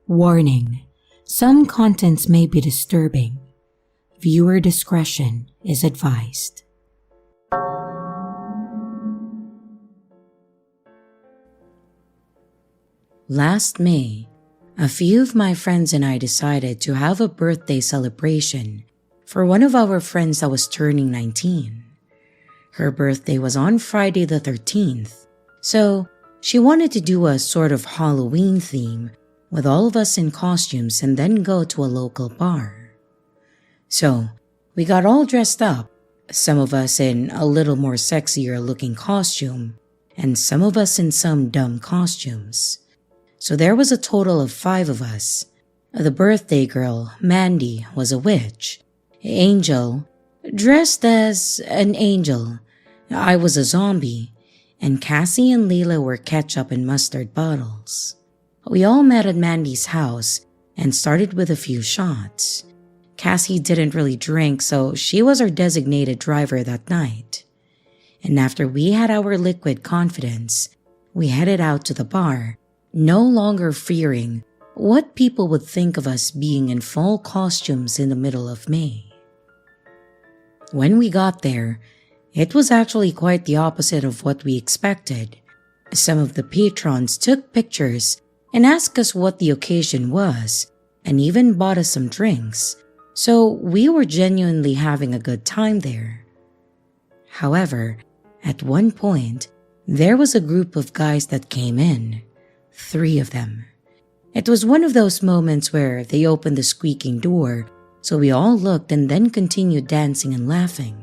Warning: some contents may be disturbing. Viewer discretion is advised. Last May, a few of my friends and I decided to have a birthday celebration for one of our friends that was turning 19. Her birthday was on Friday the 13th, so she wanted to do a sort of Halloween theme with all of us in costumes and then go to a local bar. So, we got all dressed up, some of us in a little more sexier looking costume, and some of us in some dumb costumes. So there was a total of 5 of us. The birthday girl, Mandy, was a witch. Angel, dressed as an angel. I was a zombie. And Cassie and Leila were ketchup and mustard bottles. We all met at Mandy's house and started with a few shots. Cassie didn't really drink, so she was our designated driver that night. And after we had our liquid confidence, we headed out to the bar, no longer fearing what people would think of us being in fall costumes in the middle of May. When we got there, it was actually quite the opposite of what we expected. Some of the patrons took pictures and asked us what the occasion was, and even bought us some drinks, so we were genuinely having a good time there. However, at one point, there was a group of guys that came in, 3 of them. It was one of those moments where they opened the squeaking door, so we all looked and then continued dancing and laughing.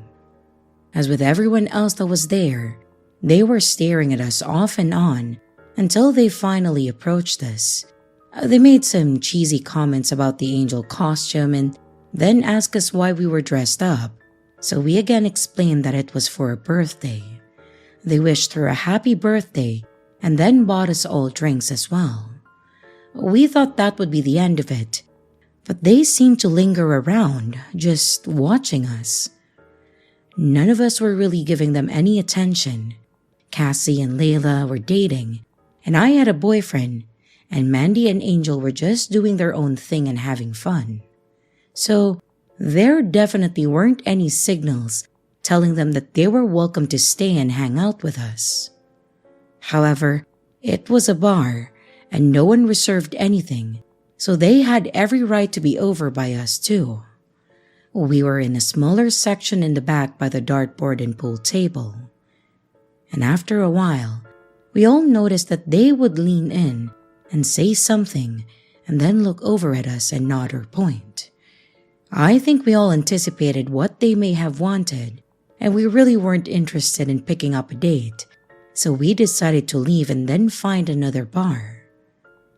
As with everyone else that was there, they were staring at us off and on until they finally approached us. They made some cheesy comments about the angel costume and then asked us why we were dressed up, so we again explained that it was for a birthday. They wished her a happy birthday and then bought us all drinks as well. We thought that would be the end of it, but they seemed to linger around, just watching us. None of us were really giving them any attention. Cassie and Layla were dating, and I had a boyfriend, and Mandy and Angel were just doing their own thing and having fun. So, there definitely weren't any signals telling them that they were welcome to stay and hang out with us. However, it was a bar, and no one reserved anything, so they had every right to be over by us too. We were in a smaller section in the back by the dartboard and pool table. And after a while, we all noticed that they would lean in and say something and then look over at us and nod or point. I think we all anticipated what they may have wanted, and we really weren't interested in picking up a date, so we decided to leave and then find another bar.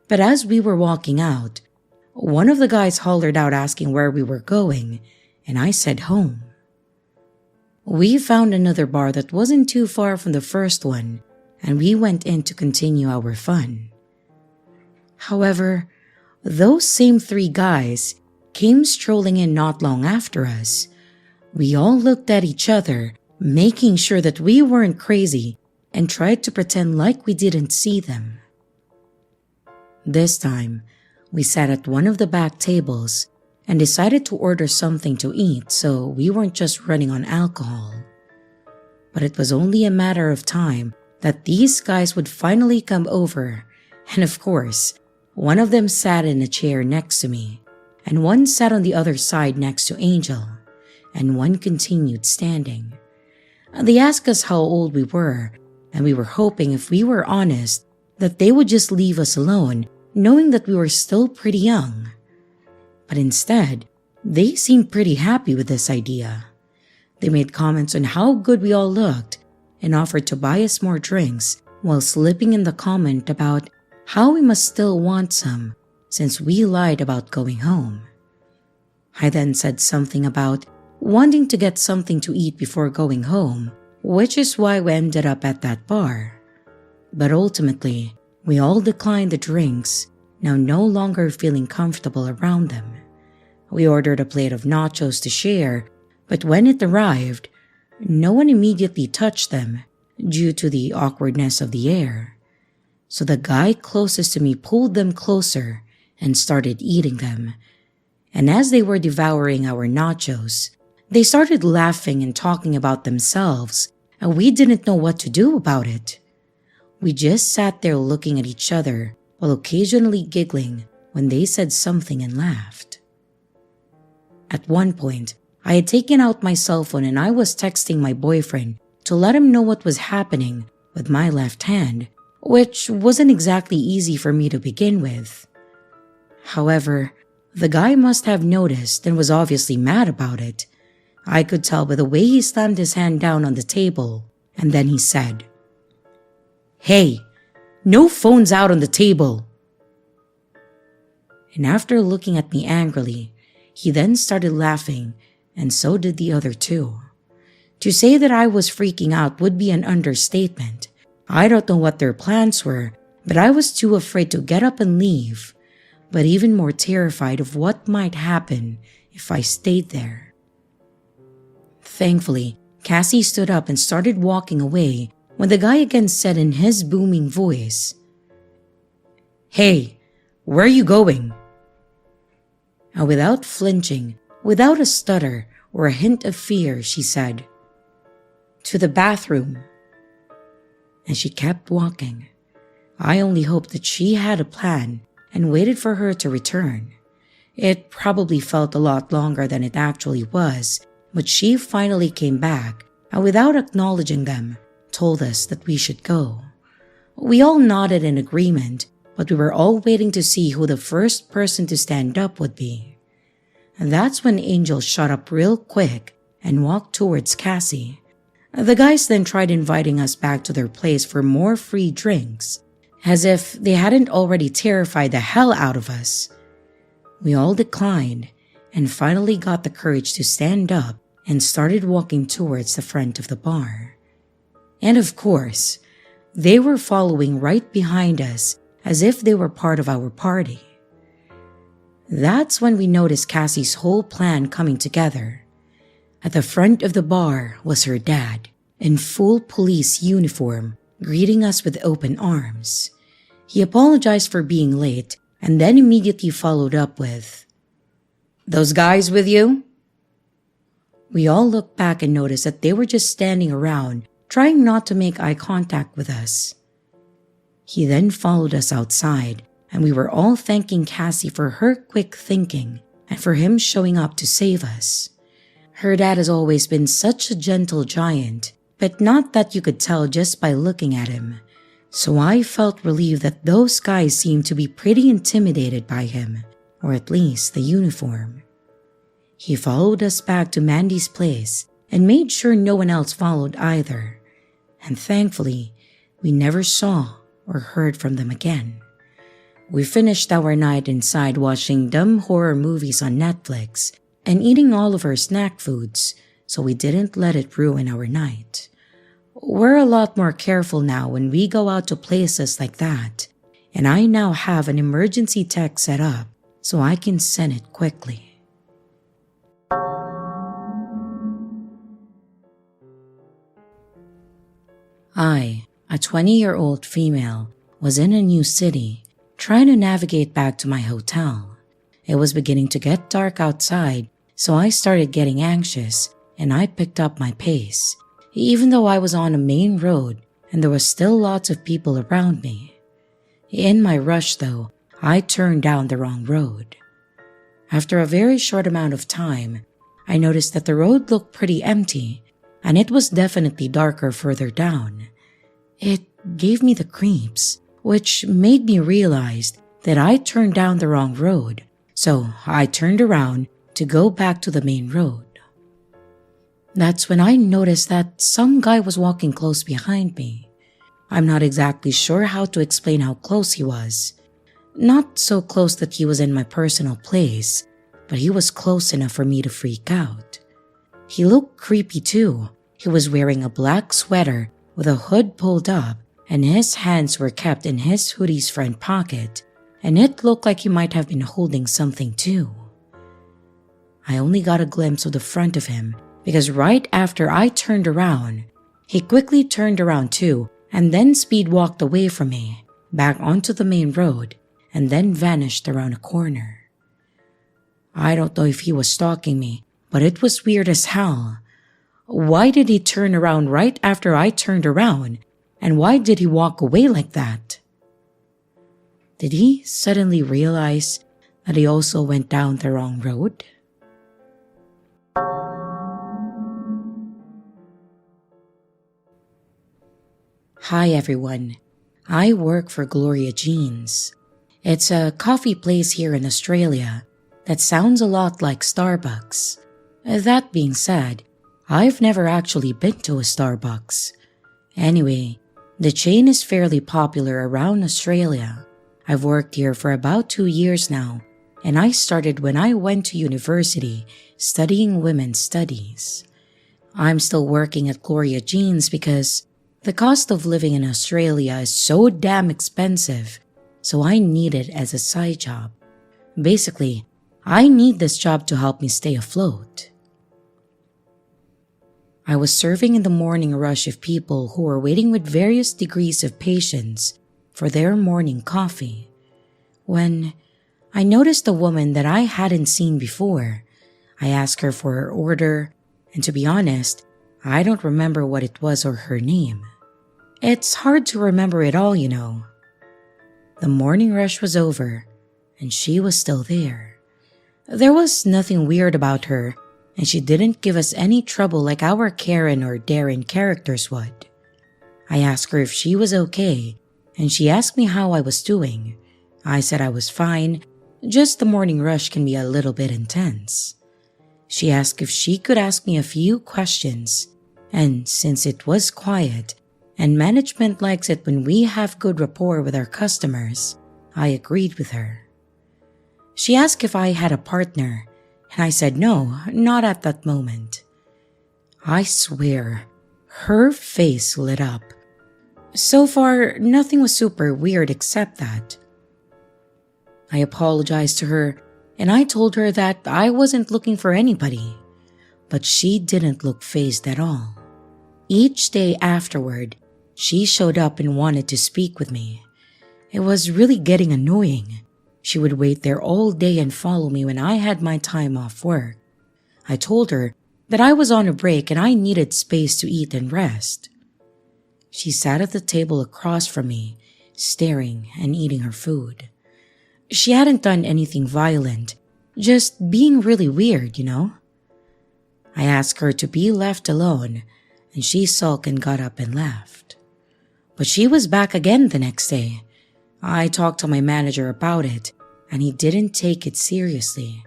But as we were walking out, one of the guys hollered out asking where we were going, and I said home. We found another bar that wasn't too far from the first one, and we went in to continue our fun. However, those same 3 guys came strolling in not long after us. We all looked at each other, making sure that we weren't crazy, and tried to pretend like we didn't see them. This time, we sat at one of the back tables and decided to order something to eat so we weren't just running on alcohol. But it was only a matter of time that these guys would finally come over, and of course, one of them sat in a chair next to me, and one sat on the other side next to Angel, and one continued standing. They asked us how old we were, and we were hoping if we were honest that they would just leave us alone, knowing that we were still pretty young. But instead, they seemed pretty happy with this idea. They made comments on how good we all looked and offered to buy us more drinks while slipping in the comment about how we must still want some since we lied about going home. I then said something about wanting to get something to eat before going home, which is why we ended up at that bar. But ultimately, we all declined the drinks, now no longer feeling comfortable around them. We ordered a plate of nachos to share, but when it arrived, no one immediately touched them due to the awkwardness of the air. So the guy closest to me pulled them closer and started eating them. And as they were devouring our nachos, they started laughing and talking about themselves, and we didn't know what to do about it. We just sat there looking at each other while occasionally giggling when they said something and laughed. At one point, I had taken out my cell phone and I was texting my boyfriend to let him know what was happening with my left hand, which wasn't exactly easy for me to begin with. However, the guy must have noticed and was obviously mad about it. I could tell by the way he slammed his hand down on the table, and then he said, "Hey, no phones out on the table." And after looking at me angrily, he then started laughing, and so did the other two. To say that I was freaking out would be an understatement. I don't know what their plans were, but I was too afraid to get up and leave, but even more terrified of what might happen if I stayed there. Thankfully, Cassie stood up and started walking away when the guy again said in his booming voice, "Hey, where are you going?" And without flinching, without a stutter or a hint of fear, she said, "To the bathroom." And she kept walking. I only hoped that she had a plan and waited for her to return. It probably felt a lot longer than it actually was, but she finally came back and without acknowledging them, told us that we should go. We all nodded in agreement, but we were all waiting to see who the first person to stand up would be. And that's when Angel shot up real quick and walked towards Cassie. The guys then tried inviting us back to their place for more free drinks, as if they hadn't already terrified the hell out of us. We all declined and finally got the courage to stand up and started walking towards the front of the bar. And of course, they were following right behind us as if they were part of our party. That's when we noticed Cassie's whole plan coming together. At the front of the bar was her dad, in full police uniform, greeting us with open arms. He apologized for being late and then immediately followed up with, "Those guys with you?" We all looked back and noticed that they were just standing around, trying not to make eye contact with us. He then followed us outside, and we were all thanking Cassie for her quick thinking and for him showing up to save us. Her dad has always been such a gentle giant, but not that you could tell just by looking at him. So I felt relieved that those guys seemed to be pretty intimidated by him, or at least the uniform. He followed us back to Mandy's place and made sure no one else followed either. And thankfully, we never saw or heard from them again. We finished our night inside watching dumb horror movies on Netflix and eating all of our snack foods, so we didn't let it ruin our night. We're a lot more careful now when we go out to places like that, and I now have an emergency text set up so I can send it quickly. I, a 20-year-old female, was in a new city, trying to navigate back to my hotel. It was beginning to get dark outside, so I started getting anxious and I picked up my pace, even though I was on a main road and there was still lots of people around me. In my rush though, I turned down the wrong road. After a very short amount of time, I noticed that the road looked pretty empty and it was definitely darker further down. It gave me the creeps, which made me realize that I turned down the wrong road, so I turned around to go back to the main road. That's when I noticed that some guy was walking close behind me. I'm not exactly sure how to explain how close he was. Not so close that he was in my personal place, but he was close enough for me to freak out. He looked creepy too. He was wearing a black sweater with a hood pulled up, and his hands were kept in his hoodie's front pocket, and it looked like he might have been holding something too. I only got a glimpse of the front of him because right after I turned around, he quickly turned around too and then speed walked away from me, back onto the main road, and then vanished around a corner. I don't know if he was stalking me, but it was weird as hell. Why did he turn around right after I turned around? And why did he walk away like that? Did he suddenly realize that he also went down the wrong road? Hi everyone, I work for Gloria Jeans. It's a coffee place here in Australia that sounds a lot like Starbucks. That being said, I've never actually been to a Starbucks. Anyway, the chain is fairly popular around Australia. I've worked here for about 2 years now, and I started when I went to university studying women's studies. I'm still working at Gloria Jeans because the cost of living in Australia is so damn expensive, so I need it as a side job. Basically, I need this job to help me stay afloat. I was serving in the morning rush of people who were waiting with various degrees of patience for their morning coffee, when I noticed a woman that I hadn't seen before. I asked her for her order, and to be honest, I don't remember what it was or her name. It's hard to remember it all, you know. The morning rush was over, and she was still there. There was nothing weird about her, and she didn't give us any trouble like our Karen or Darren characters would. I asked her if she was okay, and she asked me how I was doing. I said I was fine, just the morning rush can be a little bit intense. She asked if she could ask me a few questions, and since it was quiet, and management likes it when we have good rapport with our customers, I agreed with her. She asked if I had a partner, and I said no, not at that moment. I swear, her face lit up. So far, nothing was super weird except that. I apologized to her, and I told her that I wasn't looking for anybody, but she didn't look fazed at all. Each day afterward, she showed up and wanted to speak with me. It was really getting annoying. She would wait there all day and follow me when I had my time off work. I told her that I was on a break and I needed space to eat and rest. She sat at the table across from me, staring and eating her food. She hadn't done anything violent, just being really weird, you know? I asked her to be left alone, and she sulked and got up and left. But she was back again the next day. I talked to my manager about it, and he didn't take it seriously.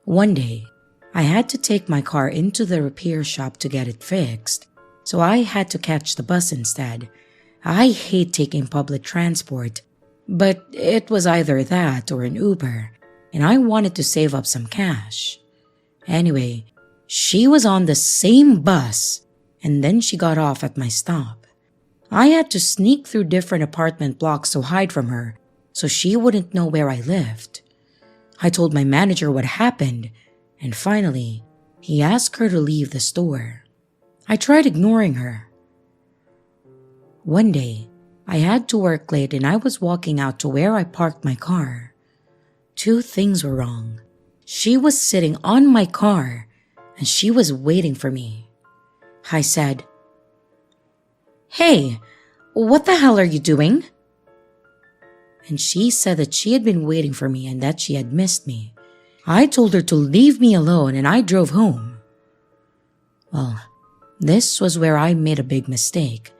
One day, I had to take my car into the repair shop to get it fixed, so I had to catch the bus instead. I hate taking public transport, but it was either that or an Uber, and I wanted to save up some cash. Anyway, she was on the same bus, and then she got off at my stop. I had to sneak through different apartment blocks to hide from her, so she wouldn't know where I lived. I told my manager what happened, and finally, he asked her to leave the store. I tried ignoring her. One day, I had to work late and I was walking out to where I parked my car. 2 things were wrong. She was sitting on my car, and she was waiting for me. I said, "Hey, what the hell are you doing?" And she said that she had been waiting for me and that she had missed me. I told her to leave me alone and I drove home. Well, this was where I made a big mistake.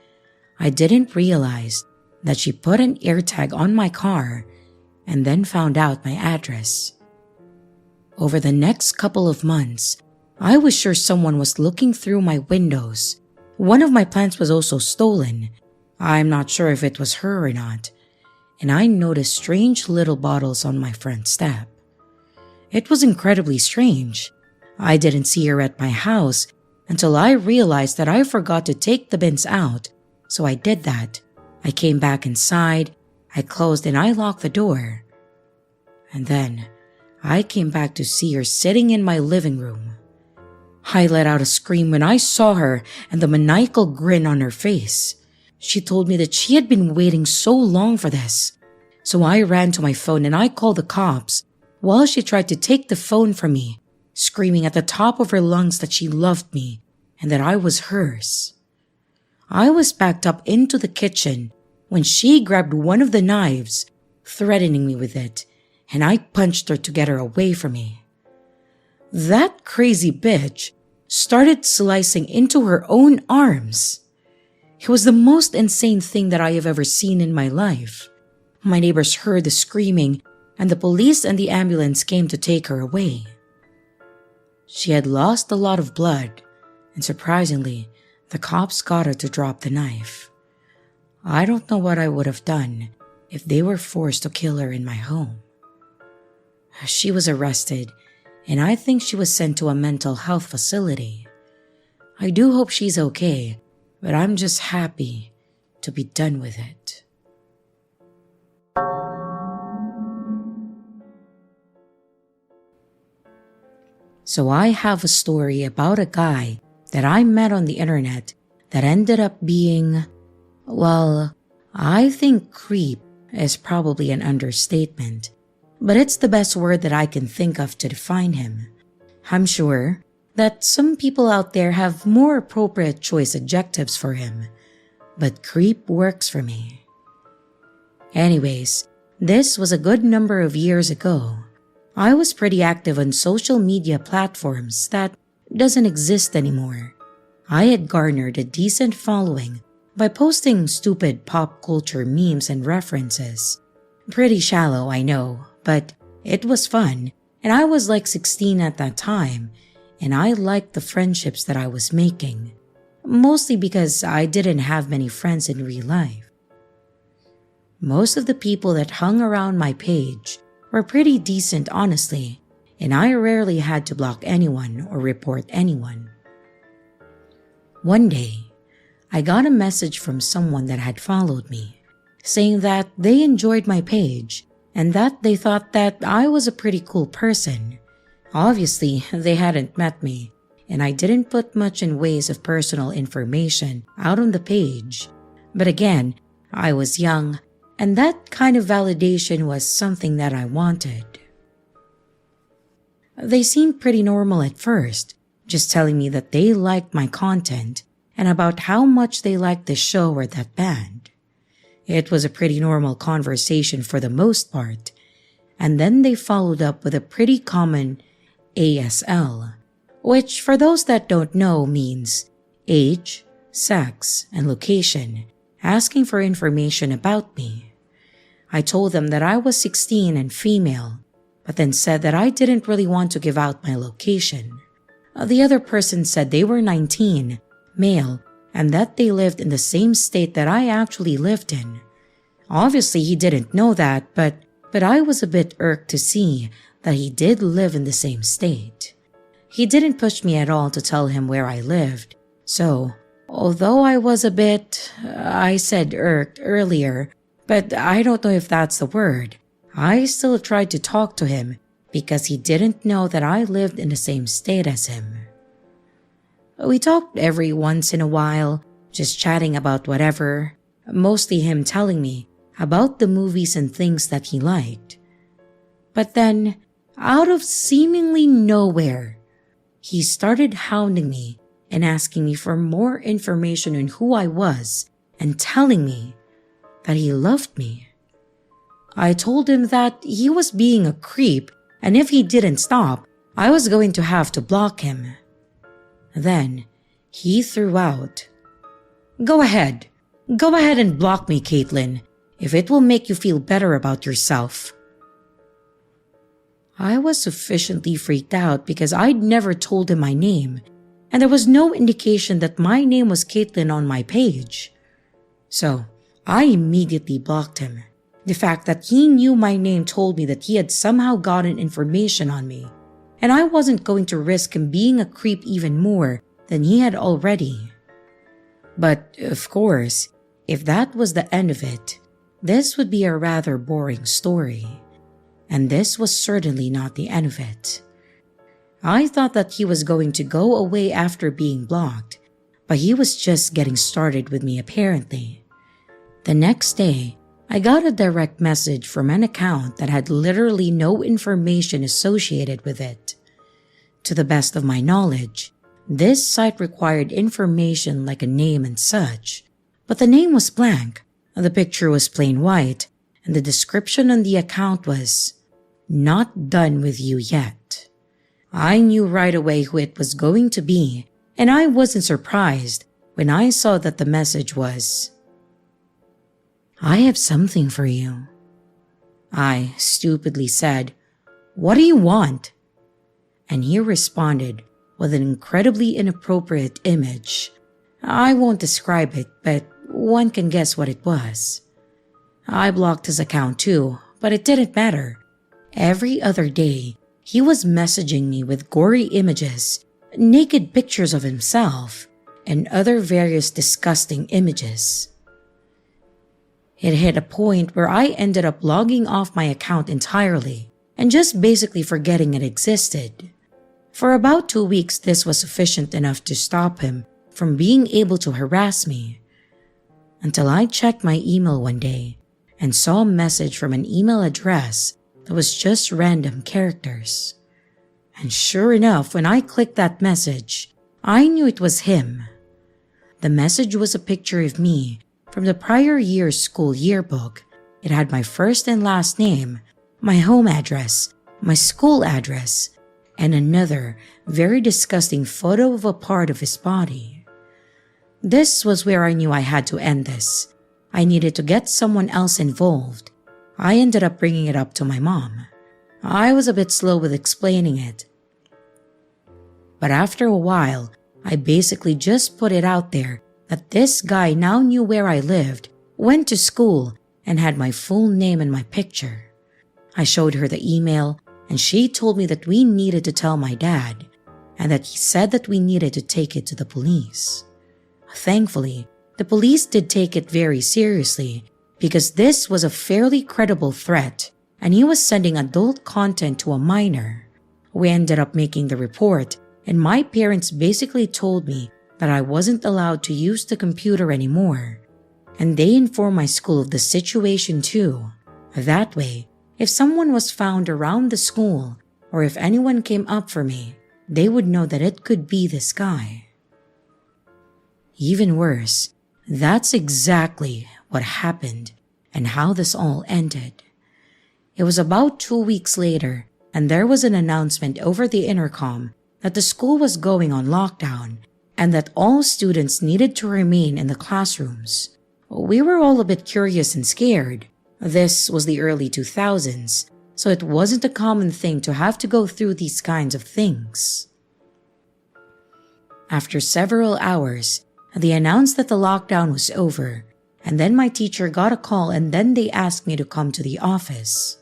I didn't realize that she put an AirTag on my car and then found out my address. Over the next couple of months, I was sure someone was looking through my windows. One of my plants was also stolen. I'm not sure if it was her or not. And I noticed strange little bottles on my front step. It was incredibly strange. I didn't see her at my house until I realized that I forgot to take the bins out, so I did that. I came back inside, I closed and I locked the door. And then, I came back to see her sitting in my living room. I let out a scream when I saw her and the maniacal grin on her face. She told me that she had been waiting so long for this, So I ran to my phone and I called the cops while she tried to take the phone from me, screaming at the top of her lungs that she loved me and that I was hers. I was backed up into the kitchen when she grabbed one of the knives, threatening me with it, and I punched her to get her away from me. That crazy bitch started slicing into her own arms. It was the most insane thing that I have ever seen in my life. My neighbors heard the screaming, and the police and the ambulance came to take her away. She had lost a lot of blood, and surprisingly, the cops got her to drop the knife. I don't know what I would have done if they were forced to kill her in my home. She was arrested, and I think she was sent to a mental health facility. I do hope she's okay, but I'm just happy to be done with it. So I have a story about a guy that I met on the internet that ended up being, well, I think creep is probably an understatement, but it's the best word that I can think of to define him. I'm sure that some people out there have more appropriate choice adjectives for him, but creep works for me. Anyways, this was a good number of years ago. I was pretty active on social media platforms that doesn't exist anymore. I had garnered a decent following by posting stupid pop culture memes and references. Pretty shallow, I know, but it was fun, and I was like 16 at that time, and I liked the friendships that I was making, mostly because I didn't have many friends in real life. Most of the people that hung around my page were pretty decent, honestly, and I rarely had to block anyone or report anyone. One day, I got a message from someone that had followed me, saying that they enjoyed my page and that they thought that I was a pretty cool person. Obviously, they hadn't met me, and I didn't put much in ways of personal information out on the page. But again, I was young, and that kind of validation was something that I wanted. They seemed pretty normal at first, just telling me that they liked my content and about how much they liked the show or that band. It was a pretty normal conversation for the most part, and then they followed up with a pretty common ASL, which for those that don't know means age, sex, and location, asking for information about me. I told them that I was 16 and female, but then said that I didn't really want to give out my location. The other person said they were 19, male, and that they lived in the same state that I actually lived in. Obviously, he didn't know that, but I was a bit irked to see that he did live in the same state. He didn't push me at all to tell him where I lived, so although I was a bit, I said irked earlier, but I don't know if that's the word, I still tried to talk to him because he didn't know that I lived in the same state as him. We talked every once in a while, just chatting about whatever, mostly him telling me about the movies and things that he liked. But then, out of seemingly nowhere, he started hounding me and asking me for more information on who I was and telling me that he loved me. I told him that he was being a creep, and if he didn't stop, I was going to have to block him. Then, he threw out, Go ahead and block me, Caitlin, if it will make you feel better about yourself." I was sufficiently freaked out because I'd never told him my name, and there was no indication that my name was Caitlin on my page. So, I immediately blocked him. The fact that he knew my name told me that he had somehow gotten information on me, and I wasn't going to risk him being a creep even more than he had already. But, of course, if that was the end of it, this would be a rather boring story. And this was certainly not the end of it. I thought that he was going to go away after being blocked, but he was just getting started with me apparently. The next day, I got a direct message from an account that had literally no information associated with it. To the best of my knowledge, this site required information like a name and such, but the name was blank, the picture was plain white, and the description on the account was, "Not done with you yet." I knew right away who it was going to be, and I wasn't surprised when I saw that the message was, "I have something for you." I stupidly said, "What do you want?" And he responded with an incredibly inappropriate image. I won't describe it, but one can guess what it was. I blocked his account too, but it didn't matter. Every other day, he was messaging me with gory images, naked pictures of himself, and other various disgusting images. It hit a point where I ended up logging off my account entirely and just basically forgetting it existed. For about 2 weeks, this was sufficient enough to stop him from being able to harass me. Until I checked my email one day and saw a message from an email address that was just random characters. And sure enough, when I clicked that message, I knew it was him. The message was a picture of me from the prior year's school yearbook. It had my first and last name, my home address, my school address, and another very disgusting photo of a part of his body. This was where I knew I had to end this. I needed to get someone else involved. I ended up bringing it up to my mom. I was a bit slow with explaining it. But after a while, I basically just put it out there that this guy now knew where I lived, went to school, and had my full name in my picture. I showed her the email, and she told me that we needed to tell my dad, and that he said that we needed to take it to the police. Thankfully, the police did take it very seriously because this was a fairly credible threat, and he was sending adult content to a minor. We ended up making the report, and my parents basically told me that I wasn't allowed to use the computer anymore, and they informed my school of the situation too. That way, if someone was found around the school, or if anyone came up for me, they would know that it could be this guy. Even worse, that's exactly what happened and how this all ended. It was about 2 weeks later, and there was an announcement over the intercom that the school was going on lockdown and that all students needed to remain in the classrooms. We were all a bit curious and scared. This was the early 2000s, so it wasn't a common thing to have to go through these kinds of things. After several hours, they announced that the lockdown was over, and then my teacher got a call and then they asked me to come to the office.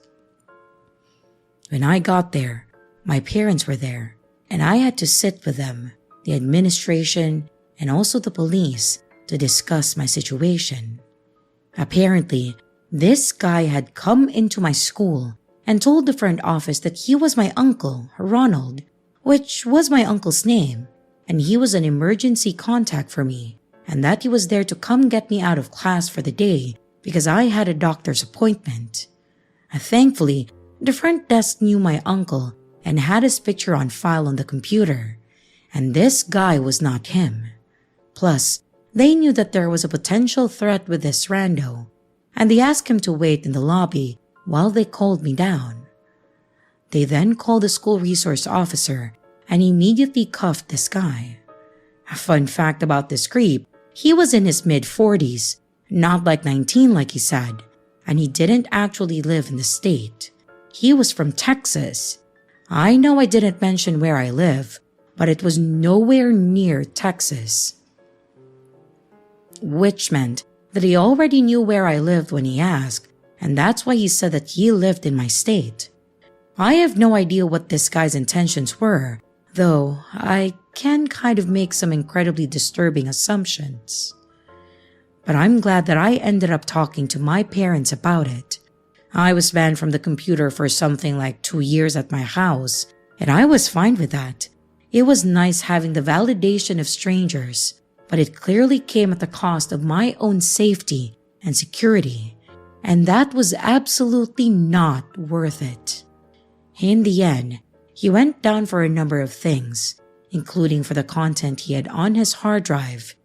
When I got there, my parents were there, and I had to sit with them, the administration, and also the police to discuss my situation. Apparently, this guy had come into my school and told the front office that he was my uncle, Ronald, which was my uncle's name, and he was an emergency contact for me, and that he was there to come get me out of class for the day because I had a doctor's appointment. Thankfully, the front desk knew my uncle and had his picture on file on the computer, and this guy was not him. Plus, they knew that there was a potential threat with this rando, and they asked him to wait in the lobby while they called me down. They then called the school resource officer and immediately cuffed this guy. A fun fact about this creep, he was in his mid-40s, not like 19 like he said, and he didn't actually live in the state. He was from Texas. I know I didn't mention where I live, but it was nowhere near Texas. Which meant that he already knew where I lived when he asked, and that's why he said that he lived in my state. I have no idea what this guy's intentions were, though I can kind of make some incredibly disturbing assumptions. But I'm glad that I ended up talking to my parents about it. I was banned from the computer for something like 2 years at my house, and I was fine with that. It was nice having the validation of strangers, but it clearly came at the cost of my own safety and security. and that was absolutely not worth it. In the end, he went down for a number of things, including for the content he had on his hard drive,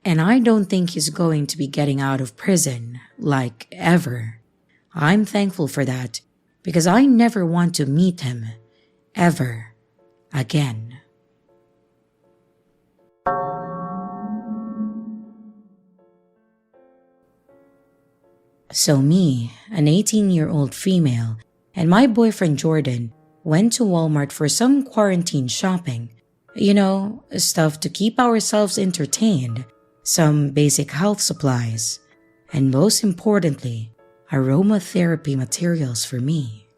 and I don't think he's going to be getting out of prison, like, ever. I'm thankful for that, because I never want to meet him, ever, again. So me, an 18-year-old female, and my boyfriend Jordan went to Walmart for some quarantine shopping. You know, stuff to keep ourselves entertained, some basic health supplies, and most importantly, aromatherapy materials for me.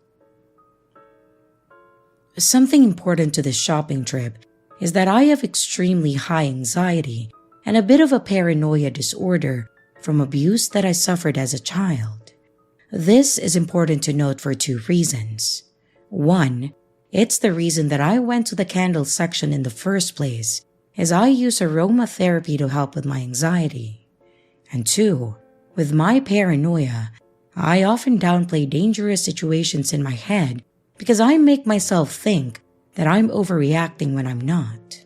Something important to this shopping trip is that I have extremely high anxiety and a bit of a paranoia disorder from abuse that I suffered as a child. This is important to note for two reasons. One, it's the reason that I went to the candle section in the first place, as I use aromatherapy to help with my anxiety. And two, with my paranoia, I often downplay dangerous situations in my head because I make myself think that I'm overreacting when I'm not.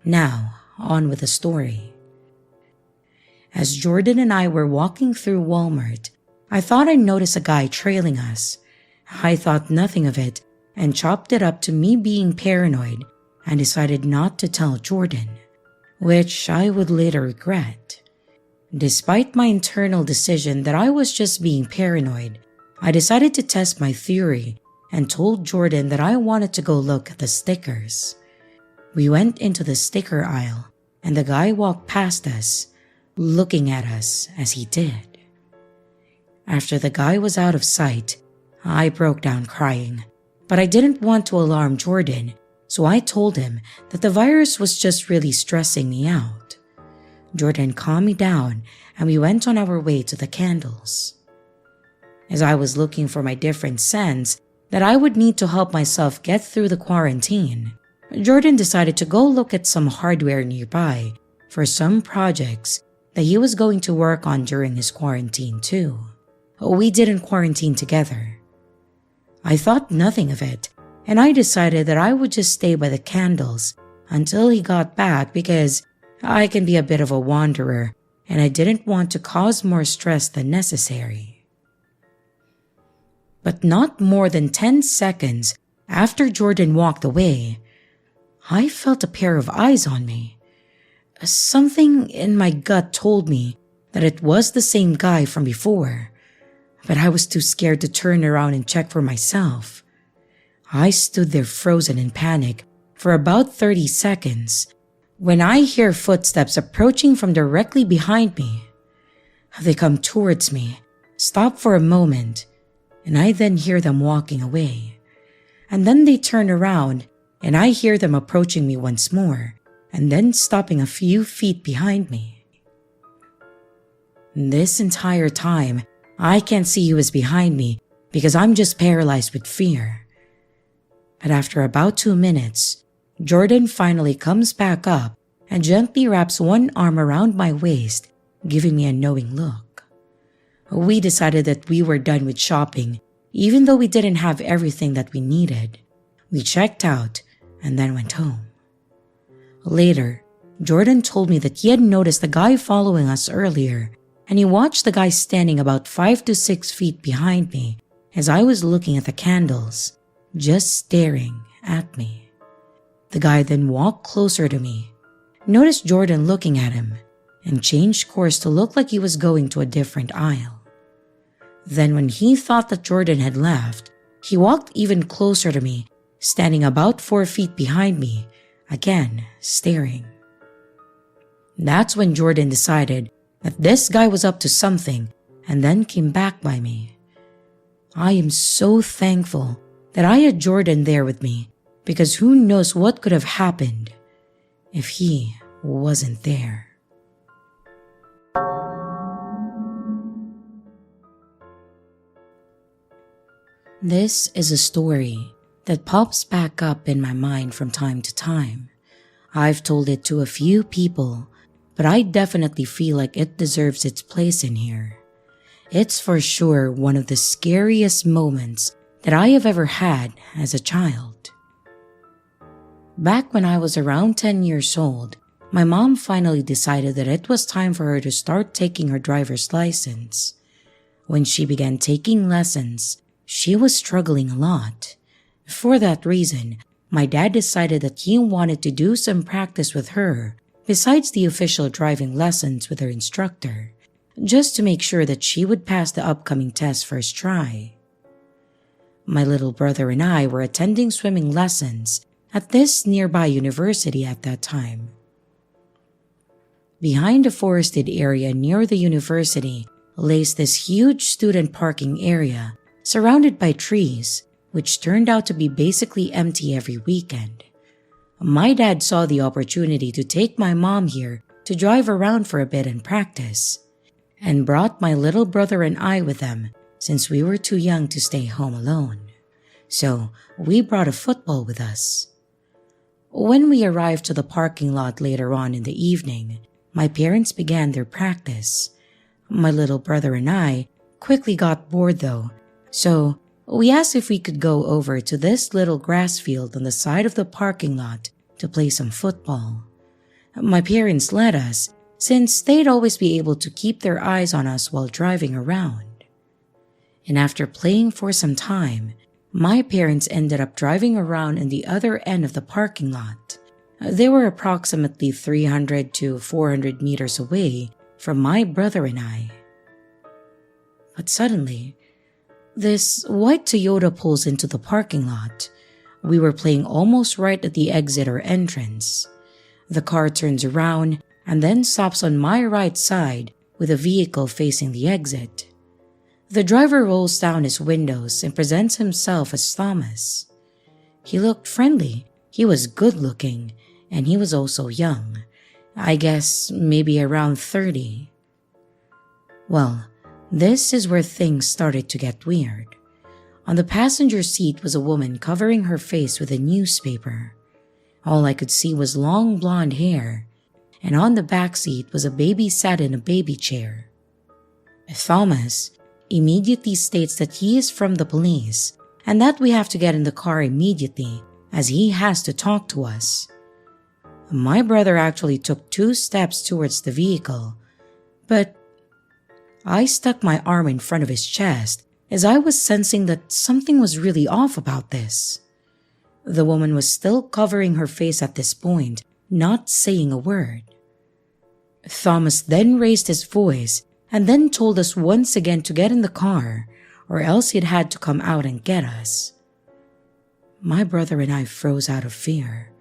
Now, on with the story. As Jordan and I were walking through Walmart, I thought I noticed a guy trailing us. I thought nothing of it and chopped it up to me being paranoid and decided not to tell Jordan, which I would later regret. Despite my internal decision that I was just being paranoid, I decided to test my theory and told Jordan that I wanted to go look at the stickers. We went into the sticker aisle and the guy walked past us, looking at us as he did. After the guy was out of sight, I broke down crying, but I didn't want to alarm Jordan, so I told him that the virus was just really stressing me out. Jordan calmed me down and we went on our way to the candles. As I was looking for my different scents that I would need to help myself get through the quarantine, Jordan decided to go look at some hardware nearby for some projects that he was going to work on during his quarantine too. We didn't quarantine together. I thought nothing of it, and I decided that I would just stay by the candles until he got back because I can be a bit of a wanderer and I didn't want to cause more stress than necessary. But not more than 10 seconds after Jordan walked away, I felt a pair of eyes on me. Something in my gut told me that it was the same guy from before, but I was too scared to turn around and check for myself. I stood there frozen in panic for about 30 seconds when I hear footsteps approaching from directly behind me. They come towards me, stop for a moment, and I then hear them walking away. And then they turn around and I hear them approaching me once more, and then stopping a few feet behind me. This entire time, I can't see who is behind me because I'm just paralyzed with fear. But after about 2 minutes, Jordan finally comes back up and gently wraps one arm around my waist, giving me a knowing look. We decided that we were done with shopping, even though we didn't have everything that we needed. We checked out and then went home. Later, Jordan told me that he had noticed the guy following us earlier, and he watched the guy standing about 5 to 6 feet behind me as I was looking at the candles, just staring at me. The guy then walked closer to me, noticed Jordan looking at him, and changed course to look like he was going to a different aisle. Then when he thought that Jordan had left, he walked even closer to me, standing about 4 feet behind me, again staring. That's when Jordan decided that this guy was up to something and then came back by me. I am so thankful that I had Jordan there with me because who knows what could have happened if he wasn't there. This is a story that pops back up in my mind from time to time. I've told it to a few people, but I definitely feel like it deserves its place in here. It's for sure one of the scariest moments that I have ever had as a child. Back when I was around 10 years old, my mom finally decided that it was time for her to start taking her driver's license. When she began taking lessons, she was struggling a lot. For that reason, my dad decided that he wanted to do some practice with her besides the official driving lessons with her instructor, just to make sure that she would pass the upcoming test first try. My little brother and I were attending swimming lessons at this nearby university at that time. Behind a forested area near the university lays this huge student parking area surrounded by trees, which turned out to be basically empty every weekend. My dad saw the opportunity to take my mom here to drive around for a bit and practice, and brought my little brother and I with them since we were too young to stay home alone. So we brought a football with us. When we arrived to the parking lot later on in the evening, my parents began their practice. My little brother and I quickly got bored though, so we asked if we could go over to this little grass field on the side of the parking lot to play some football. My parents let us, since they'd always be able to keep their eyes on us while driving around. And after playing for some time, my parents ended up driving around in the other end of the parking lot. They were approximately 300 to 400 meters away from my brother and I. But suddenly, this white Toyota pulls into the parking lot. We were playing almost right at the exit or entrance. The car turns around and then stops on my right side with a vehicle facing the exit. The driver rolls down his windows and presents himself as Thomas. He looked friendly, he was good looking, and he was also young. I guess maybe around 30. Well, this is where things started to get weird. On the passenger seat was a woman covering her face with a newspaper. All I could see was long blonde hair, and on the back seat was a baby sat in a baby chair. Thomas immediately states that he is from the police and that we have to get in the car immediately as he has to talk to us. My brother actually took 2 steps towards the vehicle, but I stuck my arm in front of his chest as I was sensing that something was really off about this. The woman was still covering her face at this point, not saying a word. Thomas then raised his voice and then told us once again to get in the car, or else he'd had to come out and get us. My brother and I froze out of fear.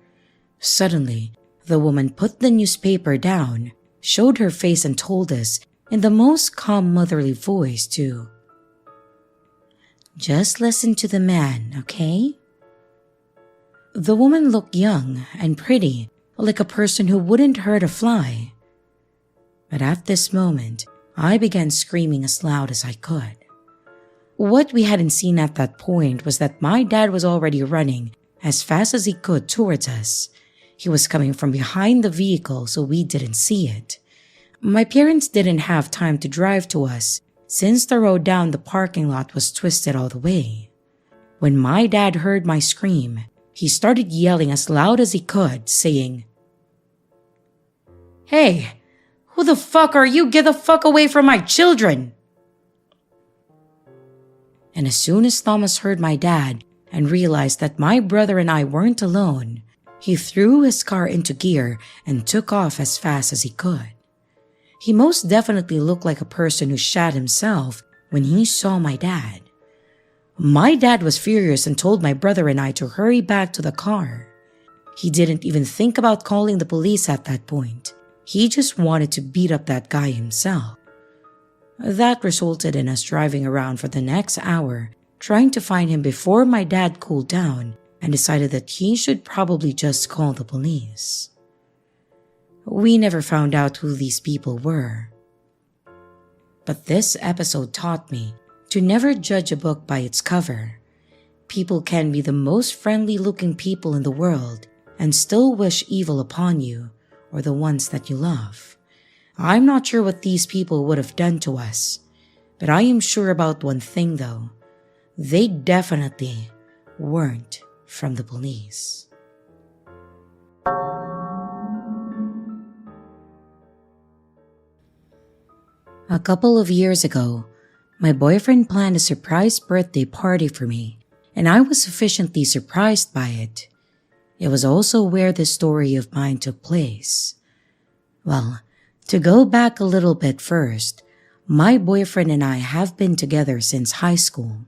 Suddenly, the woman put the newspaper down, showed her face and told us in the most calm motherly voice to just listen to the man, okay? The woman looked young and pretty, like a person who wouldn't hurt a fly. But at this moment, I began screaming as loud as I could. What we hadn't seen at that point was that my dad was already running as fast as he could towards us. He was coming from behind the vehicle, so we didn't see it. My parents didn't have time to drive to us since the road down the parking lot was twisted all the way. When my dad heard my scream, he started yelling as loud as he could, saying, "Hey! Who the fuck are you? Get the fuck away from my children!" And as soon as Thomas heard my dad and realized that my brother and I weren't alone, he threw his car into gear and took off as fast as he could. He most definitely looked like a person who shat himself when he saw my dad. My dad was furious and told my brother and I to hurry back to the car. He didn't even think about calling the police at that point. He just wanted to beat up that guy himself. That resulted in us driving around for the next hour, trying to find him before my dad cooled down and decided that he should probably just call the police. We never found out who these people were. But this episode taught me to never judge a book by its cover. People can be the most friendly-looking people in the world and still wish evil upon you or the ones that you love. I'm not sure what these people would have done to us, But I am sure about one thing though. They definitely weren't from the police. A couple of years ago, my boyfriend planned a surprise birthday party for me, and I was sufficiently surprised by it. It was also where this story of mine took place. Well, to go back a little bit first, my boyfriend and I have been together since high school.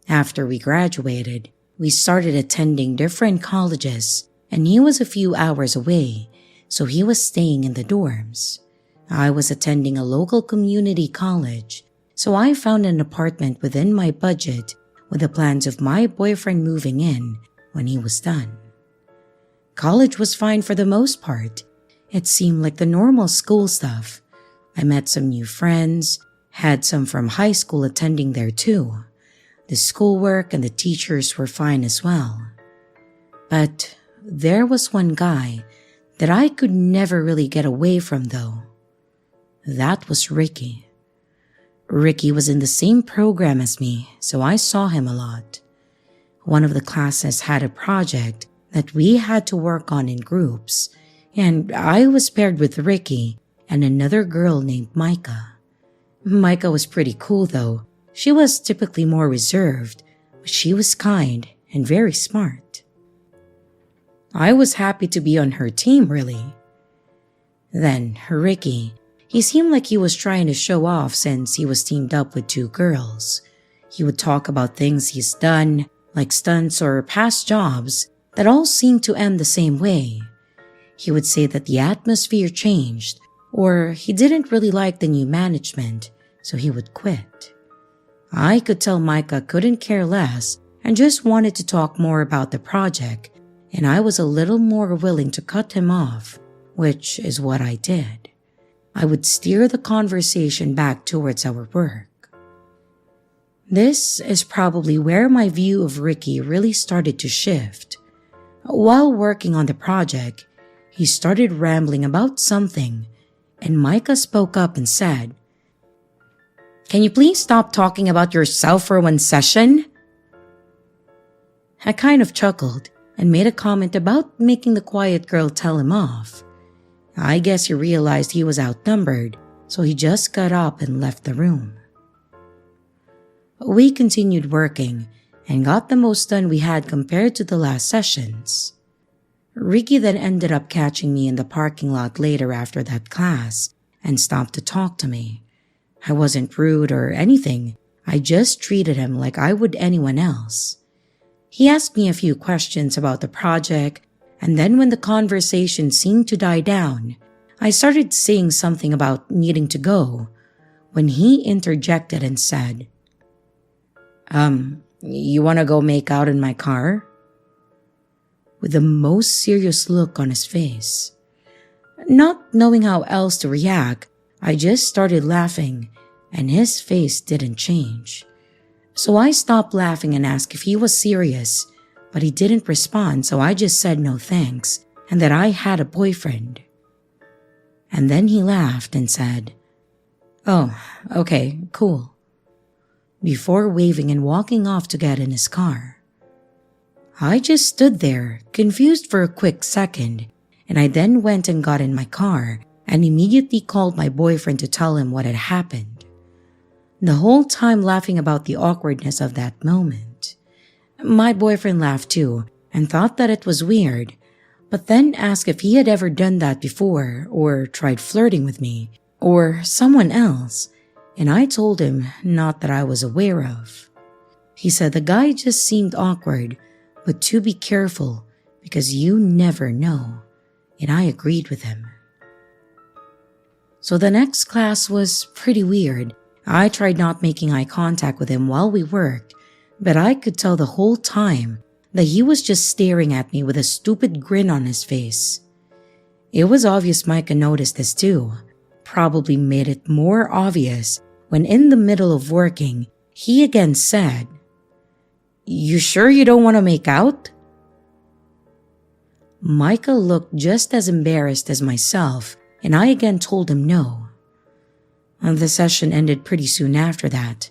After we graduated, we started attending different colleges, and he was a few hours away, so he was staying in the dorms. I was attending a local community college, so I found an apartment within my budget with the plans of my boyfriend moving in when he was done. College was fine for the most part. It seemed like the normal school stuff. I met some new friends, had some from high school attending there too. The schoolwork and the teachers were fine as well. But there was one guy that I could never really get away from though. That was Ricky. Ricky was in the same program as me, so I saw him a lot. One of the classes had a project that we had to work on in groups, and I was paired with Ricky and another girl named Micah. Micah was pretty cool though. She was typically more reserved, but she was kind and very smart. I was happy to be on her team, really. Then Ricky, he seemed like he was trying to show off since he was teamed up with two girls. He would talk about things he's done, like stunts or past jobs, that all seemed to end the same way. He would say that the atmosphere changed, or he didn't really like the new management, so he would quit. I could tell Micah couldn't care less and just wanted to talk more about the project, and I was a little more willing to cut him off, which is what I did. I would steer the conversation back towards our work. This is probably where my view of Ricky really started to shift. While working on the project, he started rambling about something, and Micah spoke up and said, "Can you please stop talking about yourself for one session?" I kind of chuckled and made a comment about making the quiet girl tell him off. I guess he realized he was outnumbered, so he just got up and left the room. We continued working and got the most done we had compared to the last sessions. Ricky then ended up catching me in the parking lot later after that class and stopped to talk to me. I wasn't rude or anything. I just treated him like I would anyone else. He asked me a few questions about the project, and then when the conversation seemed to die down, I started saying something about needing to go when he interjected and said, You want to go make out in my car?" With the most serious look on his face. Not knowing how else to react, I just started laughing, and his face didn't change. So I stopped laughing and asked if he was serious, but he didn't respond, so I just said no thanks and that I had a boyfriend. And then he laughed and said, "Oh, okay, cool," before waving and walking off to get in his car. I just stood there, confused for a quick second, and I then went and got in my car and immediately called my boyfriend to tell him what had happened. The whole time laughing about the awkwardness of that moment. My boyfriend laughed too and thought that it was weird, but then asked if he had ever done that before or tried flirting with me or someone else, and I told him not that I was aware of. He said the guy just seemed awkward, but to be careful because you never know, and I agreed with him. So the next class was pretty weird. I tried not making eye contact with him while we worked, but I could tell the whole time that he was just staring at me with a stupid grin on his face. It was obvious Micah noticed this too, probably made it more obvious when in the middle of working, he again said, "You sure you don't want to make out?" Micah looked just as embarrassed as myself, and I again told him no. The session ended pretty soon after that.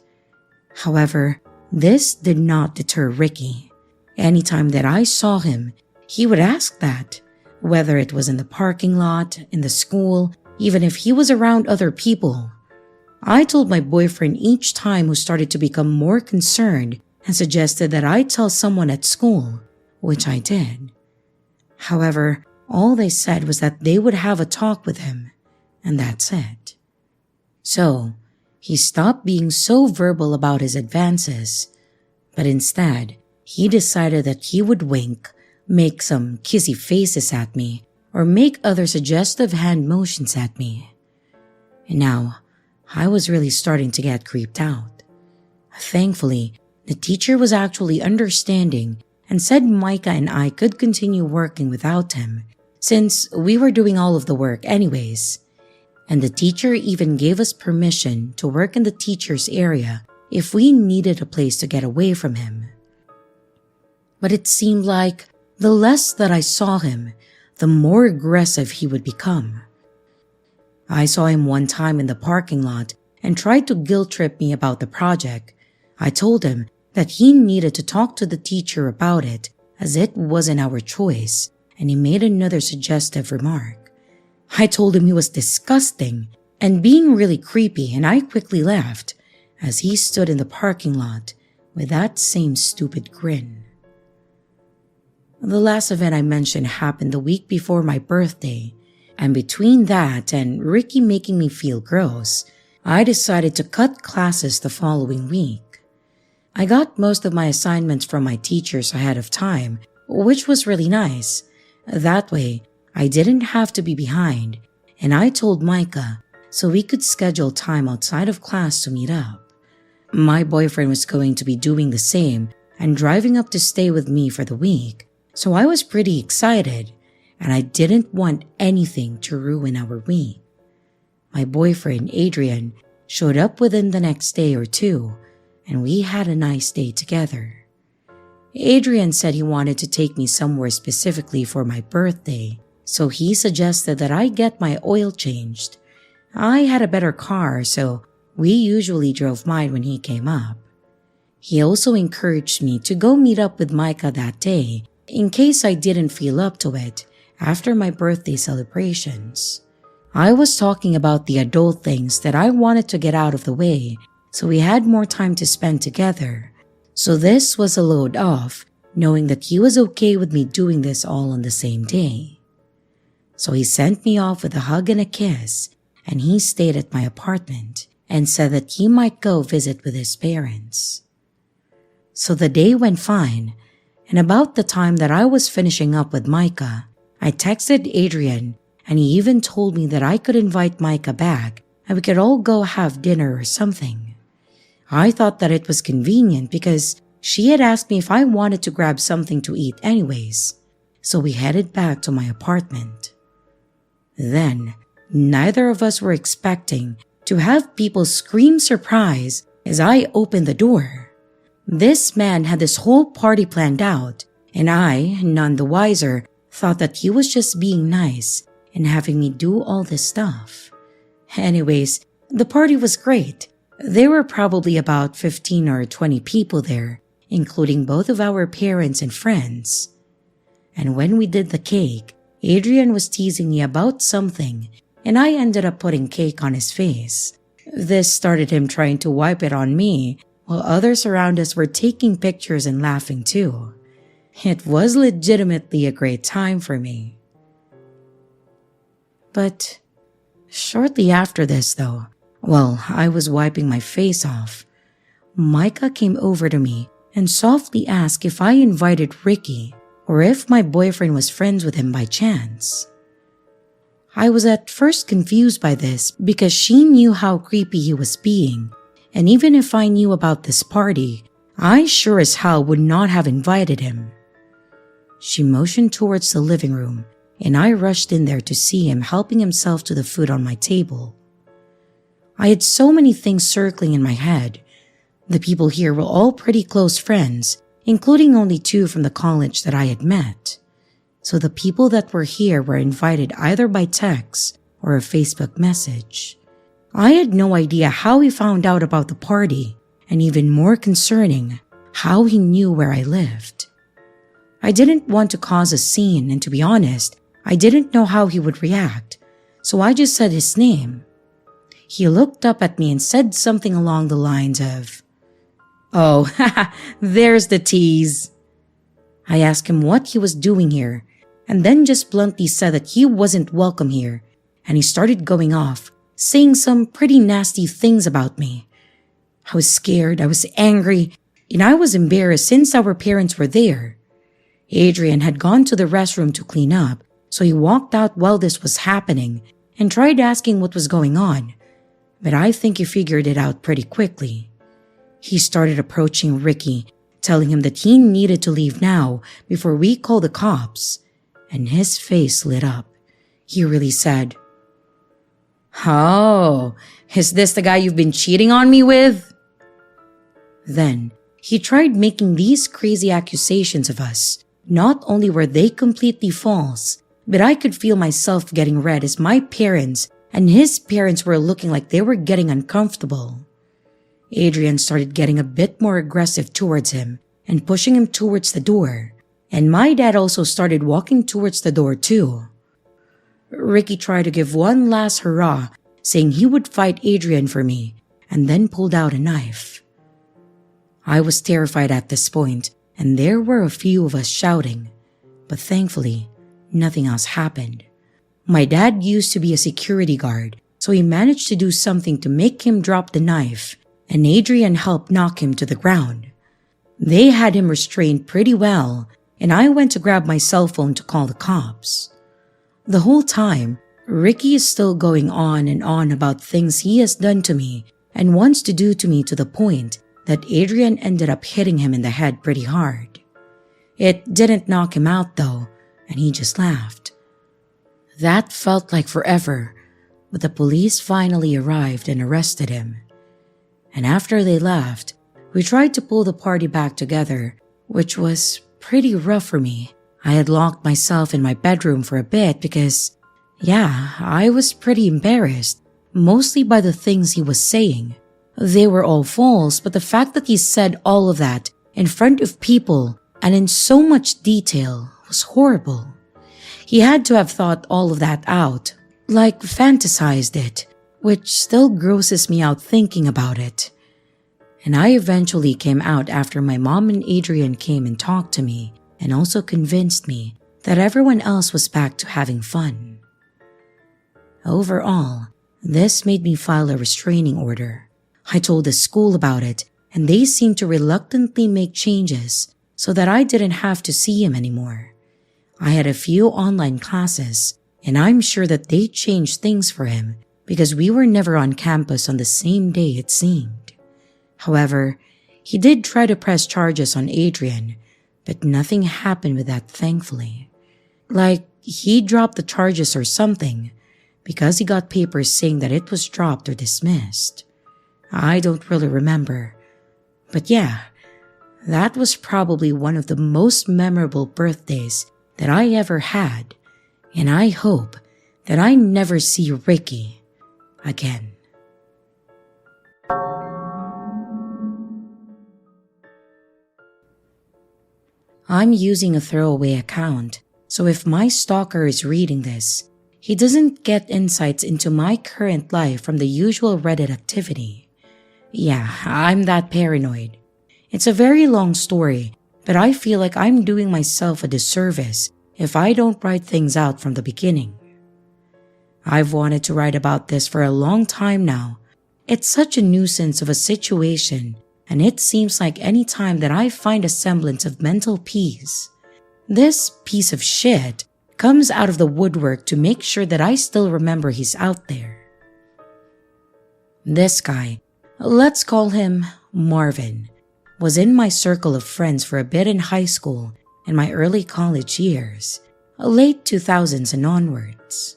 However, this did not deter Ricky. Anytime that I saw him, he would ask that, whether it was in the parking lot, in the school, even if he was around other people. I told my boyfriend each time, who started to become more concerned and suggested that I tell someone at school, which I did. However, all they said was that they would have a talk with him, and that's it. So, he stopped being so verbal about his advances, but instead, he decided that he would wink, make some kissy faces at me, or make other suggestive hand motions at me. And now, I was really starting to get creeped out. Thankfully, the teacher was actually understanding and said Micah and I could continue working without him, since we were doing all of the work anyways. And the teacher even gave us permission to work in the teacher's area if we needed a place to get away from him. But it seemed like the less that I saw him, the more aggressive he would become. I saw him one time in the parking lot and tried to guilt trip me about the project. I told him that he needed to talk to the teacher about it, as it wasn't our choice, and he made another suggestive remark. I told him he was disgusting and being really creepy, and I quickly left as he stood in the parking lot with that same stupid grin. The last event I mentioned happened the week before my birthday, and between that and Ricky making me feel gross, I decided to cut classes the following week. I got most of my assignments from my teachers ahead of time, which was really nice. That way, I didn't have to be behind, and I told Micah so we could schedule time outside of class to meet up. My boyfriend was going to be doing the same and driving up to stay with me for the week, so I was pretty excited, and I didn't want anything to ruin our week. My boyfriend, Adrian, showed up within the next day or two, and we had a nice day together. Adrian said he wanted to take me somewhere specifically for my birthday, so he suggested that I get my oil changed. I had a better car, so we usually drove mine when he came up. He also encouraged me to go meet up with Micah that day in case I didn't feel up to it after my birthday celebrations. I was talking about the adult things that I wanted to get out of the way, so we had more time to spend together. So this was a load off, knowing that he was okay with me doing this all on the same day. So he sent me off with a hug and a kiss, and he stayed at my apartment and said that he might go visit with his parents. So the day went fine, and about the time that I was finishing up with Micah, I texted Adrian, and he even told me that I could invite Micah back and we could all go have dinner or something. I thought that it was convenient because she had asked me if I wanted to grab something to eat anyways, so we headed back to my apartment. Then, neither of us were expecting to have people scream surprise as I opened the door. This man had this whole party planned out, and I, none the wiser, thought that he was just being nice and having me do all this stuff. Anyways, the party was great. There were probably about 15 or 20 people there, including both of our parents and friends. And when we did the cake, Adrian was teasing me about something, and I ended up putting cake on his face. This started him trying to wipe it on me, while others around us were taking pictures and laughing too. It was legitimately a great time for me. But shortly after this though, while I was wiping my face off, Micah came over to me and softly asked if I invited Ricky or if my boyfriend was friends with him by chance. I was at first confused by this because she knew how creepy he was being, and even if I knew about this party, I sure as hell would not have invited him. She motioned towards the living room, and I rushed in there to see him helping himself to the food on my table. I had so many things circling in my head. The people here were all pretty close friends, including only 2 from the college that I had met. So the people that were here were invited either by text or a Facebook message. I had no idea how he found out about the party, and even more concerning, how he knew where I lived. I didn't want to cause a scene, and to be honest, I didn't know how he would react, so I just said his name. He looked up at me and said something along the lines of, "Oh, haha, there's the tease." I asked him what he was doing here, and then just bluntly said that he wasn't welcome here, and he started going off, saying some pretty nasty things about me. I was scared, I was angry, and I was embarrassed since our parents were there. Adrian had gone to the restroom to clean up, so he walked out while this was happening and tried asking what was going on, but I think he figured it out pretty quickly. He started approaching Ricky, telling him that he needed to leave now before we called the cops, and his face lit up. He really said, "Oh, is this the guy you've been cheating on me with?" Then, he tried making these crazy accusations of us. Not only were they completely false, but I could feel myself getting red as my parents and his parents were looking like they were getting uncomfortable. Adrian started getting a bit more aggressive towards him and pushing him towards the door, and my dad also started walking towards the door too. Ricky tried to give one last hurrah, saying he would fight Adrian for me, and then pulled out a knife. I was terrified at this point, and there were a few of us shouting, but thankfully, nothing else happened. My dad used to be a security guard, so he managed to do something to make him drop the knife, and Adrian helped knock him to the ground. They had him restrained pretty well, and I went to grab my cell phone to call the cops. The whole time, Ricky is still going on and on about things he has done to me and wants to do to me, to the point that Adrian ended up hitting him in the head pretty hard. It didn't knock him out though, and he just laughed. That felt like forever, but the police finally arrived and arrested him. And after they left, we tried to pull the party back together, which was pretty rough for me. I had locked myself in my bedroom for a bit because, yeah, I was pretty embarrassed, mostly by the things he was saying. They were all false, but the fact that he said all of that in front of people and in so much detail was horrible. He had to have thought all of that out, like fantasized it, which still grosses me out thinking about it. And I eventually came out after my mom and Adrian came and talked to me and also convinced me that everyone else was back to having fun. Overall, this made me file a restraining order. I told the school about it, and they seemed to reluctantly make changes so that I didn't have to see him anymore. I had a few online classes, and I'm sure that they changed things for him because we were never on campus on the same day, it seemed. However, he did try to press charges on Adrian, but nothing happened with that, thankfully. Like, he dropped the charges or something because he got papers saying that it was dropped or dismissed. I don't really remember. But yeah, that was probably one of the most memorable birthdays that I ever had, and I hope that I never see Ricky again. I'm using a throwaway account, so if my stalker is reading this, he doesn't get insights into my current life from the usual Reddit activity. Yeah, I'm that paranoid. It's a very long story, but I feel like I'm doing myself a disservice if I don't write things out from the beginning. I've wanted to write about this for a long time now. It's such a nuisance of a situation, and it seems like any time that I find a semblance of mental peace, this piece of shit comes out of the woodwork to make sure that I still remember he's out there. This guy, let's call him Marvin, was in my circle of friends for a bit in high school and my early college years, late 2000s and onwards.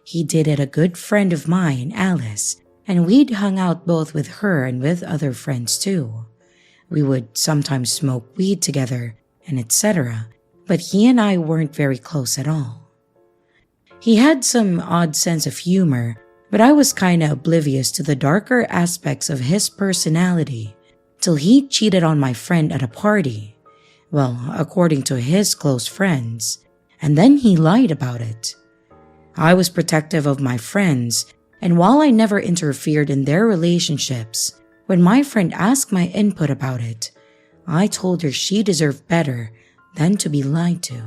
He dated a good friend of mine, Alice, and we'd hung out both with her and with other friends too. We would sometimes smoke weed together and etc., but he and I weren't very close at all. He had some odd sense of humor, but I was kinda oblivious to the darker aspects of his personality till he cheated on my friend at a party. Well, according to his close friends, and then he lied about it. I was protective of my friends, and while I never interfered in their relationships, when my friend asked my input about it, I told her she deserved better than to be lied to.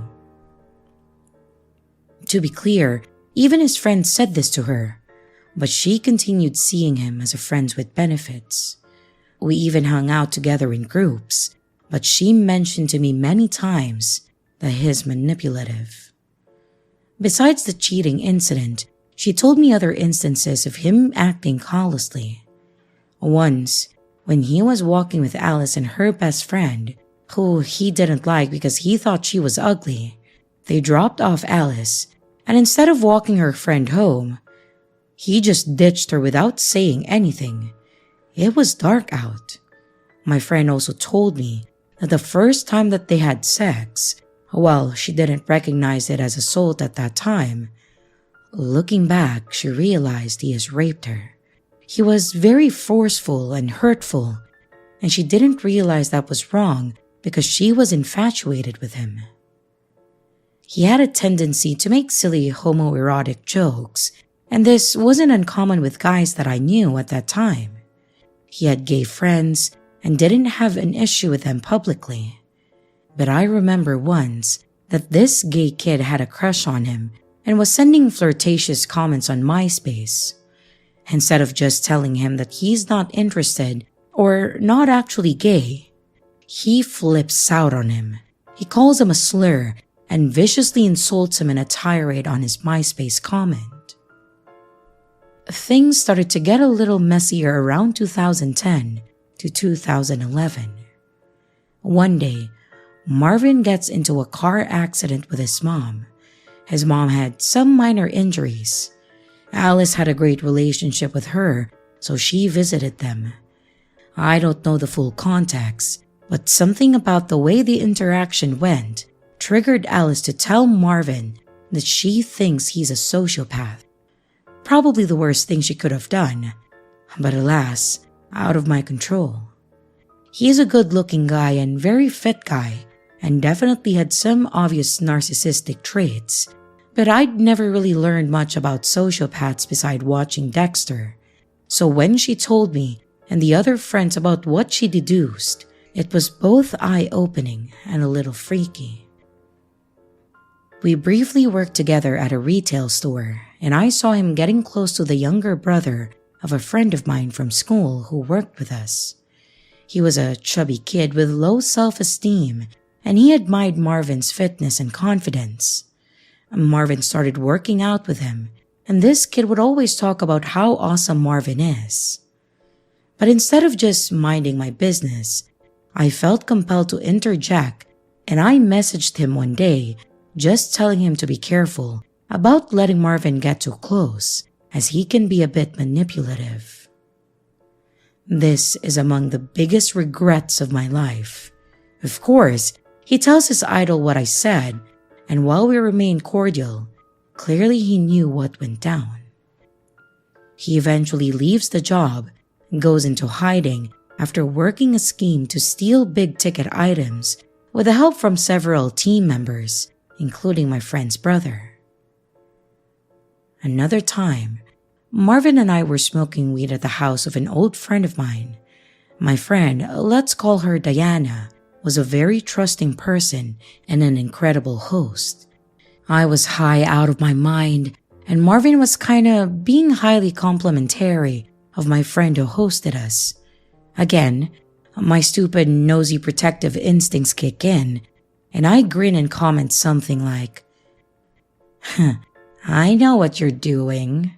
To be clear, even his friends said this to her, but she continued seeing him as a friend with benefits. We even hung out together in groups, but she mentioned to me many times that he's manipulative. Besides the cheating incident, she told me other instances of him acting callously. Once, when he was walking with Alice and her best friend, who he didn't like because he thought she was ugly, they dropped off Alice, and instead of walking her friend home, he just ditched her without saying anything. It was dark out. My friend also told me that the first time that they had sex, well, she didn't recognize it as assault at that time. Looking back, she realized he has raped her. He was very forceful and hurtful, and she didn't realize that was wrong because she was infatuated with him. He had a tendency to make silly homoerotic jokes, and this wasn't uncommon with guys that I knew at that time. He had gay friends and didn't have an issue with them publicly. But I remember once that this gay kid had a crush on him and was sending flirtatious comments on MySpace. Instead of just telling him that he's not interested or not actually gay, he flips out on him. He calls him a slur and viciously insults him in a tirade on his MySpace comment. Things started to get a little messier around 2010 to 2011. One day, Marvin gets into a car accident with his mom. His mom had some minor injuries. Alice had a great relationship with her, so she visited them. I don't know the full context, but something about the way the interaction went triggered Alice to tell Marvin that she thinks he's a sociopath. Probably the worst thing she could have done, but alas, out of my control. He's a good-looking guy and very fit guy, and definitely had some obvious narcissistic traits, but I'd never really learned much about sociopaths beside watching Dexter. So when she told me and the other friends about what she deduced, it was both eye-opening and a little freaky. We briefly worked together at a retail store, and I saw him getting close to the younger brother of a friend of mine from school who worked with us. He was a chubby kid with low self-esteem, and he admired Marvin's fitness and confidence. Marvin started working out with him, and this kid would always talk about how awesome Marvin is. But instead of just minding my business, I felt compelled to interject, and I messaged him one day just telling him to be careful about letting Marvin get too close, as he can be a bit manipulative. This is among the biggest regrets of my life. Of course, he tells his idol what I said, and while we remained cordial, clearly he knew what went down. He eventually leaves the job and goes into hiding after working a scheme to steal big-ticket items with the help from several team members, including my friend's brother. Another time, Marvin and I were smoking weed at the house of an old friend of mine. My friend, let's call her Diana, was a very trusting person and an incredible host. I was high out of my mind, and Marvin was kinda being highly complimentary of my friend who hosted us. Again, my stupid, nosy protective instincts kick in, and I grin and comment something like, I know what you're doing.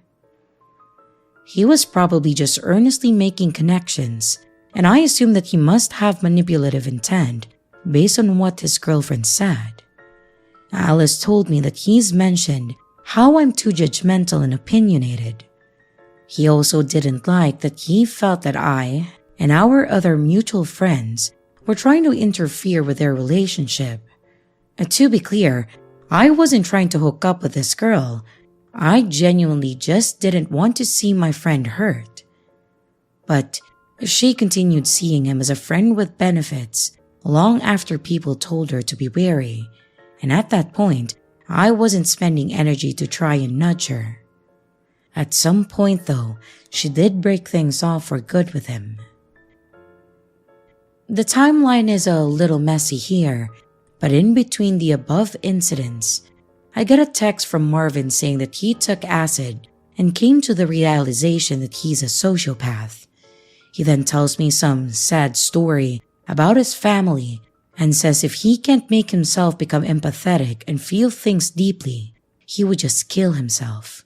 He was probably just earnestly making connections, and I assumed that he must have manipulative intent based on what his girlfriend said. Alice told me that he's mentioned how I'm too judgmental and opinionated. He also didn't like that he felt that I and our other mutual friends were trying to interfere with their relationship. To be clear, I wasn't trying to hook up with this girl. I genuinely just didn't want to see my friend hurt. But she continued seeing him as a friend with benefits long after people told her to be wary, and at that point, I wasn't spending energy to try and nudge her. At some point though, she did break things off for good with him. The timeline is a little messy here, but in between the above incidents, I get a text from Marvin saying that he took acid and came to the realization that he's a sociopath. He then tells me some sad story about his family and says if he can't make himself become empathetic and feel things deeply, he would just kill himself.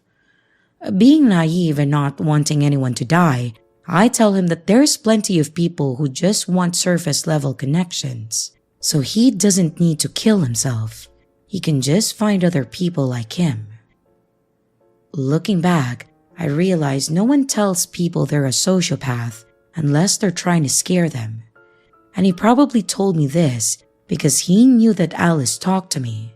Being naive and not wanting anyone to die, I tell him that there's plenty of people who just want surface level connections, so he doesn't need to kill himself. He can just find other people like him. Looking back, I realize no one tells people they're a sociopath unless they're trying to scare them. And he probably told me this because he knew that Alice talked to me.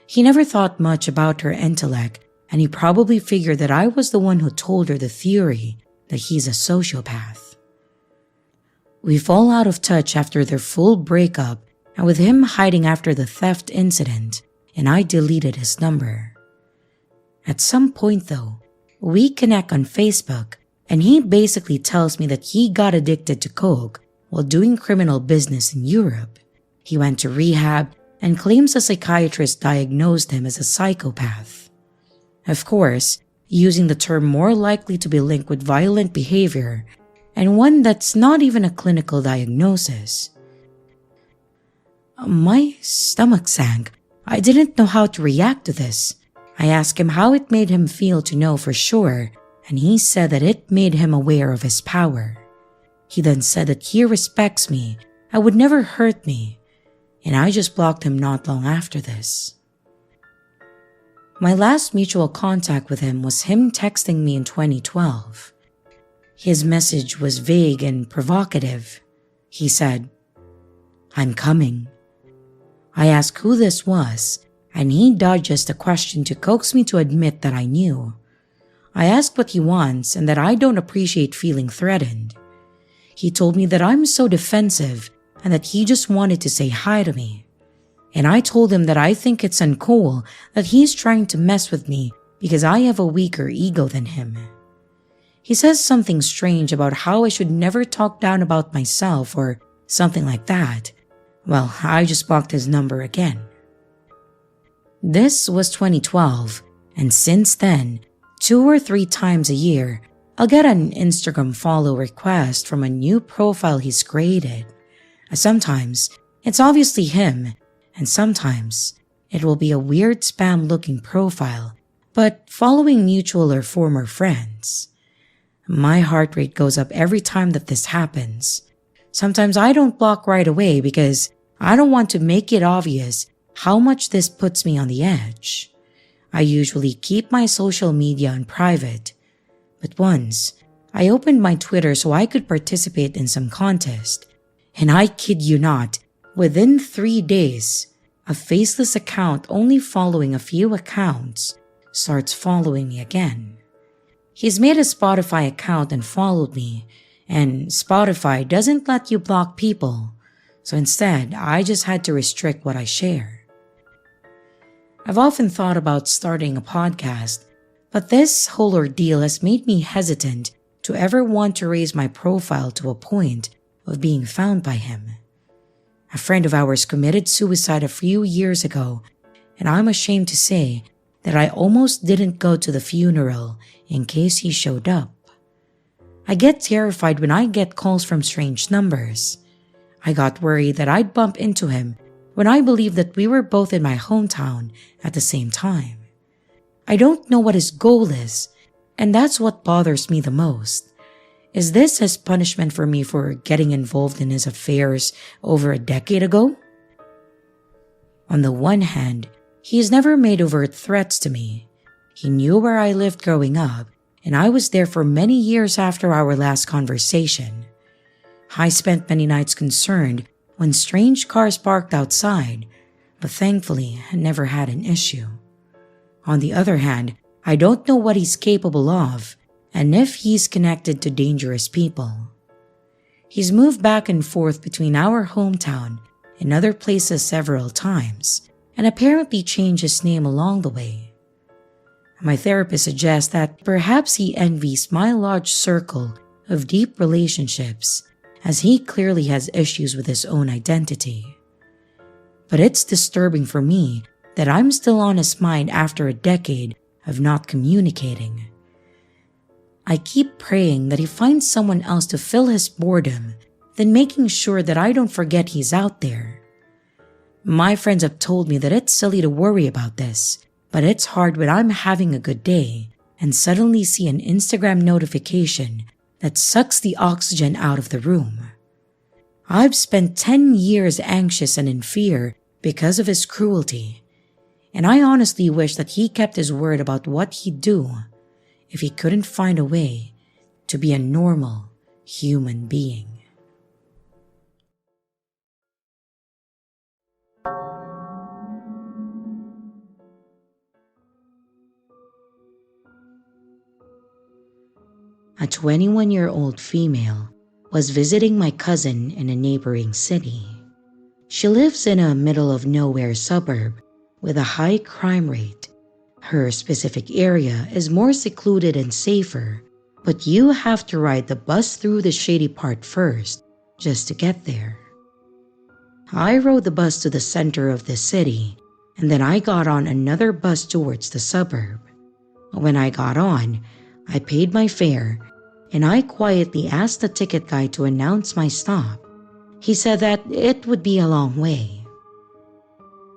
He never thought much about her intellect, and he probably figured that I was the one who told her the theory that he's a sociopath. We fall out of touch after their full breakup, and with him hiding after the theft incident, and I deleted his number. At some point though, we connect on Facebook, and he basically tells me that he got addicted to coke while doing criminal business in Europe. He went to rehab and claims a psychiatrist diagnosed him as a psychopath. Of course, using the term more likely to be linked with violent behavior, and one that's not even a clinical diagnosis. My stomach sank. I didn't know how to react to this. I asked him how it made him feel to know for sure, and he said that it made him aware of his power. He then said that he respects me and would never hurt me, and I just blocked him not long after this. My last mutual contact with him was him texting me in 2012. His message was vague and provocative. He said, "I'm coming." I asked who this was, and he dodges the question to coax me to admit that I knew. I asked what he wants and that I don't appreciate feeling threatened. He told me that I'm so defensive and that he just wanted to say hi to me. And I told him that I think it's uncool that he's trying to mess with me because I have a weaker ego than him. He says something strange about how I should never talk down about myself or something like that. Well, I just blocked his number again. This was 2012, and since then, 2 or 3 times a year, I'll get an Instagram follow request from a new profile he's created. Sometimes, it's obviously him, and sometimes, it will be a weird spam-looking profile, but following mutual or former friends. My heart rate goes up every time that this happens. Sometimes I don't block right away because I don't want to make it obvious how much this puts me on the edge. I usually keep my social media on private, but once, I opened my Twitter so I could participate in some contest, and I kid you not, within 3 days, a faceless account only following a few accounts starts following me again. He's made a Spotify account and followed me, and Spotify doesn't let you block people, so instead I just had to restrict what I share. I've often thought about starting a podcast, but this whole ordeal has made me hesitant to ever want to raise my profile to a point of being found by him. A friend of ours committed suicide a few years ago, and I'm ashamed to say that I almost didn't go to the funeral in case he showed up. I get terrified when I get calls from strange numbers. I got worried that I'd bump into him when I believed that we were both in my hometown at the same time. I don't know what his goal is, and that's what bothers me the most. Is this his punishment for me for getting involved in his affairs over a decade ago? On the one hand, he's never made overt threats to me. He knew where I lived growing up, and I was there for many years after our last conversation. I spent many nights concerned when strange cars parked outside, but thankfully I never had an issue. On the other hand, I don't know what he's capable of and if he's connected to dangerous people. He's moved back and forth between our hometown and other places several times and apparently changed his name along the way. My therapist suggests that perhaps he envies my large circle of deep relationships, as he clearly has issues with his own identity. But it's disturbing for me that I'm still on his mind after a decade of not communicating. I keep praying that he finds someone else to fill his boredom, then making sure that I don't forget he's out there. My friends have told me that it's silly to worry about this, but it's hard when I'm having a good day and suddenly see an Instagram notification that sucks the oxygen out of the room. I've spent 10 years anxious and in fear because of his cruelty, and I honestly wish that he kept his word about what he'd do if he couldn't find a way to be a normal human being. A 21-year-old female was visiting my cousin in a neighboring city. She lives in a middle-of-nowhere suburb with a high crime rate. Her specific area is more secluded and safer, but you have to ride the bus through the shady part first just to get there. I rode the bus to the center of the city, and then I got on another bus towards the suburb. When I got on, I paid my fare, and I quietly asked the ticket guy to announce my stop. He said that it would be a long way.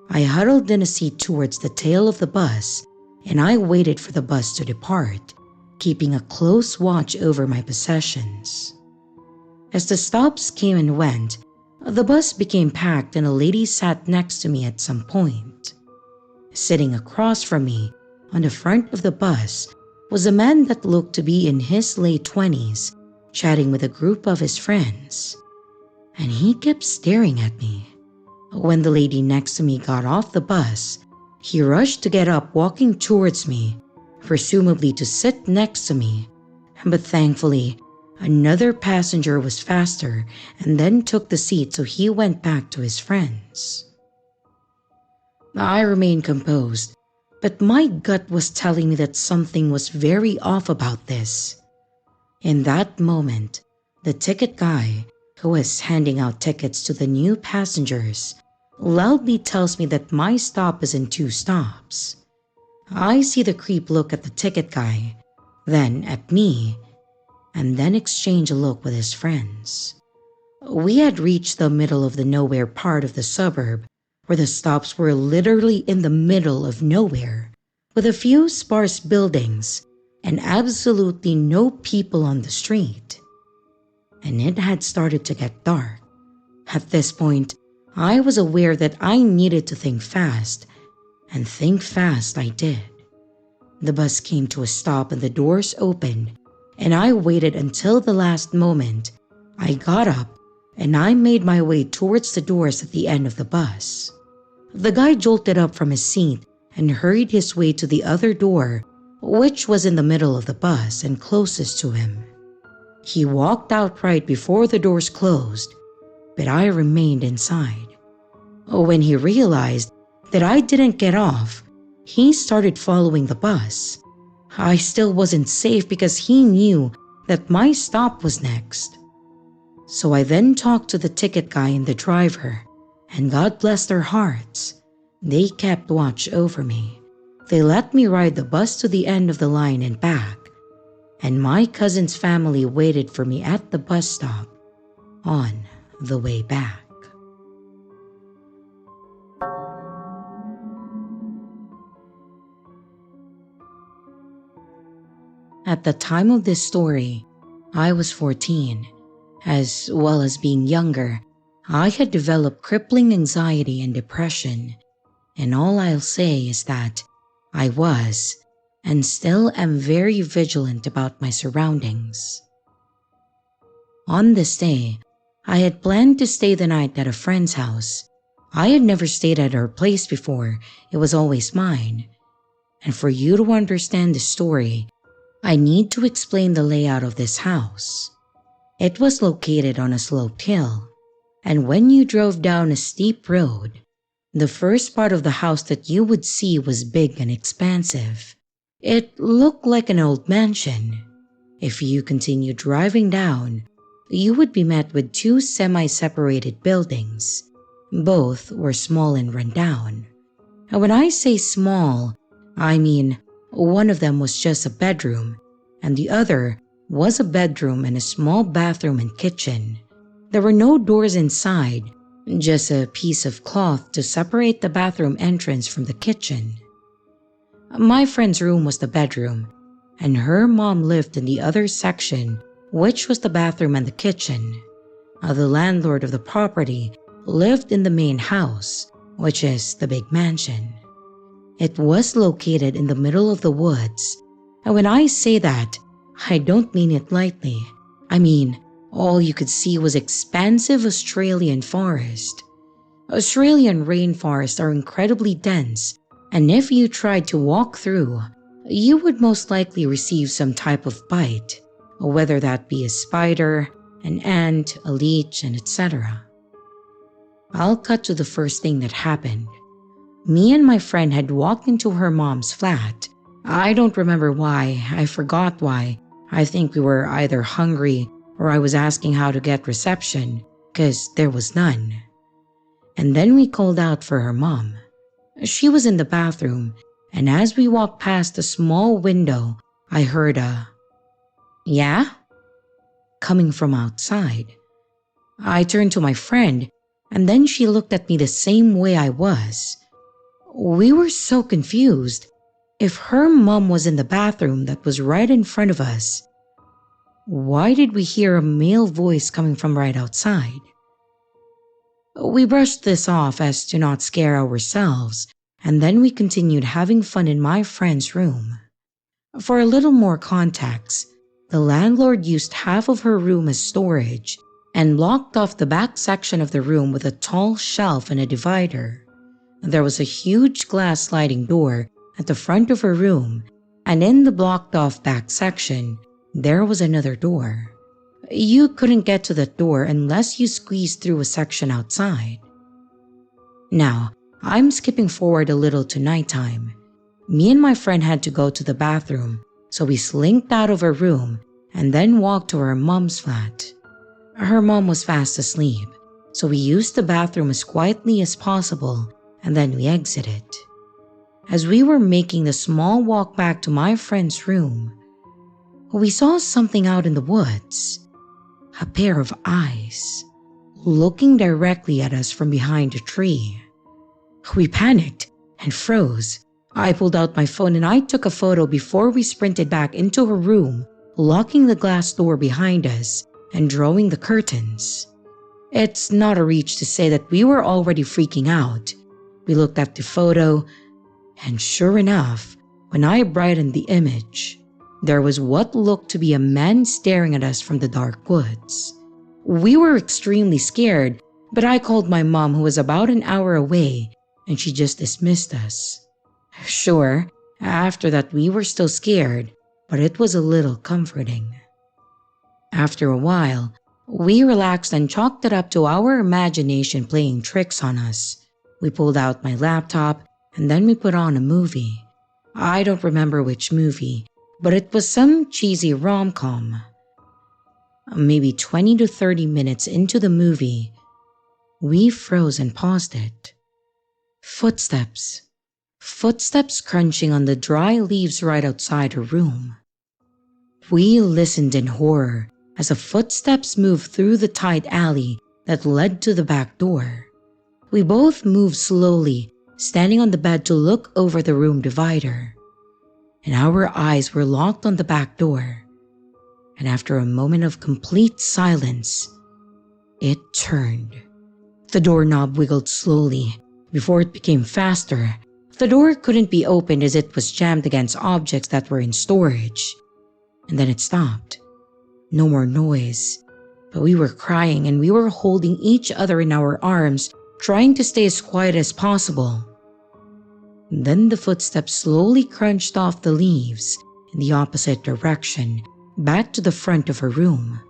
I huddled in a seat towards the tail of the bus, and I waited for the bus to depart, keeping a close watch over my possessions. As the stops came and went, the bus became packed and a lady sat next to me at some point. Sitting across from me on the front of the bus was a man that looked to be in his late 20s, chatting with a group of his friends. And he kept staring at me. When the lady next to me got off the bus, he rushed to get up, walking towards me, presumably to sit next to me. But thankfully, another passenger was faster and then took the seat, so he went back to his friends. I remained composed, but my gut was telling me that something was very off about this. In that moment, the ticket guy, who was handing out tickets to the new passengers, loudly tells me that my stop is in 2 stops. I see the creep look at the ticket guy, then at me, and then exchange a look with his friends. We had reached the middle of the nowhere part of the suburb, where the stops were literally in the middle of nowhere, with a few sparse buildings and absolutely no people on the street. And it had started to get dark. At this point, I was aware that I needed to think fast, and think fast I did. The bus came to a stop and the doors opened, and I waited until the last moment. I got up and I made my way towards the doors at the end of the bus. The guy jolted up from his seat and hurried his way to the other door, which was in the middle of the bus and closest to him. He walked out right before the doors closed, but I remained inside. When he realized that I didn't get off, he started following the bus. I still wasn't safe because he knew that my stop was next. So I then talked to the ticket guy and the driver, and God bless their hearts, they kept watch over me. They let me ride the bus to the end of the line and back, and my cousin's family waited for me at the bus stop on the way back. At the time of this story, I was 14. As well as being younger, I had developed crippling anxiety and depression, and all I'll say is that I was, and still am, very vigilant about my surroundings. On this day, I had planned to stay the night at a friend's house. I had never stayed at her place before, it was always mine. And for you to understand the story, I need to explain the layout of this house. It was located on a sloped hill, and when you drove down a steep road, the first part of the house that you would see was big and expansive. It looked like an old mansion. If you continued driving down, you would be met with two semi-separated buildings. Both were small and rundown. And when I say small, I mean one of them was just a bedroom, and the other was a bedroom and a small bathroom and kitchen. There were no doors inside, just a piece of cloth to separate the bathroom entrance from the kitchen. My friend's room was the bedroom, and her mom lived in the other section, which was the bathroom and the kitchen. The landlord of the property lived in the main house, which is the big mansion. It was located in the middle of the woods, and when I say that, I don't mean it lightly. I mean, all you could see was expansive Australian forest. Australian rainforests are incredibly dense, and if you tried to walk through, you would most likely receive some type of bite, whether that be a spider, an ant, a leech, and etc. I'll cut to the first thing that happened. Me and my friend had walked into her mom's flat. I don't remember why, I forgot why. I think we were either hungry or I was asking how to get reception, cause there was none. And then we called out for her mom. She was in the bathroom, and as we walked past the small window, I heard a, "Yeah?" coming from outside. I turned to my friend, and then she looked at me the same way I was. We were so confused. If her mom was in the bathroom that was right in front of us, why did we hear a male voice coming from right outside? We brushed this off as to not scare ourselves, and then we continued having fun in my friend's room. For a little more context, the landlord used half of her room as storage and blocked off the back section of the room with a tall shelf and a divider. There was a huge glass sliding door at the front of her room, and in the blocked off back section, there was another door. You couldn't get to that door unless you squeezed through a section outside. Now, I'm skipping forward a little to nighttime. Me and my friend had to go to the bathroom, so we slinked out of her room and then walked to her mom's flat. Her mom was fast asleep, so we used the bathroom as quietly as possible and then we exited. As we were making the small walk back to my friend's room, we saw something out in the woods. A pair of eyes, looking directly at us from behind a tree. We panicked and froze. I pulled out my phone and I took a photo before we sprinted back into her room, locking the glass door behind us and drawing the curtains. It's not a reach to say that we were already freaking out. We looked at the photo, and sure enough, when I brightened the image, there was what looked to be a man staring at us from the dark woods. We were extremely scared, but I called my mom, who was about an hour away, and she just dismissed us. Sure, after that we were still scared, but it was a little comforting. After a while, we relaxed and chalked it up to our imagination playing tricks on us. We pulled out my laptop, and then we put on a movie. I don't remember which movie, but it was some cheesy rom-com. Maybe 20 to 30 minutes into the movie, we froze and paused it. Footsteps. Footsteps crunching on the dry leaves right outside her room. We listened in horror as the footsteps moved through the tight alley that led to the back door. We both moved slowly, standing on the bed to look over the room divider. And our eyes were locked on the back door. And after a moment of complete silence, it turned. The doorknob wiggled slowly before it became faster. The door couldn't be opened as it was jammed against objects that were in storage. And then it stopped. No more noise. But we were crying and we were holding each other in our arms, trying to stay as quiet as possible. Then the footsteps slowly crunched off the leaves in the opposite direction, back to the front of her room.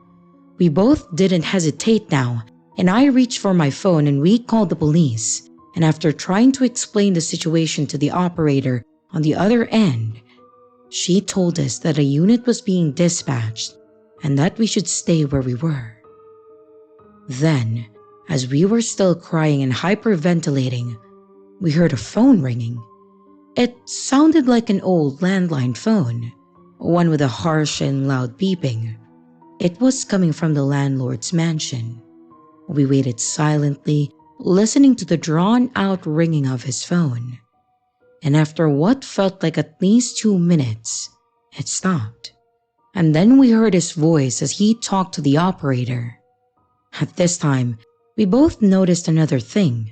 We both didn't hesitate now, and I reached for my phone and we called the police. And after trying to explain the situation to the operator on the other end, she told us that a unit was being dispatched and that we should stay where we were. Then, as we were still crying and hyperventilating, we heard a phone ringing. It sounded like an old landline phone, one with a harsh and loud beeping. It was coming from the landlord's mansion. We waited silently, listening to the drawn-out ringing of his phone. And after what felt like at least 2 minutes, it stopped. And then we heard his voice as he talked to the operator. At this time, we both noticed another thing.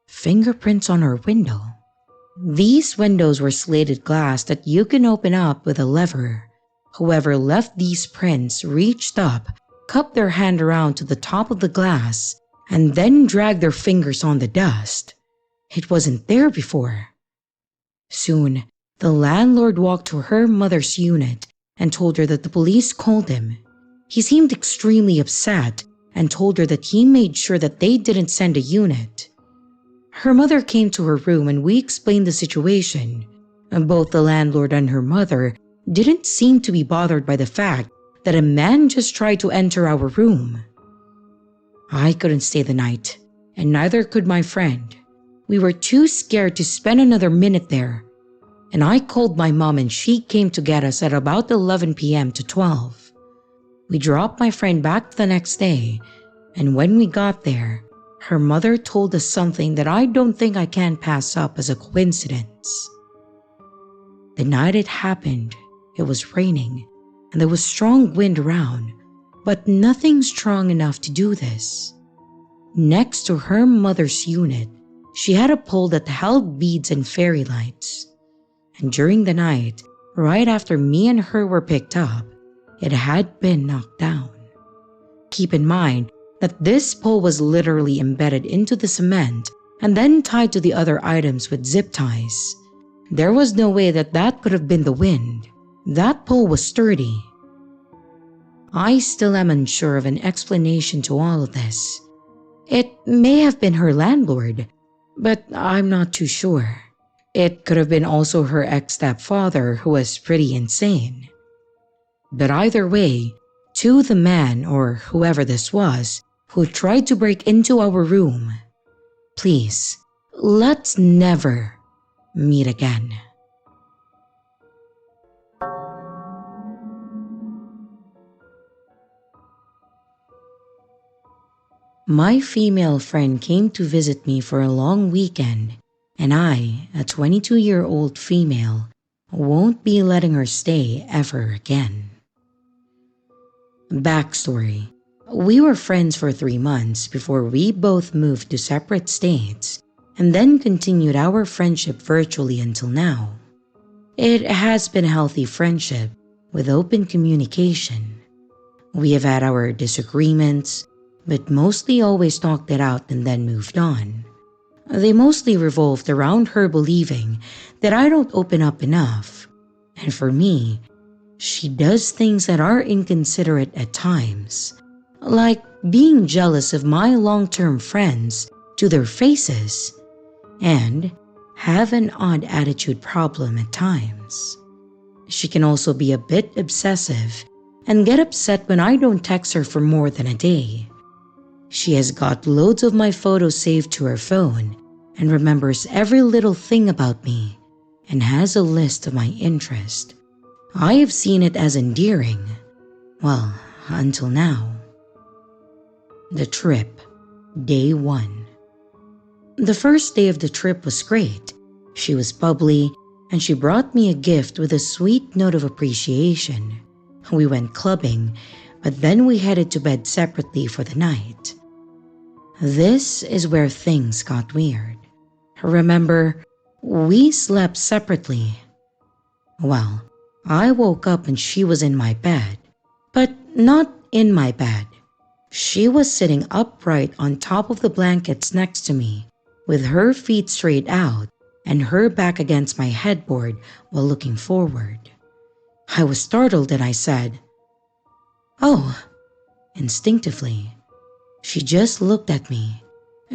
Fingerprints on our window. These windows were slated glass that you can open up with a lever. Whoever left these prints reached up, cupped their hand around to the top of the glass, and then dragged their fingers on the dust. It wasn't there before. Soon, the landlord walked to her mother's unit and told her that the police called him. He seemed extremely upset and told her that he made sure that they didn't send a unit. Her mother came to her room and we explained the situation, and both the landlord and her mother didn't seem to be bothered by the fact that a man just tried to enter our room. I couldn't stay the night, and neither could my friend. We were too scared to spend another minute there, and I called my mom and she came to get us at about 11 p.m. to 12. We dropped my friend back the next day, and when we got there, her mother told us something that I don't think I can pass up as a coincidence. The night it happened, it was raining, and there was strong wind around, but nothing strong enough to do this. Next to her mother's unit, she had a pole that held beads and fairy lights. And during the night, right after me and her were picked up, it had been knocked down. Keep in mind that this pole was literally embedded into the cement and then tied to the other items with zip ties. There was no way that that could have been the wind. That pole was sturdy. I still am unsure of an explanation to all of this. It may have been her landlord, but I'm not too sure. It could have been also her ex-stepfather who was pretty insane. But either way, to the man or whoever this was who tried to break into our room, please, let's never meet again. My female friend came to visit me for a long weekend, and I, a 22-year-old female, won't be letting her stay ever again. Backstory: we were friends for 3 months before we both moved to separate states and then continued our friendship virtually until now. It has been a healthy friendship with open communication. We have had our disagreements, but mostly always talked it out and then moved on. They mostly revolved around her believing that I don't open up enough, and for me, she does things that are inconsiderate at times, like being jealous of my long-term friends to their faces, and have an odd attitude problem at times. She can also be a bit obsessive and get upset when I don't text her for more than a day. She has got loads of my photos saved to her phone and remembers every little thing about me and has a list of my interests. I have seen it as endearing. Well, until now. The trip, day 1. The first day of the trip was great. She was bubbly and she brought me a gift with a sweet note of appreciation. We went clubbing, but then we headed to bed separately for the night. This is where things got weird. Remember, we slept separately. Well, I woke up and she was in my bed, but not in my bed. She was sitting upright on top of the blankets next to me, with her feet straight out and her back against my headboard while looking forward. I was startled and I said, "Oh," instinctively. She just looked at me.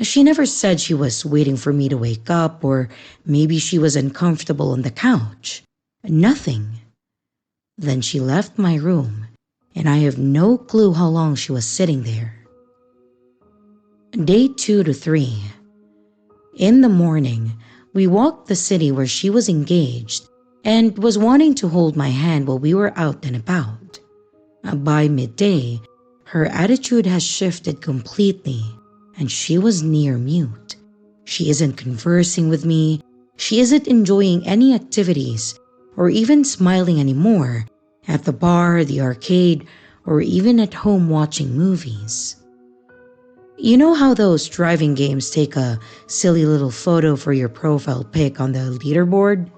She never said she was waiting for me to wake up, or maybe she was uncomfortable on the couch. Nothing. Then she left my room, and I have no clue how long she was sitting there. Day 2 to 3. In the morning, we walked the city where she was engaged and was wanting to hold my hand while we were out and about. By midday, her attitude has shifted completely, and she was near mute. She isn't conversing with me, she isn't enjoying any activities, or even smiling anymore at the bar, the arcade, or even at home watching movies. You know how those driving games take a silly little photo for your profile pic on the leaderboard?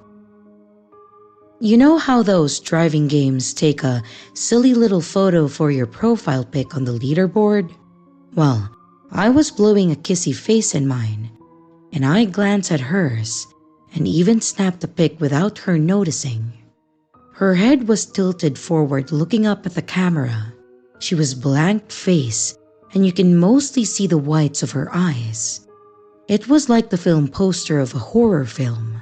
You know how those driving games take a silly little photo for your profile pic on the leaderboard? Well, I was blowing a kissy face in mine, and I glanced at hers and even snapped the pic without her noticing. Her head was tilted forward looking up at the camera. She was blank-faced, and you can mostly see the whites of her eyes. It was like the film poster of a horror film.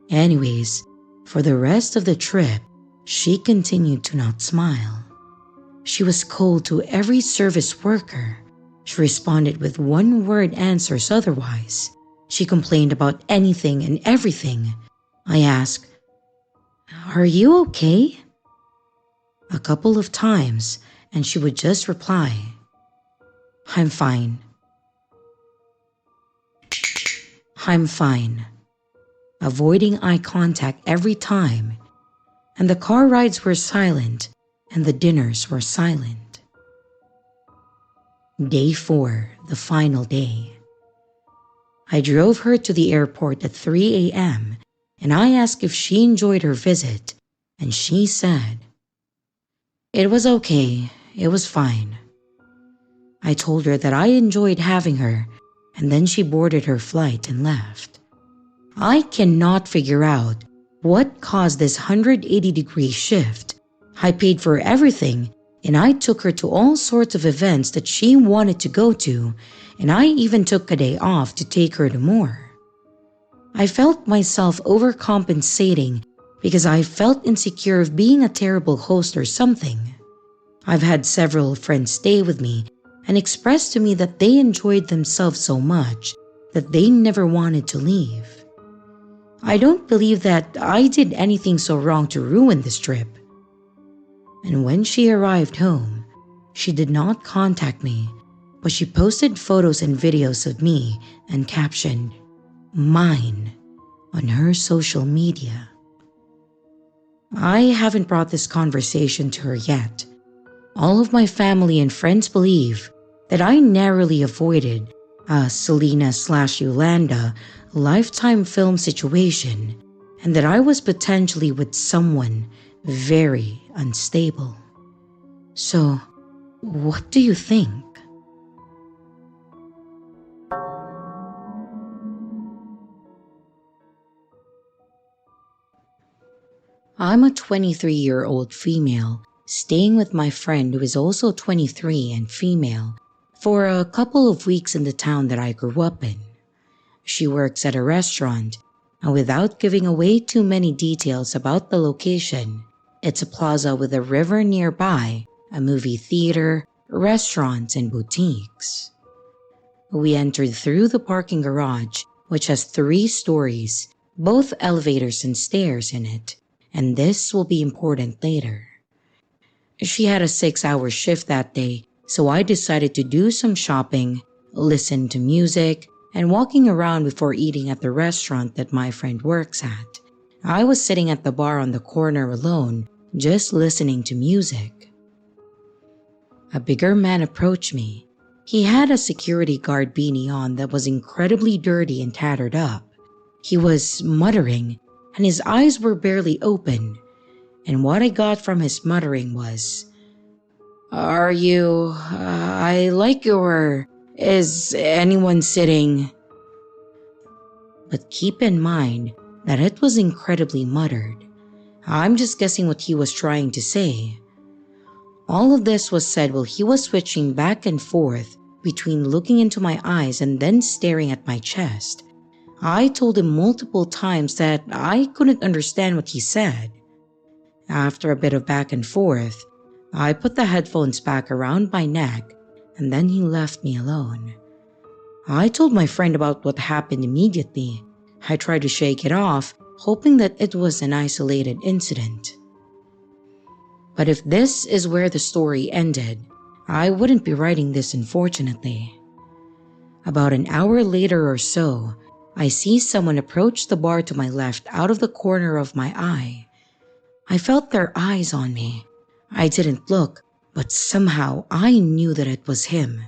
Anyways, for the rest of the trip, she continued to not smile. She was cold to every service worker. She responded with one-word answers otherwise. She complained about anything and everything. I asked, "Are you okay?" A couple of times, and she would just reply, "I'm fine. I'm fine," avoiding eye contact every time, and the car rides were silent and the dinners were silent. Day 4, the final day. I drove her to the airport at 3 a.m. and I asked if she enjoyed her visit, and she said, "It was okay, it was fine." I told her that I enjoyed having her, and then she boarded her flight and left. I cannot figure out what caused this 180-degree shift. I paid for everything, and I took her to all sorts of events that she wanted to go to, and I even took a day off to take her to more. I felt myself overcompensating because I felt insecure of being a terrible host or something. I've had several friends stay with me and express to me that they enjoyed themselves so much that they never wanted to leave. I don't believe that I did anything so wrong to ruin this trip. And when she arrived home, she did not contact me, but she posted photos and videos of me and captioned, "Mine," on her social media. I haven't brought this conversation to her yet. All of my family and friends believe that I narrowly avoided a Selena/Yolanda Lifetime film situation and that I was potentially with someone very unstable. So, what do you think? I'm a 23-year-old female staying with my friend who is also 23 and female for a couple of weeks in the town that I grew up in. She works at a restaurant, and without giving away too many details about the location, it's a plaza with a river nearby, a movie theater, restaurants, and boutiques. We entered through the parking garage, which has 3 stories, both elevators and stairs in it, and this will be important later. She had a 6-hour shift that day, so I decided to do some shopping, listen to music, and walking around before eating at the restaurant that my friend works at. I was sitting at the bar on the corner alone, just listening to music. A bigger man approached me. He had a security guard beanie on that was incredibly dirty and tattered up. He was muttering, and his eyes were barely open. And what I got from his muttering was, I like your... Is anyone sitting? but keep in mind that it was incredibly muttered. I'm just guessing what he was trying to say. All of this was said while he was switching back and forth between looking into my eyes and then staring at my chest. I told him multiple times that I couldn't understand what he said. After a bit of back and forth, I put the headphones back around my neck and then he left me alone. I told my friend about what happened immediately. I tried to shake it off, hoping that it was an isolated incident. But if this is where the story ended, I wouldn't be writing this, unfortunately. About an hour later or so, I see someone approach the bar to my left out of the corner of my eye. I felt their eyes on me. I didn't look, but somehow I knew that it was him.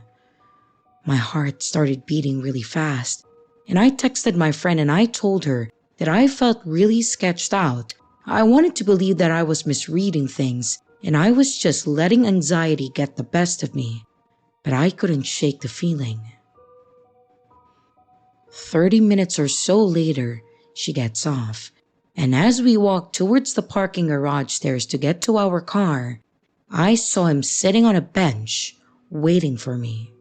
My heart started beating really fast, and I texted my friend and I told her that I felt really sketched out. I wanted to believe that I was misreading things and I was just letting anxiety get the best of me, but I couldn't shake the feeling. 30 minutes or so later, she gets off, and as we walk towards the parking garage stairs to get to our car, I saw him sitting on a bench, waiting for me.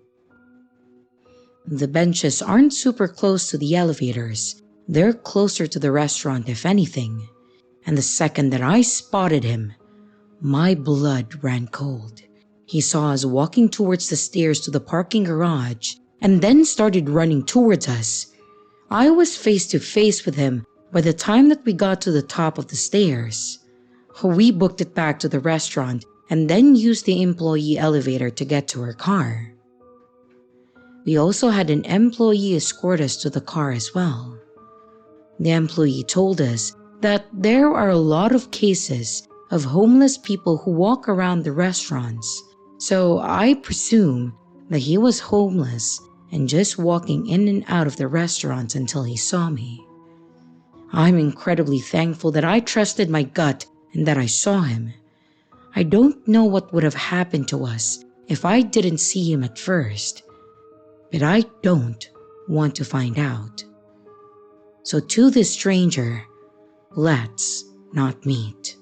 The benches aren't super close to the elevators. They're closer to the restaurant if anything. And the second that I spotted him, my blood ran cold. He saw us walking towards the stairs to the parking garage and then started running towards us. I was face to face with him by the time that we got to the top of the stairs. We booked it back to the restaurant and then used the employee elevator to get to our car. We also had an employee escort us to the car as well. The employee told us that there are a lot of cases of homeless people who walk around the restaurants, so I presume that he was homeless and just walking in and out of the restaurants until he saw me. I'm incredibly thankful that I trusted my gut and that I saw him. I don't know what would have happened to us if I didn't see him at first, but I don't want to find out. So to this stranger, let's not meet.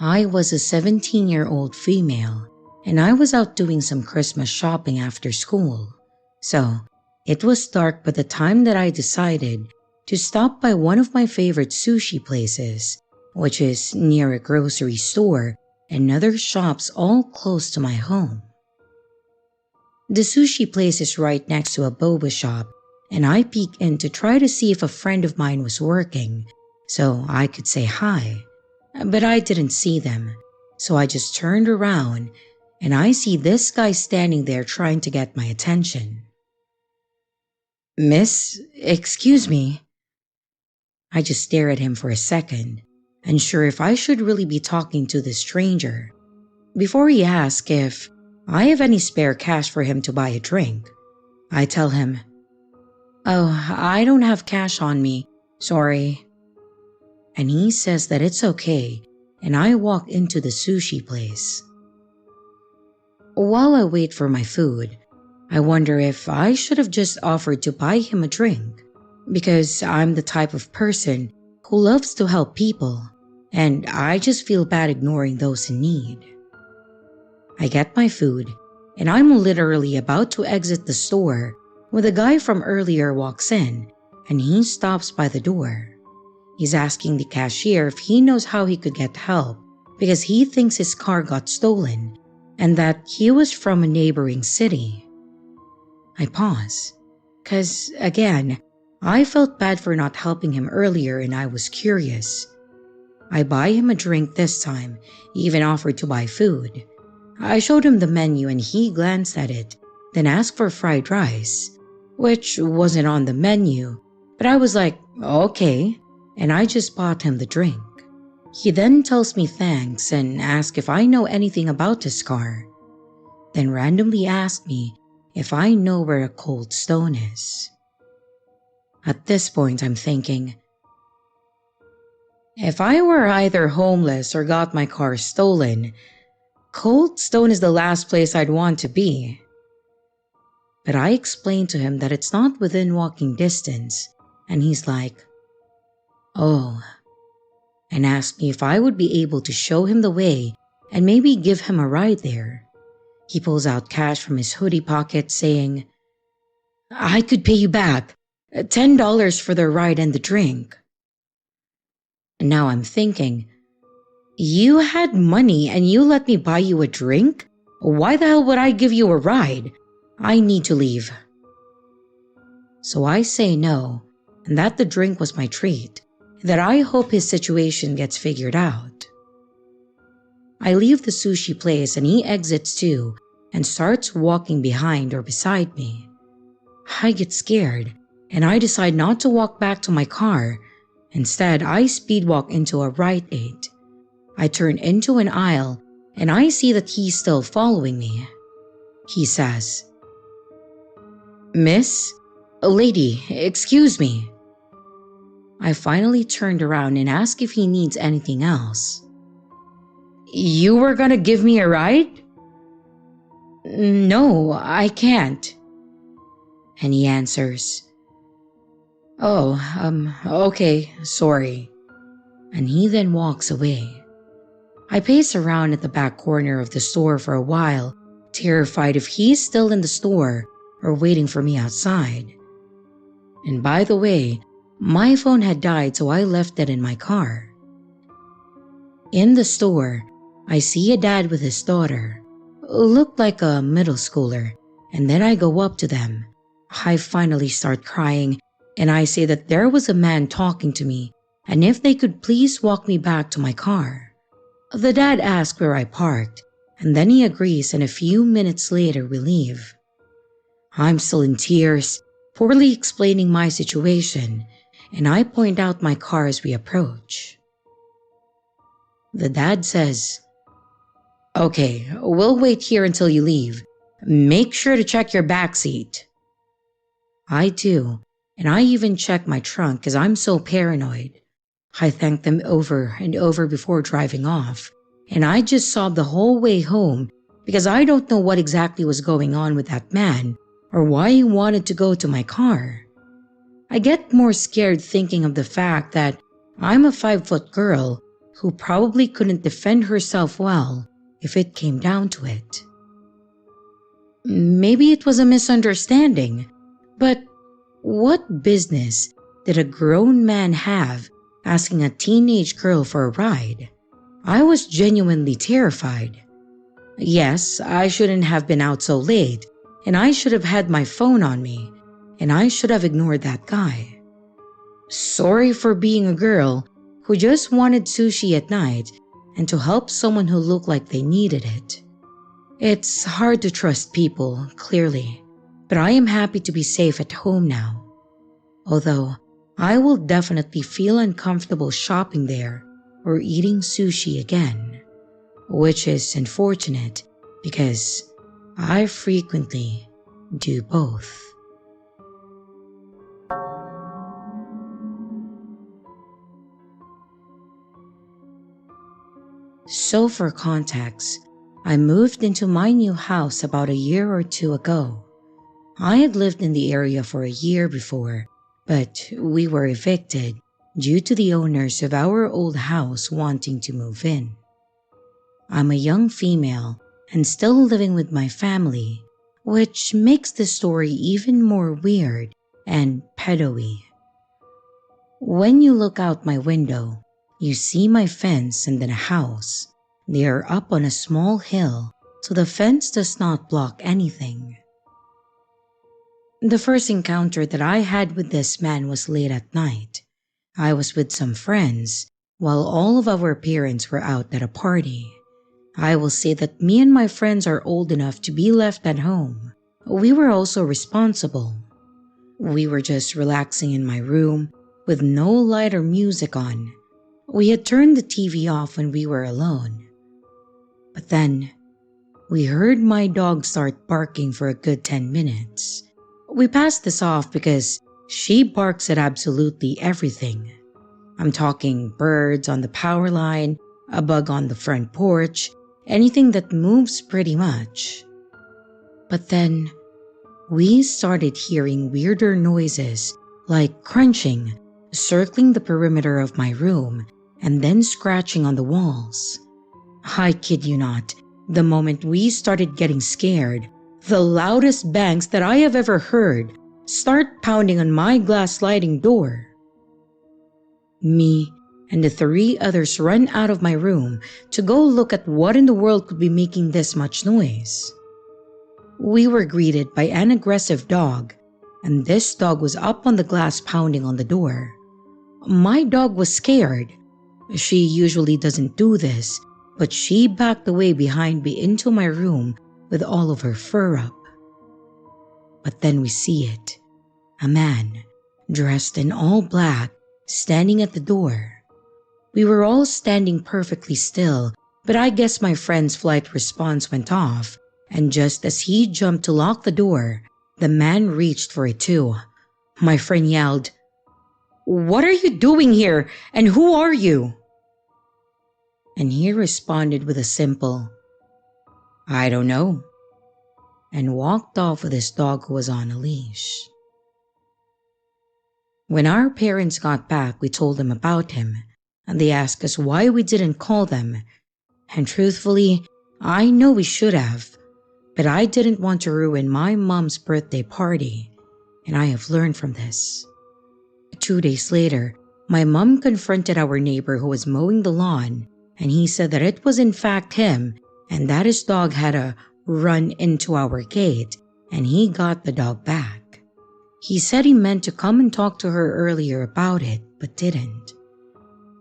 I was a 17-year-old female, and I was out doing some Christmas shopping after school. So it was dark by the time that I decided to stop by one of my favorite sushi places, which is near a grocery store and other shops all close to my home. The sushi place is right next to a boba shop, and I peek in to try to see if a friend of mine was working, so I could say hi. But I didn't see them, so I just turned around and I see this guy standing there trying to get my attention. "Miss, excuse me." I just stare at him for a second, unsure if I should really be talking to this stranger, before he asks if I have any spare cash for him to buy a drink. I tell him, "Oh, I don't have cash on me, sorry." And he says that it's okay, and I walk into the sushi place. While I wait for my food, I wonder if I should have just offered to buy him a drink, because I'm the type of person who loves to help people, and I just feel bad ignoring those in need. I get my food, and I'm literally about to exit the store when the guy from earlier walks in, and he stops by the door. He's asking the cashier if he knows how he could get help because he thinks his car got stolen and that he was from a neighboring city. I pause, because again, I felt bad for not helping him earlier and I was curious. I buy him a drink this time, even offered to buy food. I showed him the menu and he glanced at it, then asked for fried rice, which wasn't on the menu, but I was like, okay, and I just bought him the drink. He then tells me thanks and asks if I know anything about his car, then randomly asks me if I know where a cold stone is. At this point, I'm thinking, if I were either homeless or got my car stolen, Cold Stone is the last place I'd want to be. But I explained to him that it's not within walking distance, and he's like, oh, and asked me if I would be able to show him the way and maybe give him a ride there. He pulls out cash from his hoodie pocket saying, I could pay you back, $10 for the ride and the drink. And now I'm thinking, you had money and you let me buy you a drink? Why the hell would I give you a ride? I need to leave. So I say no, and that the drink was my treat, and that I hope his situation gets figured out. I leave the sushi place and he exits too and starts walking behind or beside me. I get scared and I decide not to walk back to my car. Instead, I speed walk into a Rite Aid. I turn into an aisle and I see that he's still following me. He says, Miss? Lady, excuse me. I finally turned around and asked if he needs anything else. You were gonna give me a ride? No, I can't. And he answers, oh, okay, sorry. And he then walks away. I pace around at the back corner of the store for a while, terrified if he's still in the store or waiting for me outside. And by the way, my phone had died, so I left it in my car. In the store, I see a dad with his daughter, looked like a middle schooler, and then I go up to them. I finally start crying, and I say that there was a man talking to me, and if they could please walk me back to my car. The dad asks where I parked, and then he agrees, and a few minutes later we leave. I'm still in tears, poorly explaining my situation, and I point out my car as we approach. The dad says, okay, we'll wait here until you leave. Make sure to check your back seat. I do, and I even check my trunk because I'm so paranoid. I thank them over and over before driving off, and I just sobbed the whole way home because I don't know what exactly was going on with that man or why he wanted to go to my car. I get more scared thinking of the fact that I'm a 5-foot girl who probably couldn't defend herself well if it came down to it. Maybe it was a misunderstanding, but what business did a grown man have asking a teenage girl for a ride? I was genuinely terrified. Yes, I shouldn't have been out so late, and I should have had my phone on me, and I should have ignored that guy. Sorry for being a girl who just wanted sushi at night and to help someone who looked like they needed it. It's hard to trust people, clearly, but I am happy to be safe at home now. Although, I will definitely feel uncomfortable shopping there or eating sushi again, which is unfortunate because I frequently do both. So for context, I moved into my new house about a year or two ago. I had lived in the area for a year before, but we were evicted due to the owners of our old house wanting to move in. I'm a young female and still living with my family, which makes the story even more weird and pedo-y. When you look out my window, you see my fence and then a house. They are up on a small hill, so the fence does not block anything. The first encounter that I had with this man was late at night. I was with some friends, while all of our parents were out at a party. I will say that me and my friends are old enough to be left at home. We were also responsible. We were just relaxing in my room with no light or music on. We had turned the TV off when we were alone. But then, we heard my dog start barking for a good 10 minutes. We passed this off because she barks at absolutely everything. I'm talking birds on the power line, a bug on the front porch, anything that moves pretty much. But then, we started hearing weirder noises like crunching, circling the perimeter of my room, and then scratching on the walls. I kid you not, the moment we started getting scared, the loudest bangs that I have ever heard start pounding on my glass sliding door. Me and the 3 others run out of my room to go look at what in the world could be making this much noise. We were greeted by an aggressive dog, and this dog was up on the glass pounding on the door. My dog was scared. She usually doesn't do this, but she backed away behind me into my room with all of her fur up. But then we see it. A man, dressed in all black, standing at the door. We were all standing perfectly still, but I guess my friend's flight response went off, and just as he jumped to lock the door, the man reached for it too. My friend yelled, "What are you doing here, and who are you?" And he responded with a simple, "I don't know," and walked off with his dog who was on a leash. When our parents got back, we told them about him, and they asked us why we didn't call them. And truthfully, I know we should have, but I didn't want to ruin my mom's birthday party, and I have learned from this. 2 days later, my mom confronted our neighbor who was mowing the lawn, and he said that it was in fact him and that his dog had a run into our gate, and he got the dog back. He said he meant to come and talk to her earlier about it, but didn't.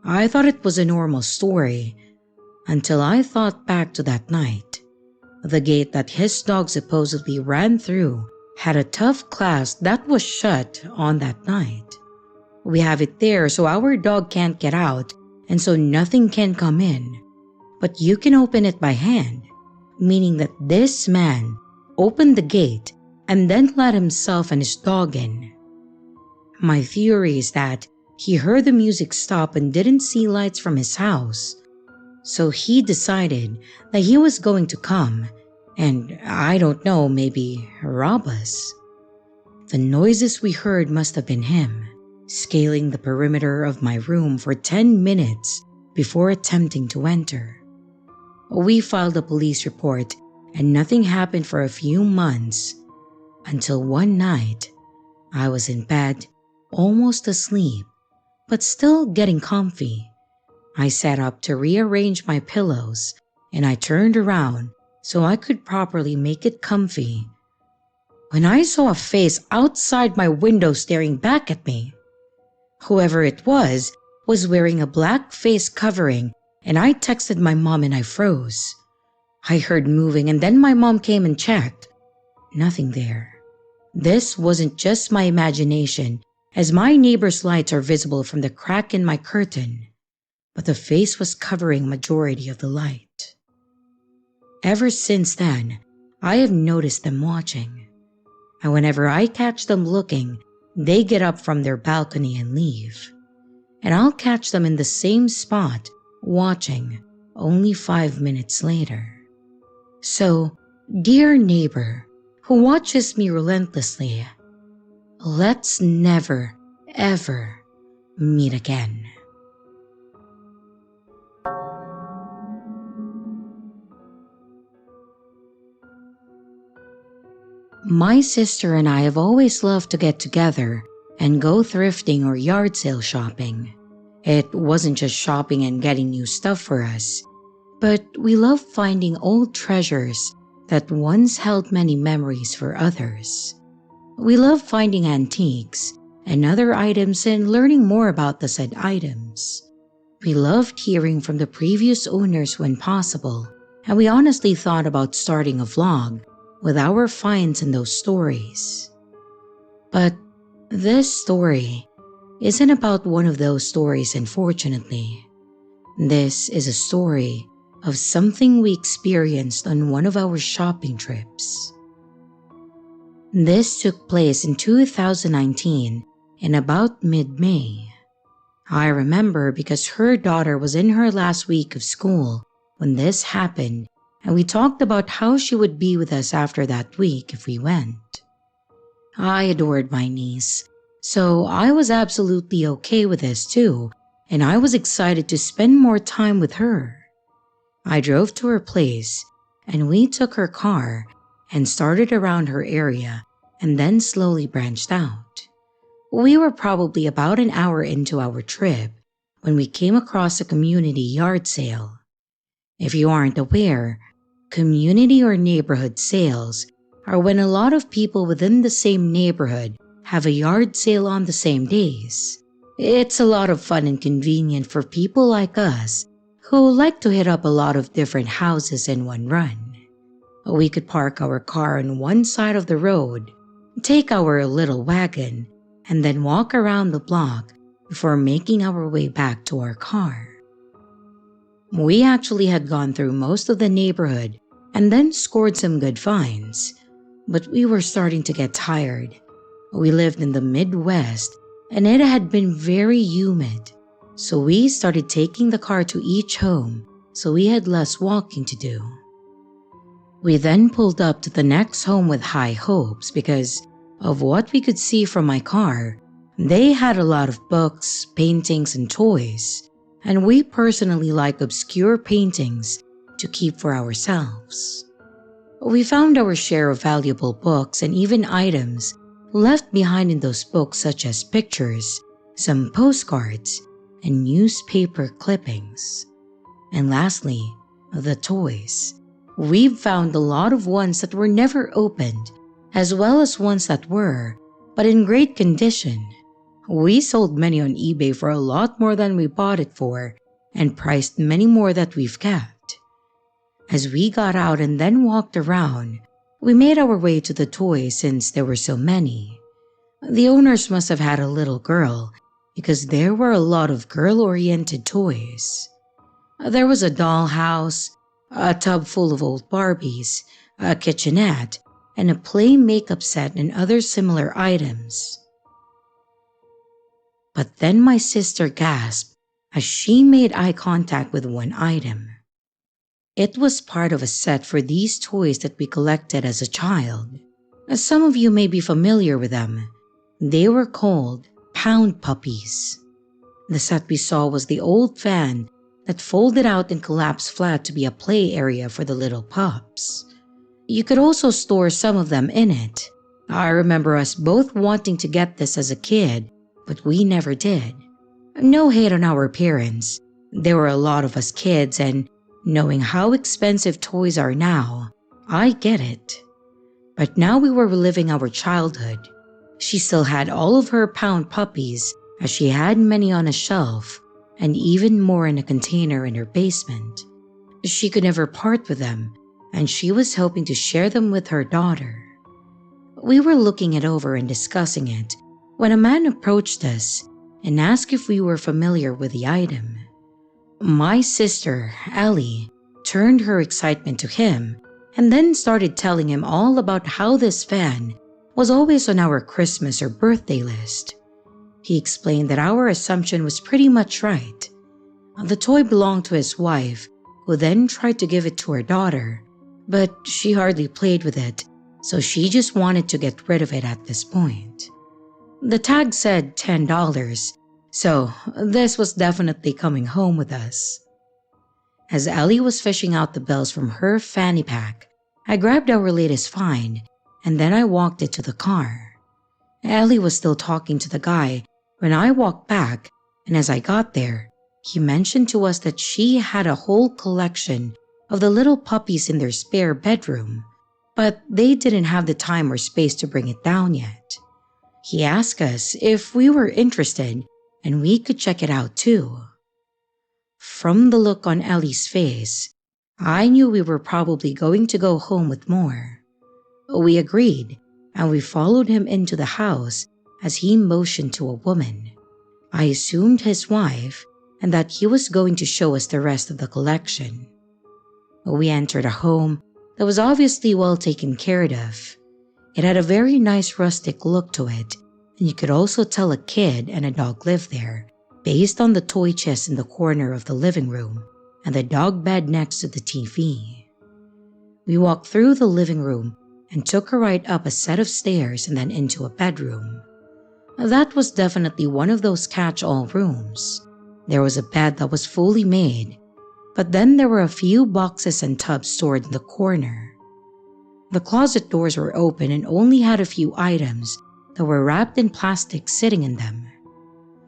I thought it was a normal story, until I thought back to that night. The gate that his dog supposedly ran through had a tough glass that was shut on that night. We have it there so our dog can't get out, and so nothing can come in. But you can open it by hand, meaning that this man opened the gate and then let himself and his dog in. My theory is that he heard the music stop and didn't see lights from his house, so he decided that he was going to come and, I don't know, maybe rob us. The noises we heard must have been him, scaling the perimeter of my room for 10 minutes before attempting to enter. We filed a police report and nothing happened for a few months, until one night I was in bed, almost asleep, but still getting comfy. I sat up to rearrange my pillows and I turned around so I could properly make it comfy, when I saw a face outside my window staring back at me. Whoever it was wearing a black face covering, and I texted my mom and I froze. I heard moving and then my mom came and checked. Nothing there. This wasn't just my imagination, as my neighbor's lights are visible from the crack in my curtain, but the face was covering majority of the light. Ever since then, I have noticed them watching, and whenever I catch them looking, they get up from their balcony and leave, and I'll catch them in the same spot watching only 5 minutes later. So, dear neighbor who watches me relentlessly, let's never, ever meet again. My sister and I have always loved to get together and go thrifting or yard sale shopping. It wasn't just shopping and getting new stuff for us, but we love finding old treasures that once held many memories for others. We love finding antiques and other items and learning more about the said items. We loved hearing from the previous owners when possible, and we honestly thought about starting a vlog with our finds in those stories. But this story isn't about one of those stories, unfortunately. This is a story of something we experienced on one of our shopping trips. This took place in 2019 in about mid-May. I remember because her daughter was in her last week of school when this happened, and we talked about how she would be with us after that week if we went. I adored my niece, so I was absolutely okay with this too, and I was excited to spend more time with her. I drove to her place, and we took her car and started around her area and then slowly branched out. We were probably about an hour into our trip when we came across a community yard sale. If you aren't aware, community or neighborhood sales are when a lot of people within the same neighborhood have a yard sale on the same days. It's a lot of fun and convenient for people like us who like to hit up a lot of different houses in one run. We could park our car on one side of the road, take our little wagon, and then walk around the block before making our way back to our car. We actually had gone through most of the neighborhood and then scored some good finds, but we were starting to get tired. We lived in the Midwest and it had been very humid, so we started taking the car to each home so we had less walking to do. We then pulled up to the next home with high hopes because of what we could see from my car. They had a lot of books, paintings, and toys, and we personally like obscure paintings to keep for ourselves. We found our share of valuable books and even items left behind in those books, such as pictures, some postcards, and newspaper clippings. And lastly, the toys. We've found a lot of ones that were never opened, as well as ones that were, but in great condition. We sold many on eBay for a lot more than we bought it for, and priced many more that we've kept. As we got out and then walked around, we made our way to the toys since there were so many. The owners must have had a little girl because there were a lot of girl-oriented toys. There was a dollhouse, a tub full of old Barbies, a kitchenette, and a play makeup set and other similar items. But then my sister gasped as she made eye contact with one item. It was part of a set for these toys that we collected as a child. As some of you may be familiar with them, they were called pound puppies. The set we saw was the old van that folded out and collapsed flat to be a play area for the little pups. You could also store some of them in it. I remember us both wanting to get this as a kid, but we never did. No hate on our parents. There were a lot of us kids, and knowing how expensive toys are now, I get it. But now we were reliving our childhood. She still had all of her pound puppies, as she had many on a shelf, and even more in a container in her basement. She could never part with them, and she was hoping to share them with her daughter. We were looking it over and discussing it when a man approached us and asked if we were familiar with the item. My sister, Ellie, turned her excitement to him and then started telling him all about how this van was always on our Christmas or birthday list. He explained that our assumption was pretty much right. The toy belonged to his wife, who then tried to give it to her daughter, but she hardly played with it, so she just wanted to get rid of it at this point. The tag said $10, so this was definitely coming home with us. As Ellie was fishing out the bills from her fanny pack, I grabbed our latest find, and then I walked it to the car. Ellie was still talking to the guy when I walked back, and as I got there, he mentioned to us that she had a whole collection of the little puppies in their spare bedroom, but they didn't have the time or space to bring it down yet. He asked us if we were interested and we could check it out too. From the look on Ellie's face, I knew we were probably going to go home with more. We agreed, and we followed him into the house as he motioned to a woman. I assumed his wife, and that he was going to show us the rest of the collection. We entered a home that was obviously well taken care of. It had a very nice rustic look to it, and you could also tell a kid and a dog lived there, based on the toy chest in the corner of the living room and the dog bed next to the TV. We walked through the living room and took a right up a set of stairs and then into a bedroom. That was definitely one of those catch-all rooms. There was a bed that was fully made, but then there were a few boxes and tubs stored in the corner. The closet doors were open and only had a few items that were wrapped in plastic sitting in them.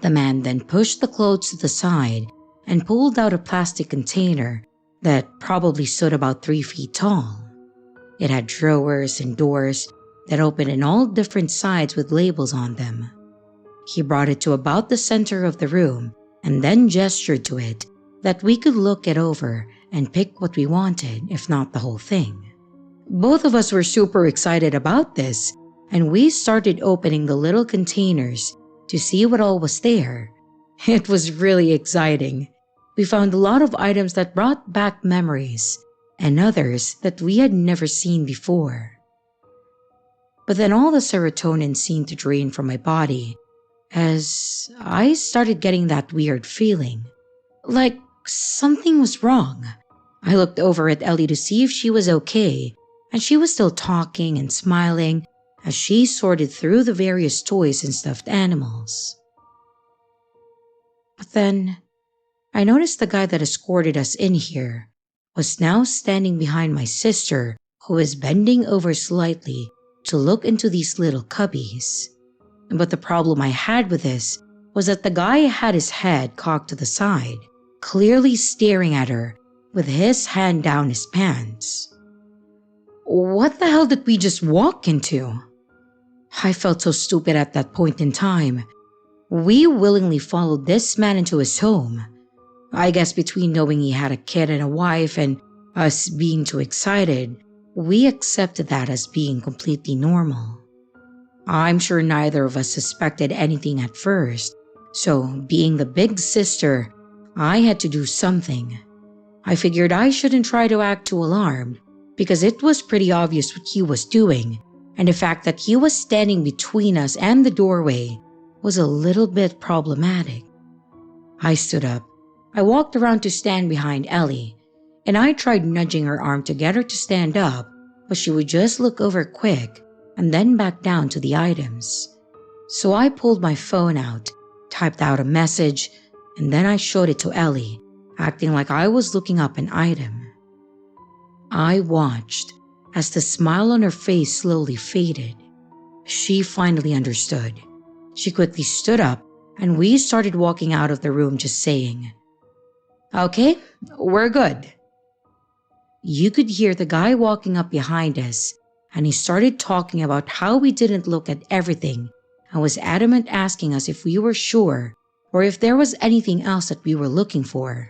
The man then pushed the clothes to the side and pulled out a plastic container that probably stood about 3 feet tall. It had drawers and doors that opened in all different sides with labels on them. He brought it to about the center of the room and then gestured to it that we could look it over and pick what we wanted, if not the whole thing. Both of us were super excited about this, and we started opening the little containers to see what all was there. It was really exciting. We found a lot of items that brought back memories, and others that we had never seen before. But then all the serotonin seemed to drain from my body as I started getting that weird feeling, like something was wrong. I looked over at Ellie to see if she was okay, and she was still talking and smiling as she sorted through the various toys and stuffed animals. But then I noticed the guy that escorted us in here was now standing behind my sister, who was bending over slightly to look into these little cubbies. But the problem I had with this was that the guy had his head cocked to the side, clearly staring at her with his hand down his pants. What the hell did we just walk into? I felt so stupid at that point in time. We willingly followed this man into his home. I guess between knowing he had a kid and a wife and us being too excited, we accepted that as being completely normal. I'm sure neither of us suspected anything at first, so being the big sister, I had to do something. I figured I shouldn't try to act too alarmed because it was pretty obvious what he was doing, and the fact that he was standing between us and the doorway was a little bit problematic. I stood up. I walked around to stand behind Ellie, and I tried nudging her arm to get her to stand up, but she would just look over quick and then back down to the items. So I pulled my phone out, typed out a message, and then I showed it to Ellie, acting like I was looking up an item. I watched as the smile on her face slowly faded. She finally understood. She quickly stood up and we started walking out of the room just saying, "Okay, we're good." You could hear the guy walking up behind us, and he started talking about how we didn't look at everything and was adamant asking us if we were sure or if there was anything else that we were looking for.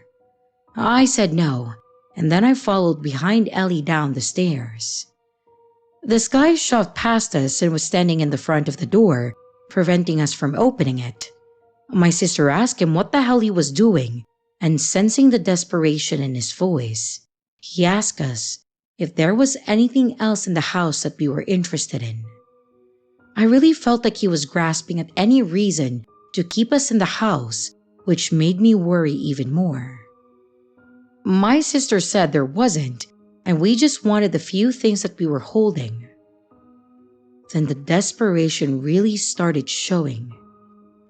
I said no, and then I followed behind Ellie down the stairs. This guy shoved past us and was standing in the front of the door, preventing us from opening it. My sister asked him what the hell he was doing, and sensing the desperation in his voice, he asked us if there was anything else in the house that we were interested in. I really felt like he was grasping at any reason to keep us in the house, which made me worry even more. My sister said there wasn't, and we just wanted the few things that we were holding. Then the desperation really started showing.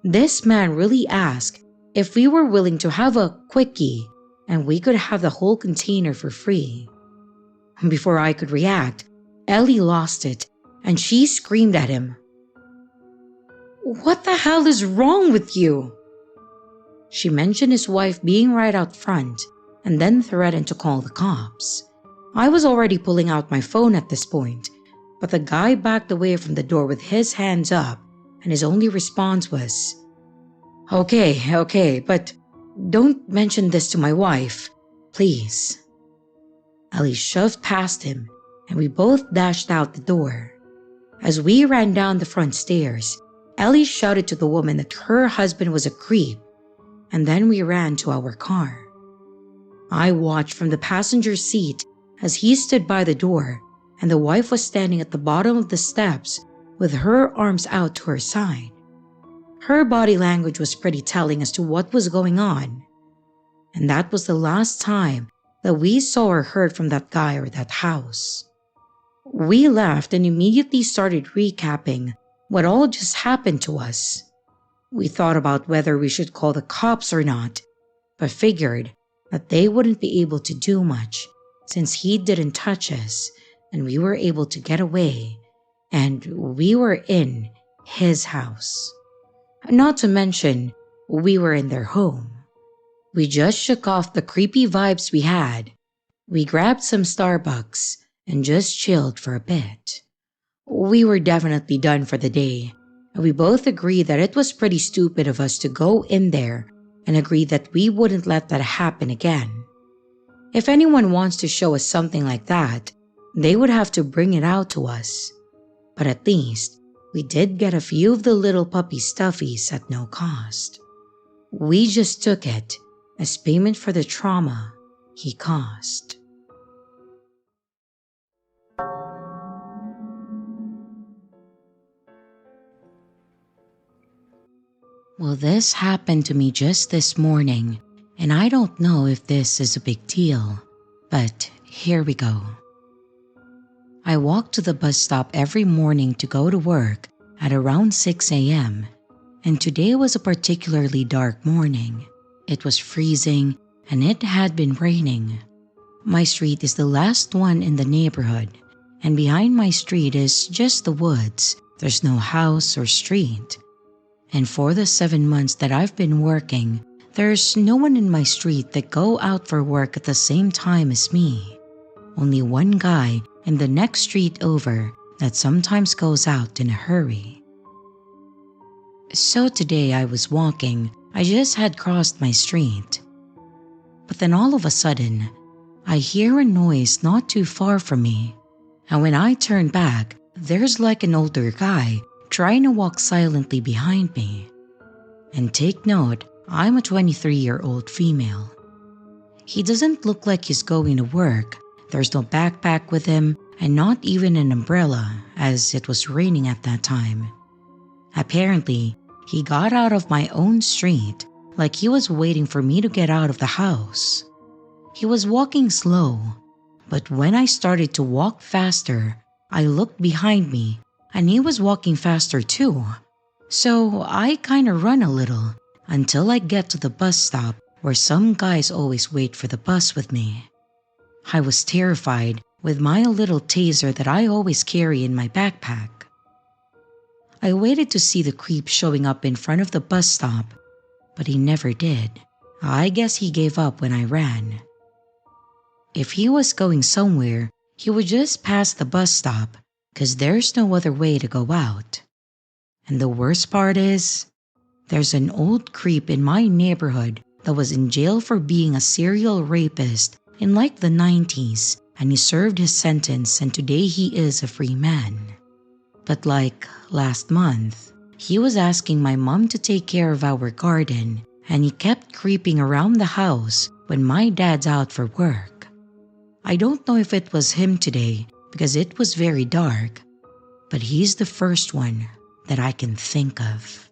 This man really asked if we were willing to have a quickie and we could have the whole container for free. Before I could react, Ellie lost it and she screamed at him, "What the hell is wrong with you?" She mentioned his wife being right out front and then threatened to call the cops. I was already pulling out my phone at this point, but the guy backed away from the door with his hands up and his only response was, Okay, but don't mention this to my wife, please." Ellie shoved past him and we both dashed out the door. As we ran down the front stairs, Ellie shouted to the woman that her husband was a creep, and then we ran to our car. I watched from the passenger seat as he stood by the door and the wife was standing at the bottom of the steps with her arms out to her side. Her body language was pretty telling as to what was going on. And that was the last time that we saw or heard from that guy or that house. We laughed and immediately started recapping what all just happened to us. We thought about whether we should call the cops or not, but figured that they wouldn't be able to do much since he didn't touch us and we were able to get away and we were in his house. Not to mention, we were in their home. We just shook off the creepy vibes we had. We grabbed some Starbucks and just chilled for a bit. We were definitely done for the day, and we both agreed that it was pretty stupid of us to go in there and agreed that we wouldn't let that happen again. If anyone wants to show us something like that, they would have to bring it out to us. But at least, we did get a few of the little puppy stuffies at no cost. We just took it as payment for the trauma he caused. Well, this happened to me just this morning, and I don't know if this is a big deal, but here we go. I walk to the bus stop every morning to go to work at around 6 a.m., and today was a particularly dark morning. It was freezing, and it had been raining. My street is the last one in the neighborhood, and behind my street is just the woods. There's no house or street. And for the 7 months that I've been working, there's no one in my street that go out for work at the same time as me. Only one guy in the next street over that sometimes goes out in a hurry. So today I was walking. I just had crossed my street. But then all of a sudden, I hear a noise not too far from me. And when I turn back, there's like an older guy trying to walk silently behind me. And take note, I'm a 23-year-old female. He doesn't look like he's going to work. There's no backpack with him and not even an umbrella as it was raining at that time. Apparently, he got out of my own street like he was waiting for me to get out of the house. He was walking slow, but when I started to walk faster, I looked behind me and he was walking faster too. So I kinda run a little until I get to the bus stop where some guys always wait for the bus with me. I was terrified with my little taser that I always carry in my backpack. I waited to see the creep showing up in front of the bus stop, but he never did. I guess he gave up when I ran. If he was going somewhere, he would just pass the bus stop, because there's no other way to go out. And the worst part is, there's an old creep in my neighborhood that was in jail for being a serial rapist in like the 90s, and he served his sentence and today he is a free man. But like last month, he was asking my mom to take care of our garden, and he kept creeping around the house when my dad's out for work. I don't know if it was him today because it was very dark, but he's the first one that I can think of.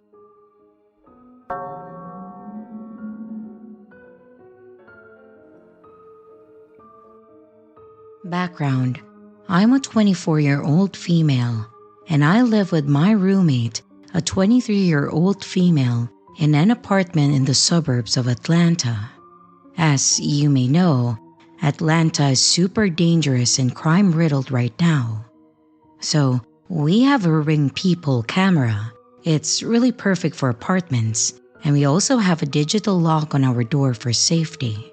Background: I'm a 24-year-old female, and I live with my roommate, a 23-year-old female, in an apartment in the suburbs of Atlanta. As you may know, Atlanta is super dangerous and crime-riddled right now. So, we have a Ring People camera. It's really perfect for apartments, and we also have a digital lock on our door for safety.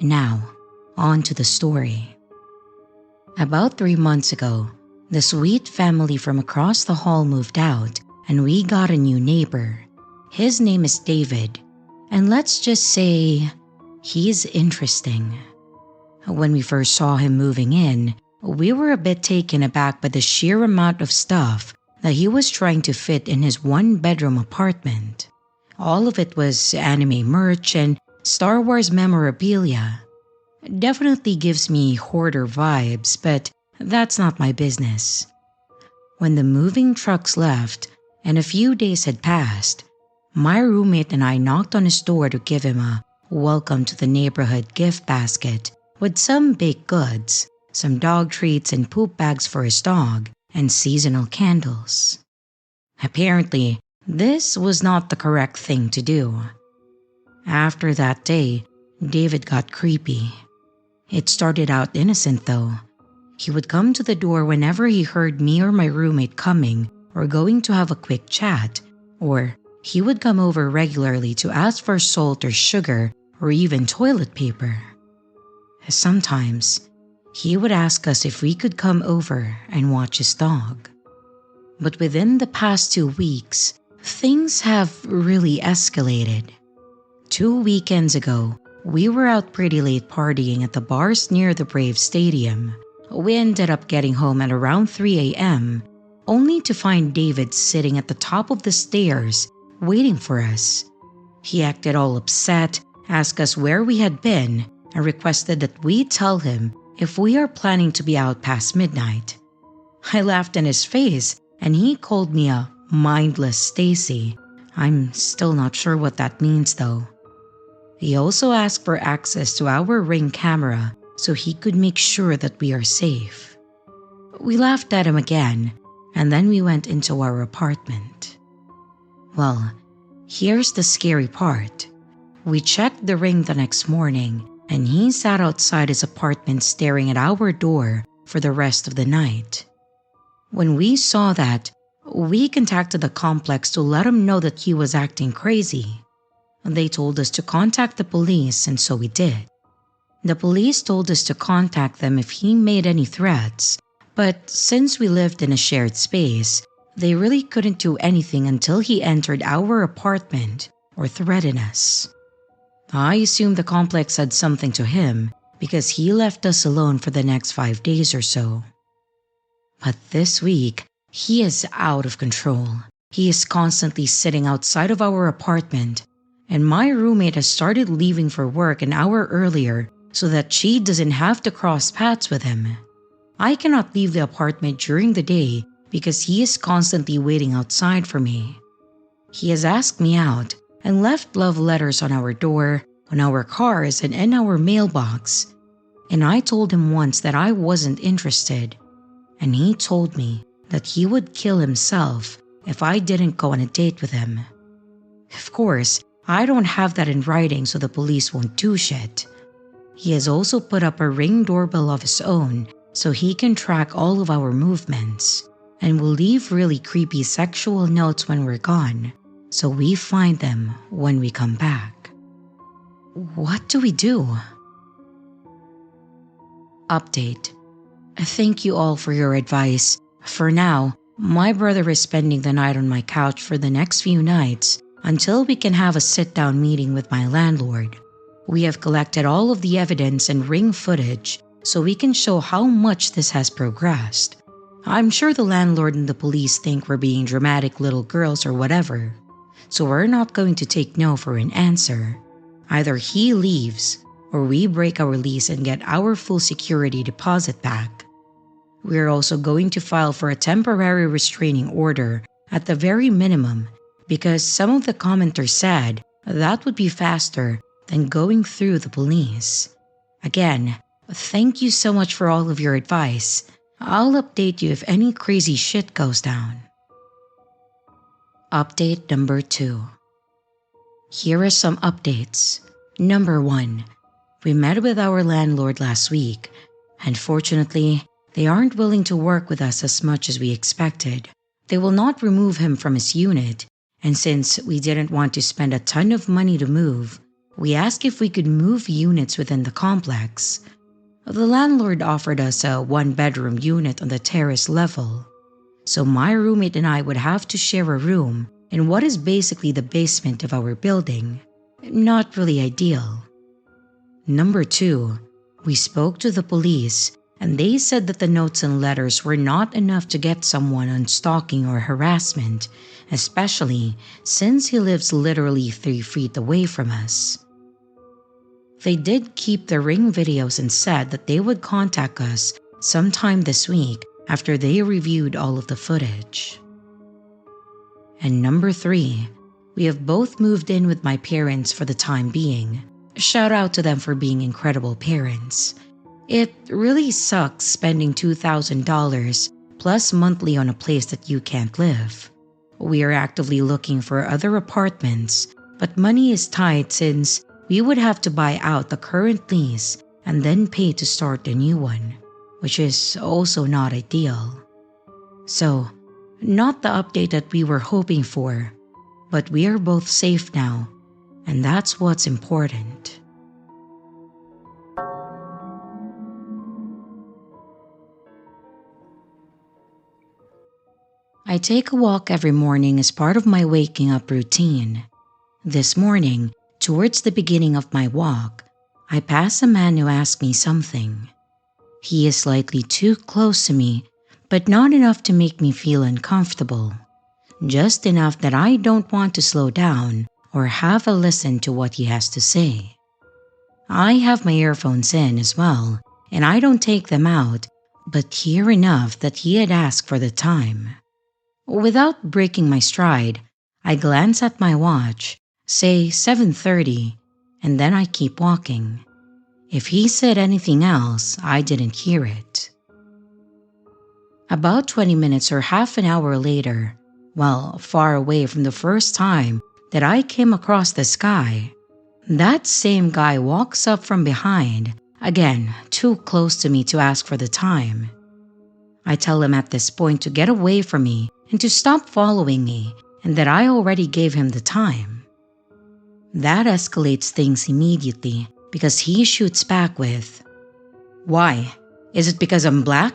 Now, on to the story. About 3 months ago, the sweet family from across the hall moved out, and we got a new neighbor. His name is David, and let's just say, he's interesting. When we first saw him moving in, we were a bit taken aback by the sheer amount of stuff that he was trying to fit in his one-bedroom apartment. All of it was anime merch and Star Wars memorabilia. Definitely gives me hoarder vibes, but that's not my business. When the moving trucks left and a few days had passed, my roommate and I knocked on his door to give him a welcome to the neighborhood gift basket with some baked goods, some dog treats and poop bags for his dog, and seasonal candles. Apparently, this was not the correct thing to do. After that day, David got creepy. It started out innocent though. He would come to the door whenever he heard me or my roommate coming or going to have a quick chat, or he would come over regularly to ask for salt or sugar or even toilet paper. Sometimes, he would ask us if we could come over and watch his dog. But within the past 2 weeks, things have really escalated. 2 weekends ago, we were out pretty late partying at the bars near the Brave Stadium. We ended up getting home at around 3 a.m., only to find David sitting at the top of the stairs, waiting for us. He acted all upset, asked us where we had been, and requested that we tell him if we are planning to be out past midnight. I laughed in his face, and he called me a mindless Stacy. I'm still not sure what that means though. He also asked for access to our Ring camera so he could make sure that we are safe. We laughed at him again, and then we went into our apartment. Well, here's the scary part. We checked the Ring the next morning, and he sat outside his apartment staring at our door for the rest of the night. When we saw that, we contacted the complex to let him know that he was acting crazy. They told us to contact the police, and so we did. The police told us to contact them if he made any threats, but since we lived in a shared space, they really couldn't do anything until he entered our apartment or threatened us. I assumed the complex had something to him because he left us alone for the next 5 days or so. But this week, he is out of control. He is constantly sitting outside of our apartment, and my roommate has started leaving for work an hour earlier so that she doesn't have to cross paths with him. I cannot leave the apartment during the day because he is constantly waiting outside for me. He has asked me out and left love letters on our door, on our cars, and in our mailbox. And I told him once that I wasn't interested, and he told me that he would kill himself if I didn't go on a date with him. Of course, I don't have that in writing so the police won't do shit. He has also put up a Ring doorbell of his own so he can track all of our movements, and will leave really creepy sexual notes when we're gone, so we find them when we come back. What do we do? Update. Thank you all for your advice. For now, my brother is spending the night on my couch for the next few nights until we can have a sit-down meeting with my landlord. We have collected all of the evidence and Ring footage so we can show how much this has progressed. I'm sure the landlord and the police think we're being dramatic little girls or whatever, so we're not going to take no for an answer. Either he leaves or we break our lease and get our full security deposit back. We're also going to file for a temporary restraining order at the very minimum because some of the commenters said that would be faster than going through the police. Again, thank you so much for all of your advice. I'll update you if any crazy shit goes down. Update number 2. Here are some updates. Number 1. We met with our landlord last week. Unfortunately, they aren't willing to work with us as much as we expected. They will not remove him from his unit, and since we didn't want to spend a ton of money to move, we asked if we could move units within the complex. The landlord offered us a 1-bedroom unit on the terrace level, so my roommate and I would have to share a room in what is basically the basement of our building. Not really ideal. Number 2, we spoke to the police, and they said that the notes and letters were not enough to get someone on stalking or harassment, especially since he lives literally 3 feet away from us. They did keep the Ring videos and said that they would contact us sometime this week after they reviewed all of the footage. And number 3, we have both moved in with my parents for the time being. Shout out to them for being incredible parents. It really sucks spending $2,000 plus monthly on a place that you can't live. We are actively looking for other apartments, but money is tight since we would have to buy out the current lease and then pay to start a new one, which is also not ideal. So, not the update that we were hoping for, but we are both safe now, and that's what's important. I take a walk every morning as part of my waking up routine. This morning, towards the beginning of my walk, I pass a man who asks me something. He is slightly too close to me, but not enough to make me feel uncomfortable. Just enough that I don't want to slow down or have a listen to what he has to say. I have my earphones in as well, and I don't take them out, but hear enough that he had asked for the time. Without breaking my stride, I glance at my watch, say 7:30, and then I keep walking. If he said anything else, I didn't hear it. About 20 minutes or half an hour later, well, far away from the first time that I came across this guy, that same guy walks up from behind, again, too close to me to ask for the time. I tell him at this point to get away from me and to stop following me, and that I already gave him the time. That escalates things immediately because he shoots back with, "Why? Is it because I'm black?"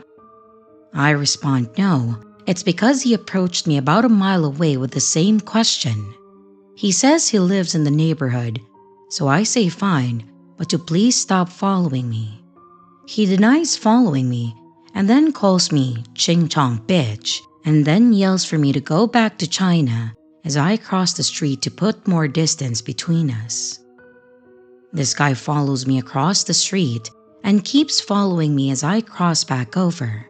I respond, "No, it's because he approached me about a mile away with the same question." He says he lives in the neighborhood, so I say fine, but to please stop following me. He denies following me and then calls me "ching chong bitch," and then yells for me to go back to China as I cross the street to put more distance between us. This guy follows me across the street and keeps following me as I cross back over.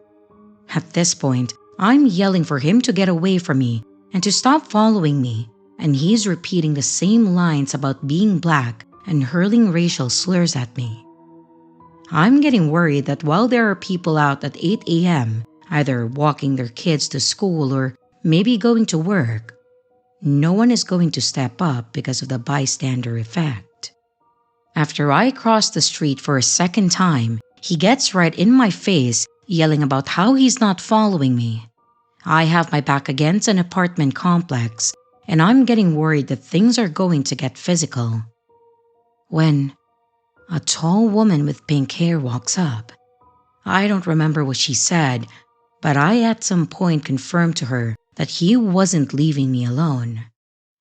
At this point, I'm yelling for him to get away from me and to stop following me, and he's repeating the same lines about being black and hurling racial slurs at me. I'm getting worried that while there are people out at 8 a.m., either walking their kids to school or maybe going to work, no one is going to step up because of the bystander effect. After I cross the street for a second time, he gets right in my face, yelling about how he's not following me. I have my back against an apartment complex, and I'm getting worried that things are going to get physical. When a tall woman with pink hair walks up. I don't remember what she said, but I at some point confirmed to her that he wasn't leaving me alone.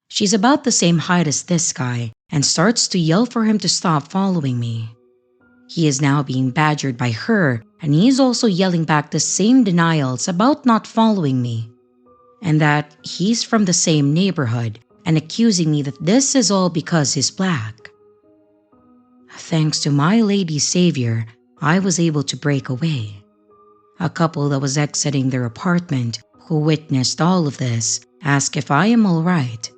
She's about the same height as this guy and starts to yell for him to stop following me. He is now being badgered by her, and he's also yelling back the same denials about not following me, and that he's from the same neighborhood, and accusing me that this is all because he's black. Thanks to my lady savior, I was able to break away. A couple that was exiting their apartment, who witnessed all of this, asked if I am alright,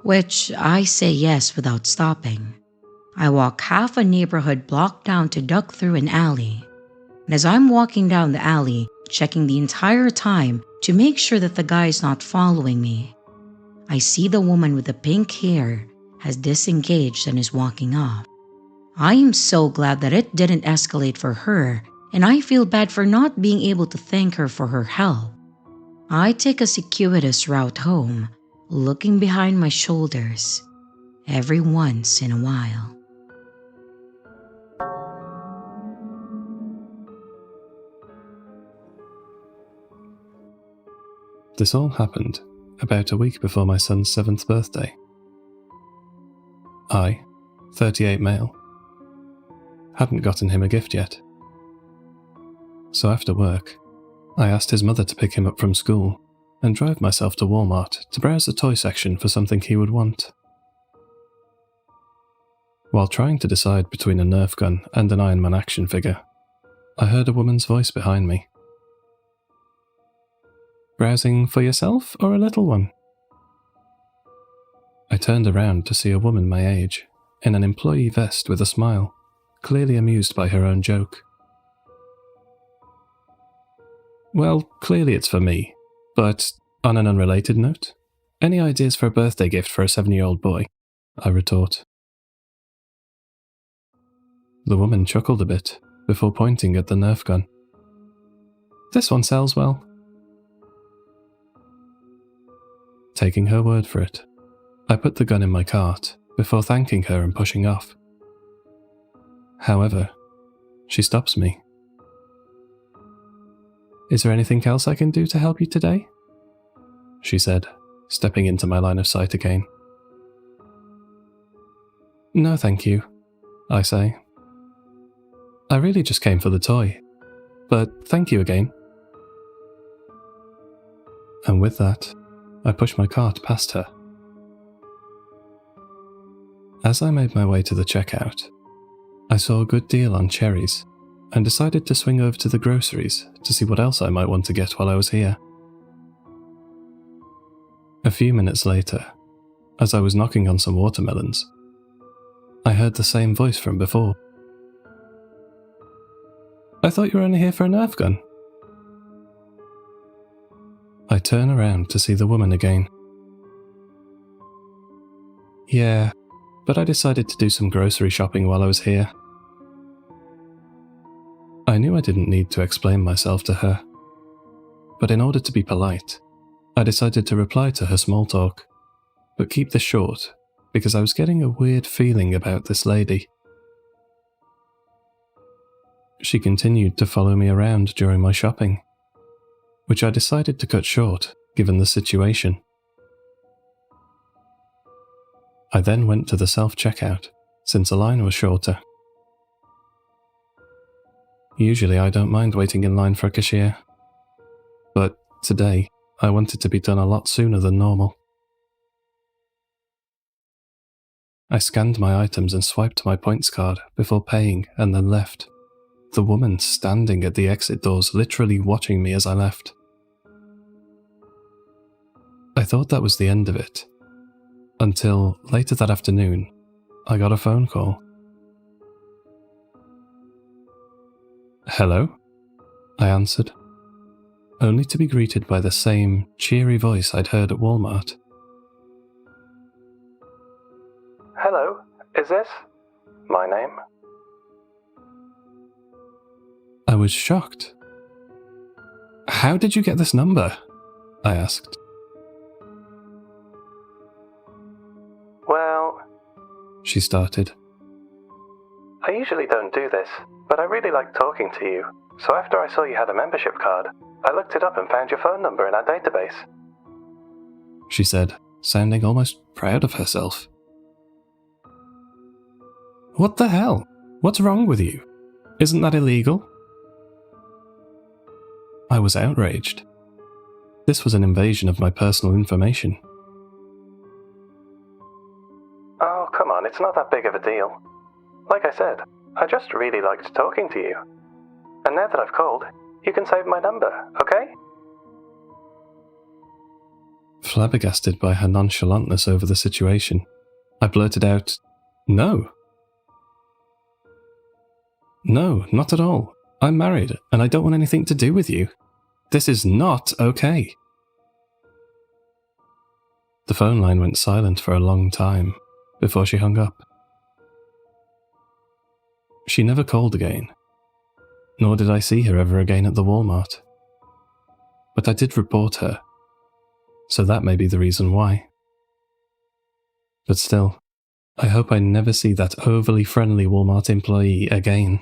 which I say yes without stopping. I walk half a neighborhood block down to duck through an alley. And as I'm walking down the alley, checking the entire time to make sure that the guy is not following me, I see the woman with the pink hair has disengaged and is walking off. I am so glad that it didn't escalate for her, and I feel bad for not being able to thank her for her help. I take a circuitous route home, looking behind my shoulders every once in a while. This all happened about a week before my son's 7th birthday. I, 38 male, hadn't gotten him a gift yet. So after work, I asked his mother to pick him up from school and drive myself to Walmart to browse the toy section for something he would want. While trying to decide between a Nerf gun and an Iron Man action figure, I heard a woman's voice behind me. "Browsing for yourself or a little one?" I turned around to see a woman my age, in an employee vest with a smile, clearly amused by her own joke. Well, clearly it's for me, but on an unrelated note, any ideas for a birthday gift for a 7-year-old boy? I retort. The woman chuckled a bit before pointing at the Nerf gun. This one sells well. Taking her word for it, I put the gun in my cart before thanking her and pushing off. However, she stops me. Is there anything else I can do to help you today? She said, stepping into my line of sight again. No, thank you, I say. I really just came for the toy, but thank you again. And with that, I pushed my cart past her. As I made my way to the checkout, I saw a good deal on cherries and decided to swing over to the groceries to see what else I might want to get while I was here. A few minutes later, as I was knocking on some watermelons, I heard the same voice from before. I thought you were only here for a Nerf gun. I turn around to see the woman again. Yeah, but I decided to do some grocery shopping while I was here. I knew I didn't need to explain myself to her, but in order to be polite, I decided to reply to her small talk, but keep this short because I was getting a weird feeling about this lady. She continued to follow me around during my shopping, which I decided to cut short given the situation. I then went to the self-checkout since the line was shorter. Usually I don't mind waiting in line for a cashier, but today I wanted to be done a lot sooner than normal. I scanned my items and swiped my points card before paying and then left, the woman standing at the exit doors literally watching me as I left. I thought that was the end of it, until later that afternoon I got a phone call. Hello? I answered, only to be greeted by the same cheery voice I'd heard at Walmart. Hello, is this my name? I was shocked. How did you get this number? I asked. Well, she started. I usually don't do this, but I really like talking to you, so after I saw you had a membership card, I looked it up and found your phone number in our database. She said, sounding almost proud of herself. What the hell? What's wrong with you? Isn't that illegal? I was outraged. This was an invasion of my personal information. Oh, come on, it's not that big of a deal. Like I said, I just really liked talking to you. And now that I've called, you can save my number, okay? Flabbergasted by her nonchalantness over the situation, I blurted out, No. No, not at all. I'm married, and I don't want anything to do with you. This is not okay. The phone line went silent for a long time before she hung up. She never called again, nor did I see her ever again at the Walmart. But I did report her, so that may be the reason why. But still, I hope I never see that overly friendly Walmart employee again.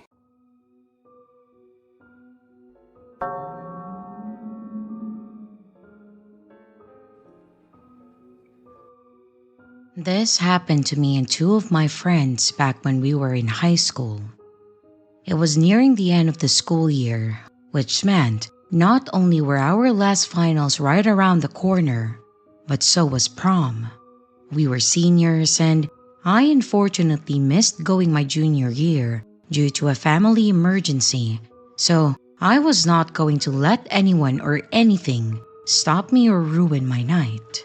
This happened to me and two of my friends back when we were in high school. It was nearing the end of the school year, which meant not only were our last finals right around the corner, but so was prom. We were seniors and I unfortunately missed going my junior year due to a family emergency, so I was not going to let anyone or anything stop me or ruin my night.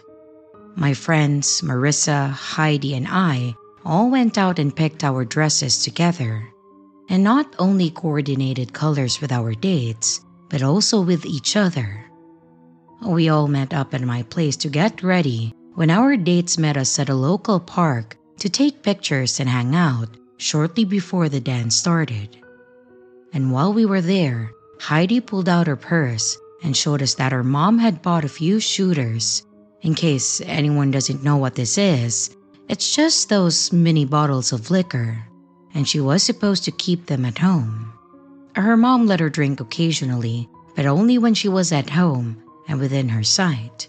My friends, Marissa, Heidi, and I all went out and picked our dresses together. And not only coordinated colors with our dates, but also with each other. We all met up at my place to get ready when our dates met us at a local park to take pictures and hang out shortly before the dance started. And while we were there, Heidi pulled out her purse and showed us that her mom had bought a few shooters. In case anyone doesn't know what this is, it's just those mini bottles of liquor, and she was supposed to keep them at home. Her mom let her drink occasionally, but only when she was at home and within her sight.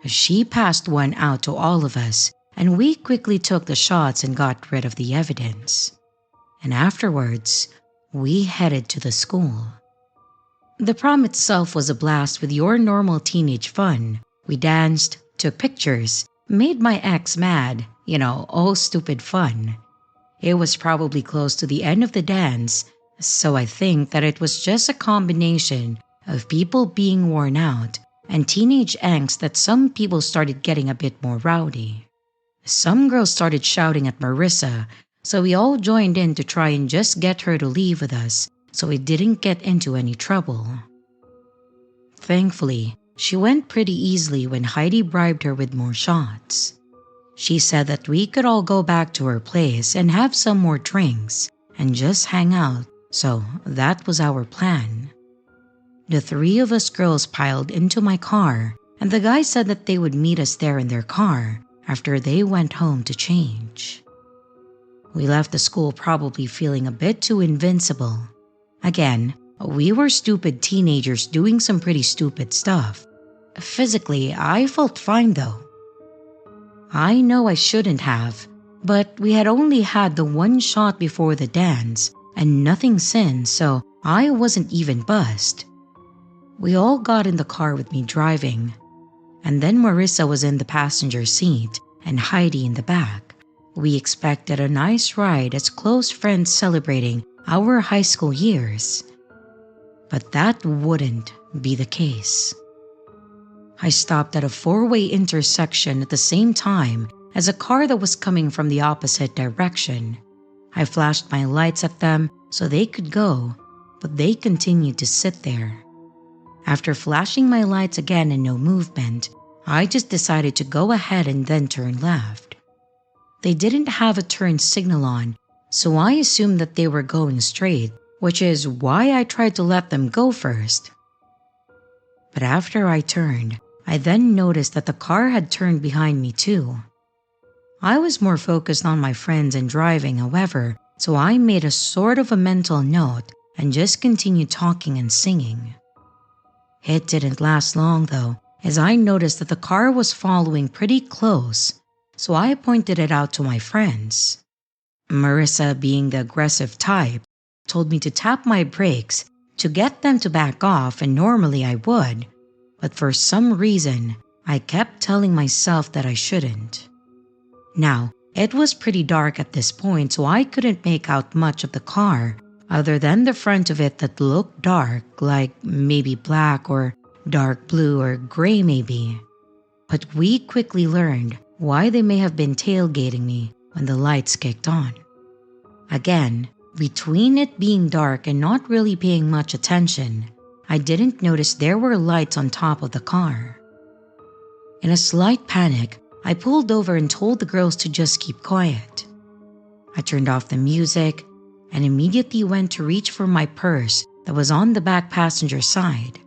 She passed one out to all of us, and we quickly took the shots and got rid of the evidence. And afterwards, we headed to the school. The prom itself was a blast with your normal teenage fun. We danced, took pictures, made my ex mad, all stupid fun. It was probably close to the end of the dance, so I think that it was just a combination of people being worn out and teenage angst that some people started getting a bit more rowdy. Some girls started shouting at Marissa, so we all joined in to try and just get her to leave with us so we didn't get into any trouble. Thankfully, she went pretty easily when Heidi bribed her with more shots. She said that we could all go back to her place and have some more drinks and just hang out, so that was our plan. The three of us girls piled into my car, and the guys said that they would meet us there in their car after they went home to change. We left the school probably feeling a bit too invincible. Again, we were stupid teenagers doing some pretty stupid stuff. Physically, I felt fine though. I know I shouldn't have, but we had only had the one shot before the dance and nothing since, so I wasn't even buzzed. We all got in the car with me driving, and then Marissa was in the passenger seat and Heidi in the back. We expected a nice ride as close friends celebrating our high school years. But that wouldn't be the case. I stopped at a four-way intersection at the same time as a car that was coming from the opposite direction. I flashed my lights at them so they could go, but they continued to sit there. After flashing my lights again and no movement, I just decided to go ahead and then turn left. They didn't have a turn signal on, so I assumed that they were going straight, which is why I tried to let them go first. But after I turned, I then noticed that the car had turned behind me too. I was more focused on my friends and driving, however, so I made a sort of a mental note and just continued talking and singing. It didn't last long though, as I noticed that the car was following pretty close, so I pointed it out to my friends. Marissa, being the aggressive type, told me to tap my brakes to get them to back off, and normally I would, but for some reason, I kept telling myself that I shouldn't. Now, it was pretty dark at this point, so I couldn't make out much of the car other than the front of it that looked dark, like maybe black or dark blue or gray maybe. But we quickly learned why they may have been tailgating me when the lights kicked on. Again, between it being dark and not really paying much attention, I didn't notice there were lights on top of the car. In a slight panic, I pulled over and told the girls to just keep quiet. I turned off the music and immediately went to reach for my purse that was on the back passenger side.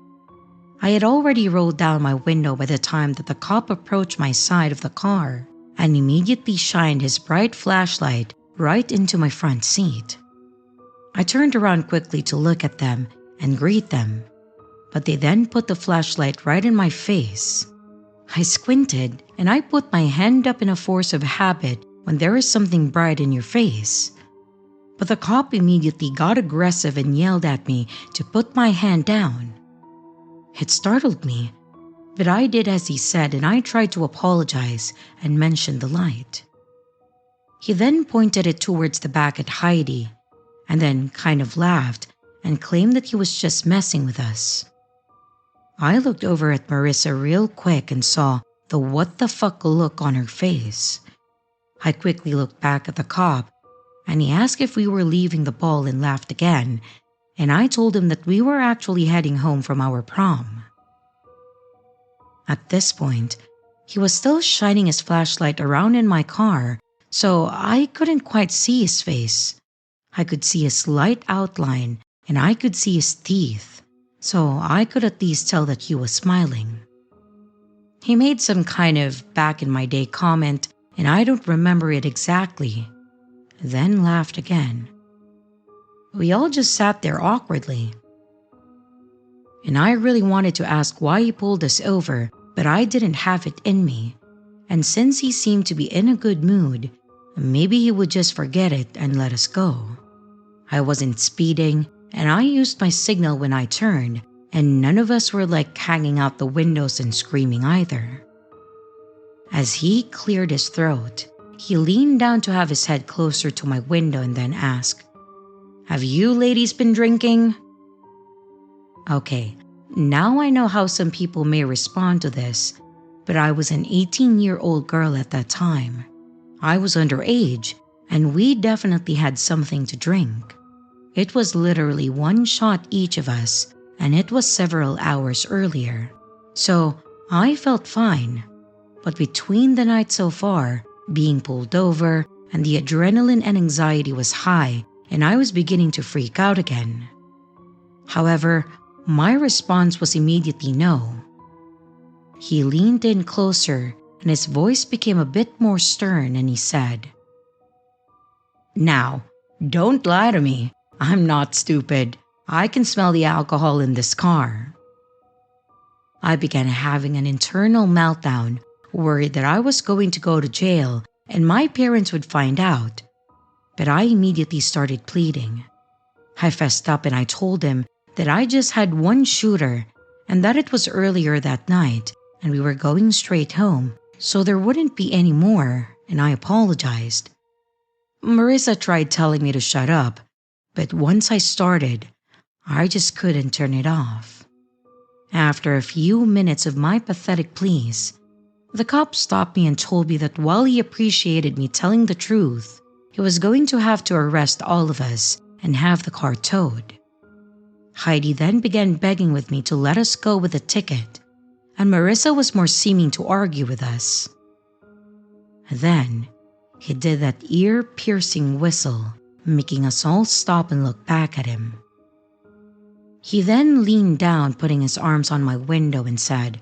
I had already rolled down my window by the time that the cop approached my side of the car and immediately shined his bright flashlight right into my front seat. I turned around quickly to look at them and greet them, but they then put the flashlight right in my face. I squinted and I put my hand up in a force of habit when there is something bright in your face. But the cop immediately got aggressive and yelled at me to put my hand down. It startled me, but I did as he said and I tried to apologize and mention the light. He then pointed it towards the back at Heidi and then kind of laughed and claimed that he was just messing with us. I looked over at Marissa real quick and saw the what the fuck look on her face. I quickly looked back at the cop, and he asked if we were leaving the ball and laughed again, and I told him that we were actually heading home from our prom. At this point, he was still shining his flashlight around in my car, so I couldn't quite see his face. I could see a slight outline, and I could see his teeth, so I could at least tell that he was smiling. He made some kind of back in my day comment, and I don't remember it exactly, then laughed again. We all just sat there awkwardly. And I really wanted to ask why he pulled us over, but I didn't have it in me. And since he seemed to be in a good mood, maybe he would just forget it and let us go. I wasn't speeding, and I used my signal when I turned, and none of us were like hanging out the windows and screaming either. As he cleared his throat, he leaned down to have his head closer to my window and then asked, "Have you ladies been drinking?" Okay, now I know how some people may respond to this, but I was an 18-year-old girl at that time. I was underage, and we definitely had something to drink. It was literally one shot each of us, and it was several hours earlier. So I felt fine. But between the night so far, being pulled over, and the adrenaline and anxiety was high, and I was beginning to freak out again. However, my response was immediately no. He leaned in closer, and his voice became a bit more stern, and he said, "Now, don't lie to me. I'm not stupid. I can smell the alcohol in this car." I began having an internal meltdown, worried that I was going to go to jail and my parents would find out. But I immediately started pleading. I fessed up and I told him that I just had one shooter and that it was earlier that night and we were going straight home, so there wouldn't be any more, and I apologized. Marissa tried telling me to shut up, but once I started, I just couldn't turn it off. After a few minutes of my pathetic pleas, the cop stopped me and told me that while he appreciated me telling the truth, he was going to have to arrest all of us and have the car towed. Heidi then began begging with me to let us go with the ticket, and Marissa was more seeming to argue with us. Then, he did that ear-piercing whistle, making us all stop and look back at him. He then leaned down, putting his arms on my window and said,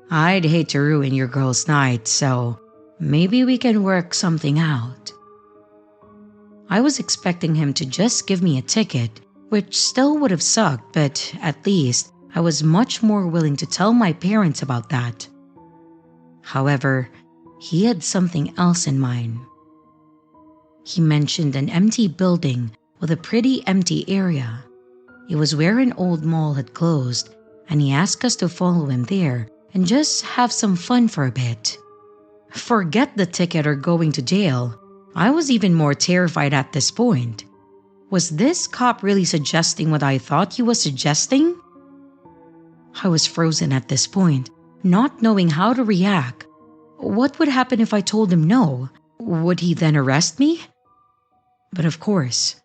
"I'd hate to ruin your girl's night, so maybe we can work something out." I was expecting him to just give me a ticket, which still would have sucked, but at least I was much more willing to tell my parents about that. However, he had something else in mind. He mentioned an empty building with a pretty empty area. It was where an old mall had closed, and he asked us to follow him there and just have some fun for a bit. Forget the ticket or going to jail. I was even more terrified at this point. Was this cop really suggesting what I thought he was suggesting? I was frozen at this point, not knowing how to react. What would happen if I told him no? Would he then arrest me? But of course,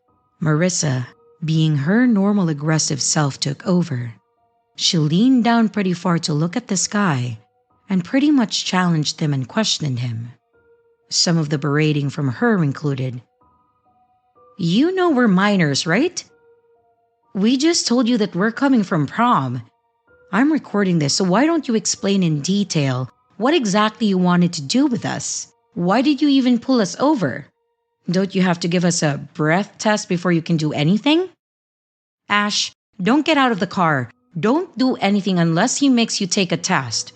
Marissa, being her normal aggressive self, took over. She leaned down pretty far to look at the sky and pretty much challenged him and questioned him. Some of the berating from her included, "You know we're minors, right? We just told you that we're coming from prom. I'm recording this, so why don't you explain in detail what exactly you wanted to do with us? Why did you even pull us over? Don't you have to give us a breath test before you can do anything? Ash, don't get out of the car. Don't do anything unless he makes you take a test.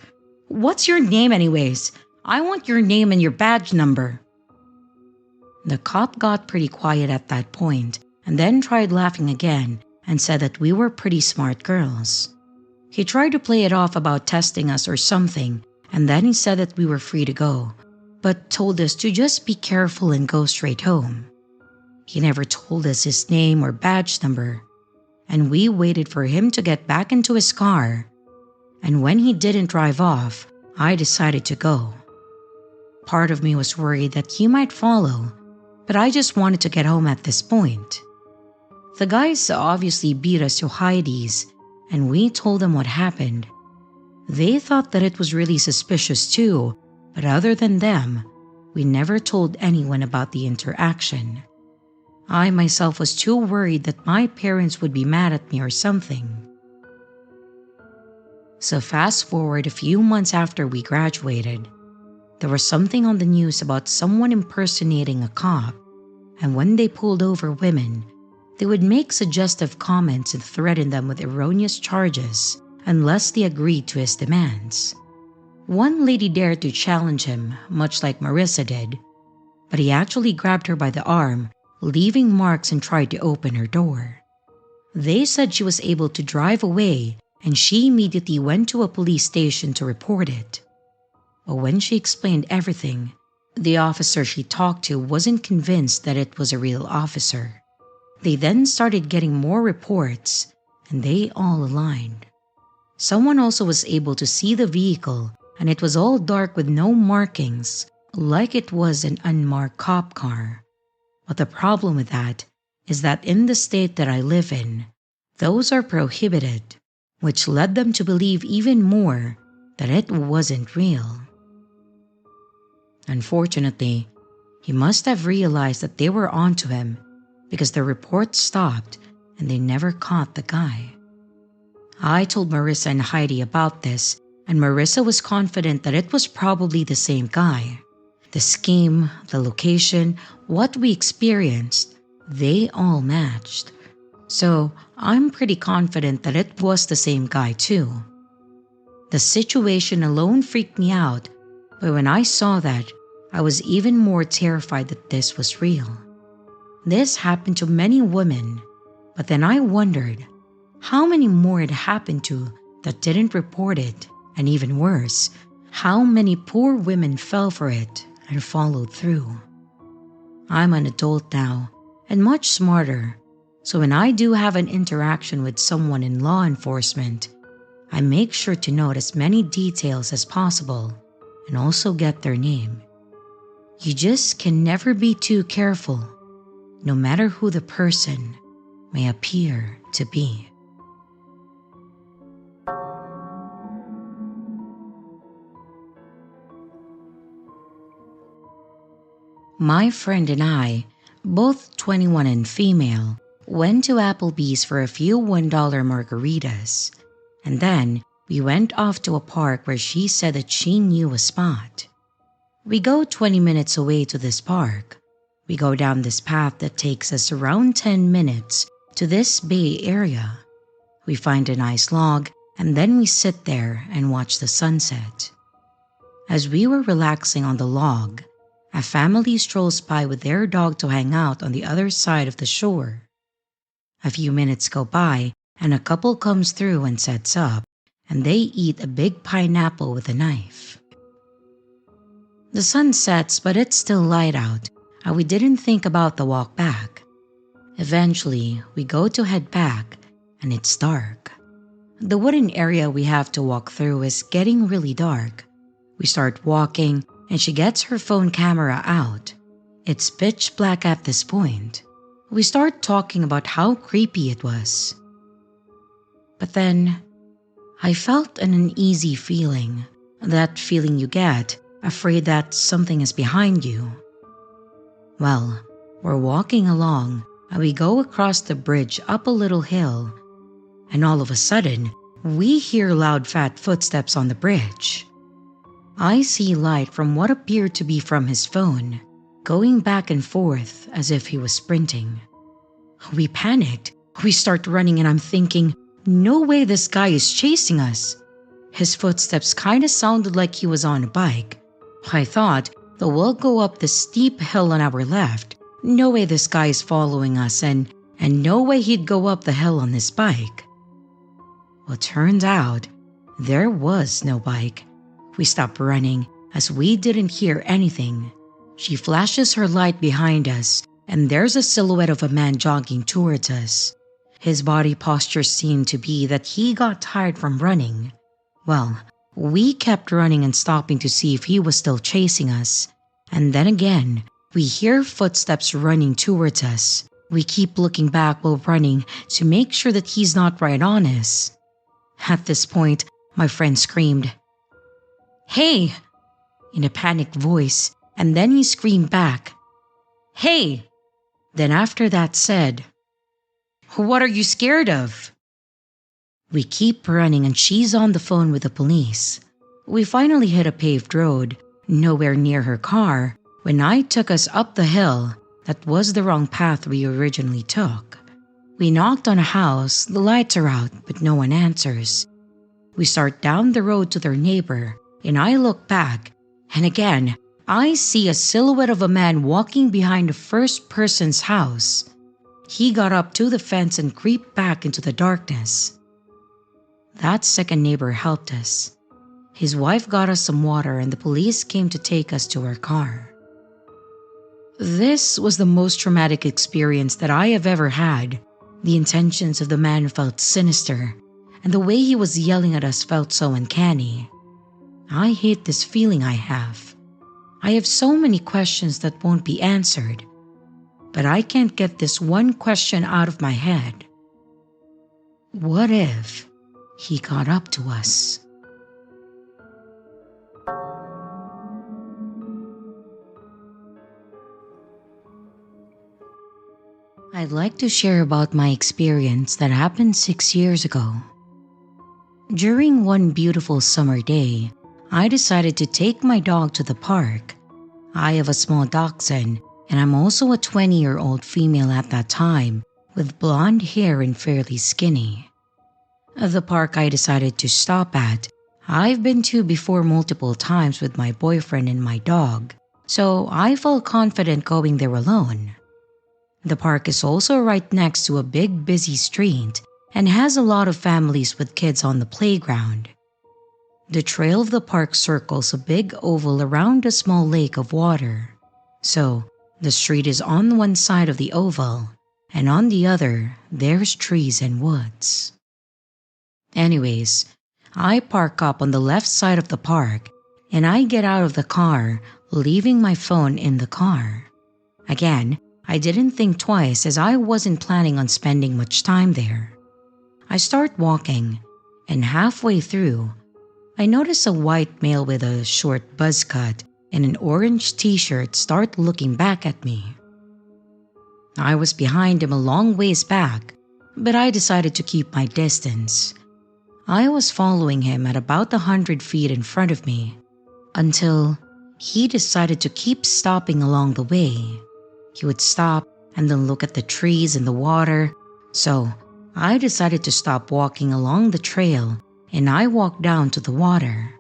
What's your name anyways? I want your name and your badge number." The cop got pretty quiet at that point and then tried laughing again and said that we were pretty smart girls. He tried to play it off about testing us or something, and then he said that we were free to go, but told us to just be careful and go straight home. He never told us his name or badge number, and we waited for him to get back into his car. And when he didn't drive off, I decided to go. Part of me was worried that he might follow, but I just wanted to get home at this point. The guys obviously beat us to Heidi's, and we told them what happened. They thought that it was really suspicious too, but other than them, we never told anyone about the interaction. I myself was too worried that my parents would be mad at me or something. So fast forward a few months after we graduated. There was something on the news about someone impersonating a cop, and when they pulled over women, they would make suggestive comments and threaten them with erroneous charges unless they agreed to his demands. One lady dared to challenge him, much like Marissa did, but he actually grabbed her by the arm, leaving marks, and tried to open her door. They said she was able to drive away, and she immediately went to a police station to report it. But when she explained everything, the officer she talked to wasn't convinced that it was a real officer. They then started getting more reports, and they all aligned. Someone also was able to see the vehicle, and it was all dark with no markings, like it was an unmarked cop car. But the problem with that is that in the state that I live in, those are prohibited, which led them to believe even more that it wasn't real. Unfortunately, he must have realized that they were onto him because the reports stopped and they never caught the guy. I told Marissa and Heidi about this, and Marissa was confident that it was probably the same guy. The scheme, the location, what we experienced, they all matched. So I'm pretty confident that it was the same guy too. The situation alone freaked me out, but when I saw that, I was even more terrified that this was real. This happened to many women, but then I wondered how many more it happened to that didn't report it, and even worse, how many poor women fell for it and followed through. I'm an adult now and much smarter, so when I do have an interaction with someone in law enforcement, I make sure to note as many details as possible and also get their name. You just can never be too careful, no matter who the person may appear to be. My friend and I, both 21 and female, went to Applebee's for a few $1 margaritas, and then we went off to a park where she said that she knew a spot. We go 20 minutes away to this park. We go down this path that takes us around 10 minutes to this bay area. We find a nice log, and then we sit there and watch the sunset. As we were relaxing on the log, a family strolls by with their dog to hang out on the other side of the shore. A few minutes go by, and a couple comes through and sets up, and they eat a big pineapple with a knife. The sun sets, but it's still light out, and we didn't think about the walk back. Eventually, we go to head back, and it's dark. The wooden area we have to walk through is getting really dark. We start walking, and she gets her phone camera out. It's pitch black at this point. We start talking about how creepy it was. But then, I felt an uneasy feeling. That feeling you get, afraid that something is behind you. Well, we're walking along, and we go across the bridge up a little hill, and all of a sudden, we hear loud fat footsteps on the bridge. I see light from what appeared to be from his phone, going back and forth as if he was sprinting. We panicked. We start running, and I'm thinking, no way this guy is chasing us. His footsteps kinda sounded like he was on a bike. I thought that we'll go up the steep hill on our left. No way this guy is following us, and no way he'd go up the hill on his bike. Well, turned out, there was no bike. We stopped running as we didn't hear anything. She flashes her light behind us, and there's a silhouette of a man jogging towards us. His body posture seemed to be that he got tired from running. Well, we kept running and stopping to see if he was still chasing us, and then again, we hear footsteps running towards us. We keep looking back while running to make sure that he's not right on us. At this point, my friend screamed, "Hey!" in a panicked voice, and then he screamed back, "Hey!" Then after that said, "What are you scared of?" We keep running and she's on the phone with the police. We finally hit a paved road, nowhere near her car, when I took us up the hill. That was the wrong path we originally took. We knocked on a house, the lights are out, but no one answers. We start down the road to their neighbor, and I look back, and again, I see a silhouette of a man walking behind the first person's house. He got up to the fence and creeped back into the darkness. That second neighbor helped us. His wife got us some water and the police came to take us to our car. This was the most traumatic experience that I have ever had. The intentions of the man felt sinister, and the way he was yelling at us felt so uncanny. I hate this feeling I have. I have so many questions that won't be answered, but I can't get this one question out of my head. What if he got up to us? I'd like to share about my experience that happened 6 years ago. During one beautiful summer day, I decided to take my dog to the park. I have a small dachshund, and I'm also a 20-year-old female at that time, with blonde hair and fairly skinny. The park I decided to stop at, I've been to before multiple times with my boyfriend and my dog, so I felt confident going there alone. The park is also right next to a big busy street and has a lot of families with kids on the playground. The trail of the park circles a big oval around a small lake of water. So, the street is on one side of the oval, and on the other, there's trees and woods. Anyways, I park up on the left side of the park, and I get out of the car, leaving my phone in the car. Again, I didn't think twice as I wasn't planning on spending much time there. I start walking, and halfway through, I notice a white male with a short buzz cut and an orange t-shirt start looking back at me. I was behind him a long ways back, but I decided to keep my distance. I was following him at about 100 feet in front of me, until he decided to keep stopping along the way. He would stop and then look at the trees and the water, so I decided to stop walking along the trail and I walked down to the water.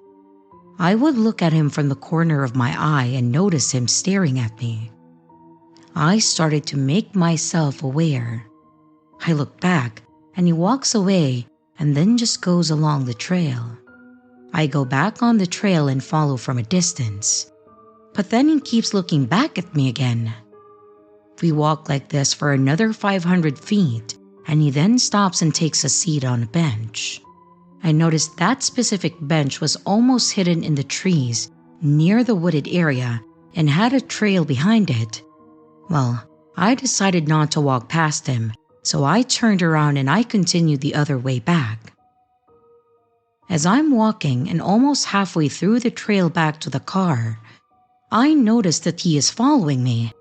I would look at him from the corner of my eye and notice him staring at me. I started to make myself aware. I look back and he walks away and then just goes along the trail. I go back on the trail and follow from a distance, but then he keeps looking back at me again. We walk like this for another 500 feet, and he then stops and takes a seat on a bench. I noticed that specific bench was almost hidden in the trees near the wooded area and had a trail behind it. Well, I decided not to walk past him, so I turned around and I continued the other way back. As I'm walking and almost halfway through the trail back to the car, I noticed that he is following me.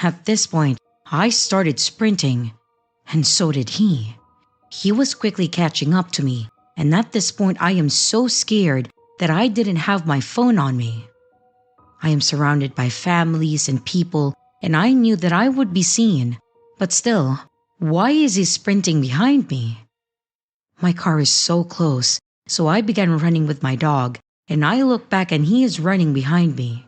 At this point, I started sprinting, and so did he. He was quickly catching up to me, and at this point I am so scared that I didn't have my phone on me. I am surrounded by families and people, and I knew that I would be seen, but still, why is he sprinting behind me? My car is so close, so I began running with my dog, and I look back and he is running behind me.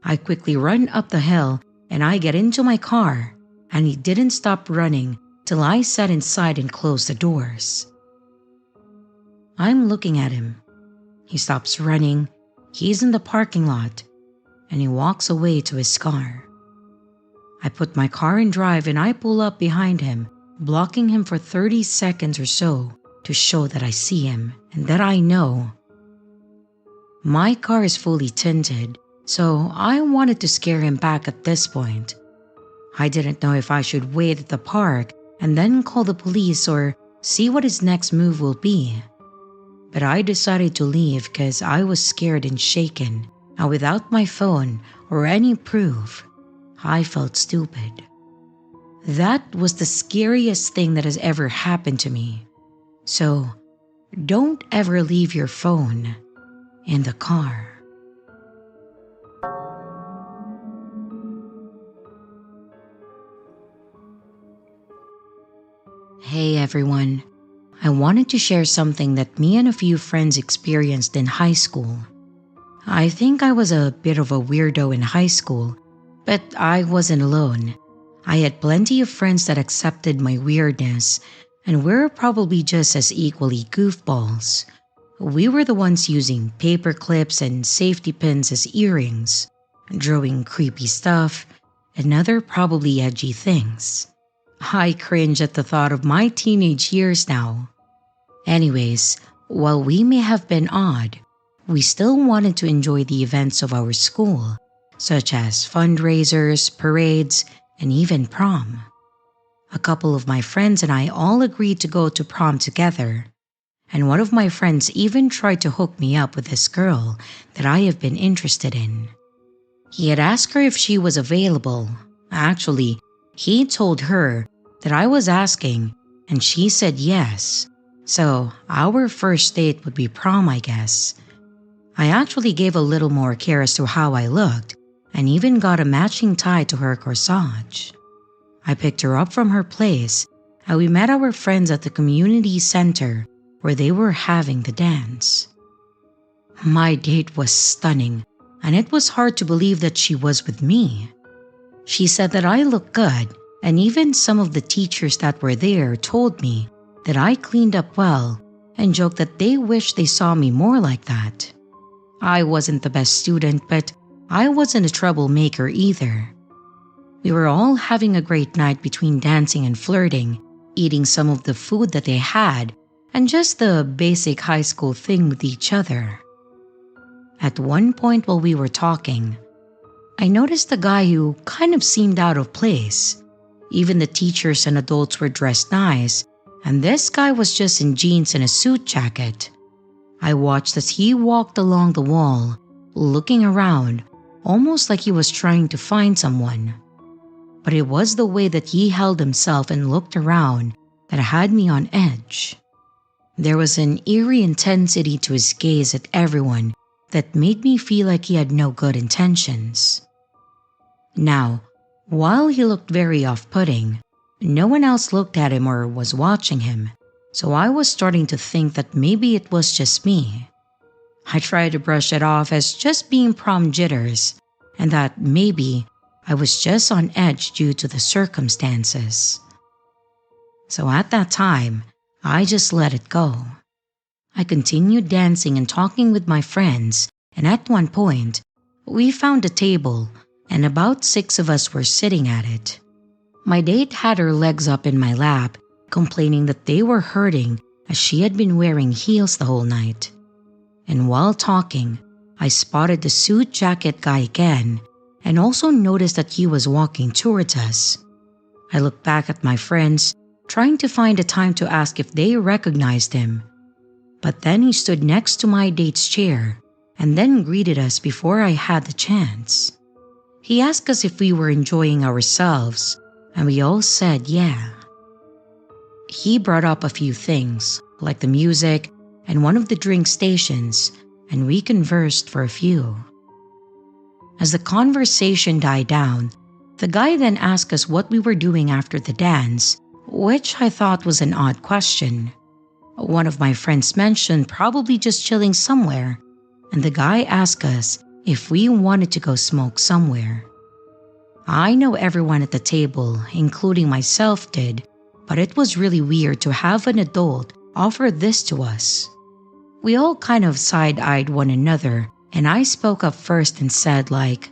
I quickly run up the hill and I get into my car, and he didn't stop running till I sat inside and closed the doors. I'm looking at him. He stops running, he's in the parking lot, and he walks away to his car. I put my car in drive and I pull up behind him, blocking him for 30 seconds or so to show that I see him and that I know. My car is fully tinted, So I wanted to scare him back at this point. I didn't know if I should wait at the park and then call the police or see what his next move will be. But I decided to leave because I was scared and shaken, and without my phone or any proof, I felt stupid. That was the scariest thing that has ever happened to me. So, don't ever leave your phone in the car. Hey everyone, I wanted to share something that me and a few friends experienced in high school. I think I was a bit of a weirdo in high school, but I wasn't alone. I had plenty of friends that accepted my weirdness, and we're probably just as equally goofballs. We were the ones using paper clips and safety pins as earrings, drawing creepy stuff, and other probably edgy things. I cringe at the thought of my teenage years now. Anyways, while we may have been odd, we still wanted to enjoy the events of our school, such as fundraisers, parades, and even prom. A couple of my friends and I all agreed to go to prom together, and one of my friends even tried to hook me up with this girl that I have been interested in. He had asked her if she was available. Actually, he told her that I was asking, and she said yes. So our first date would be prom, I guess. I actually gave a little more care as to how I looked, and even got a matching tie to her corsage. I picked her up from her place, and we met our friends at the community center where they were having the dance. My date was stunning, and it was hard to believe that she was with me. She said that I looked good, and even some of the teachers that were there told me that I cleaned up well and joked that they wished they saw me more like that. I wasn't the best student, but I wasn't a troublemaker either. We were all having a great night between dancing and flirting, eating some of the food that they had, and just the basic high school thing with each other. At one point while we were talking, I noticed a guy who kind of seemed out of place. Even the teachers and adults were dressed nice, and this guy was just in jeans and a suit jacket. I watched as he walked along the wall, looking around, almost like he was trying to find someone. But it was the way that he held himself and looked around that had me on edge. There was an eerie intensity to his gaze at everyone that made me feel like he had no good intentions. Now, while he looked very off-putting, no one else looked at him or was watching him, so I was starting to think that maybe it was just me. I tried to brush it off as just being prom jitters, and that maybe I was just on edge due to the circumstances. So at that time, I just let it go. I continued dancing and talking with my friends, and at one point, we found a table, and about 6 of us were sitting at it. My date had her legs up in my lap, complaining that they were hurting as she had been wearing heels the whole night. And while talking, I spotted the suit jacket guy again, and also noticed that he was walking towards us. I looked back at my friends, trying to find a time to ask if they recognized him. But then he stood next to my date's chair, and then greeted us before I had the chance. He asked us if we were enjoying ourselves, and we all said yeah. He brought up a few things, like the music and one of the drink stations, and we conversed for a few. As the conversation died down, the guy then asked us what we were doing after the dance, which I thought was an odd question. One of my friends mentioned probably just chilling somewhere, and the guy asked us if we wanted to go smoke somewhere. I know everyone at the table, including myself, did, but it was really weird to have an adult offer this to us. We all kind of side-eyed one another, and I spoke up first and said like,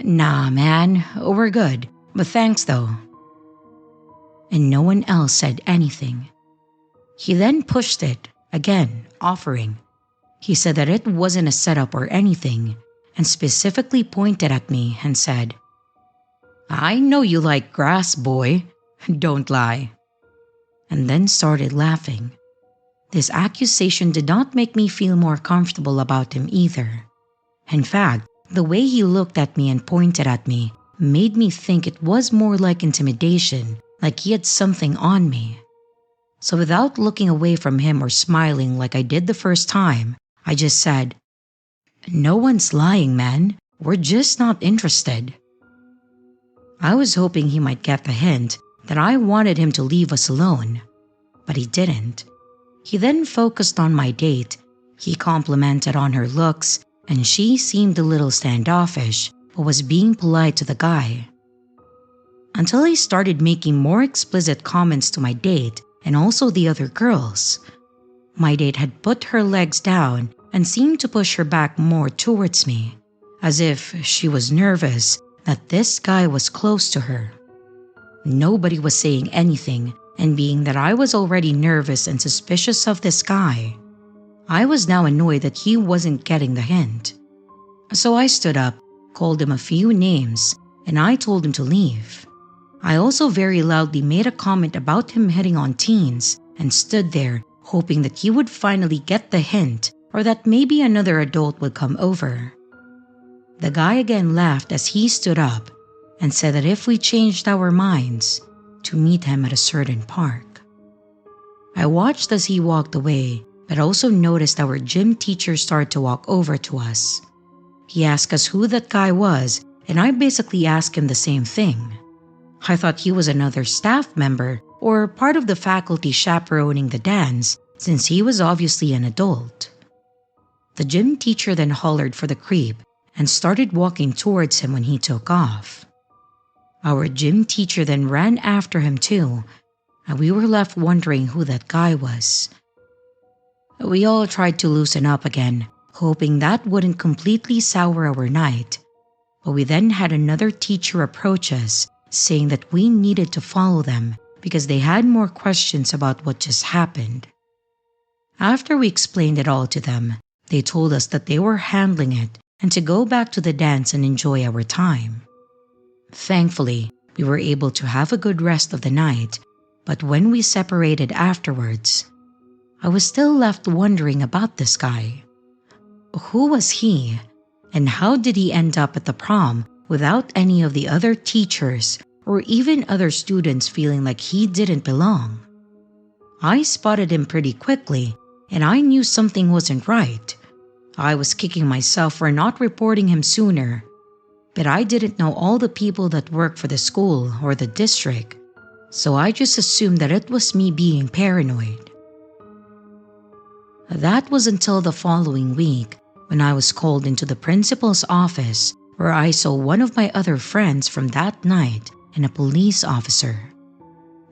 "Nah man, we're good, but thanks though." And no one else said anything. He then pushed it, again offering. He said that it wasn't a setup or anything, and specifically pointed at me and said, "I know you like grass, boy. Don't lie." And then started laughing. This accusation did not make me feel more comfortable about him either. In fact, the way he looked at me and pointed at me made me think it was more like intimidation, like he had something on me. So without looking away from him or smiling like I did the first time, I just said, "No one's lying, man. We're just not interested." I was hoping he might get the hint that I wanted him to leave us alone, but he didn't. He then focused on my date. He complimented on her looks, and she seemed a little standoffish, but was being polite to the guy. Until he started making more explicit comments to my date and also the other girls. My date had put her legs down and seemed to push her back more towards me, as if she was nervous that this guy was close to her. Nobody was saying anything, and being that I was already nervous and suspicious of this guy, I was now annoyed that he wasn't getting the hint. So I stood up, called him a few names, and I told him to leave. I also very loudly made a comment about him hitting on teens and stood there hoping that he would finally get the hint or that maybe another adult would come over. The guy again laughed as he stood up and said that if we changed our minds, to meet him at a certain park. I watched as he walked away, but also noticed our gym teacher start to walk over to us. He asked us who that guy was, and I basically asked him the same thing. I thought he was another staff member or part of the faculty chaperoning the dance, since he was obviously an adult. The gym teacher then hollered for the creep and started walking towards him when he took off. Our gym teacher then ran after him too, and we were left wondering who that guy was. We all tried to loosen up again, hoping that wouldn't completely sour our night, but we then had another teacher approach us, saying that we needed to follow them because they had more questions about what just happened. After we explained it all to them, they told us that they were handling it and to go back to the dance and enjoy our time. Thankfully, we were able to have a good rest of the night, but when we separated afterwards, I was still left wondering about this guy. Who was he, and how did he end up at the prom without any of the other teachers or even other students feeling like he didn't belong? I spotted him pretty quickly, and I knew something wasn't right. I was kicking myself for not reporting him sooner, but I didn't know all the people that work for the school or the district, so I just assumed that it was me being paranoid. That was until the following week when I was called into the principal's office, where I saw one of my other friends from that night and a police officer.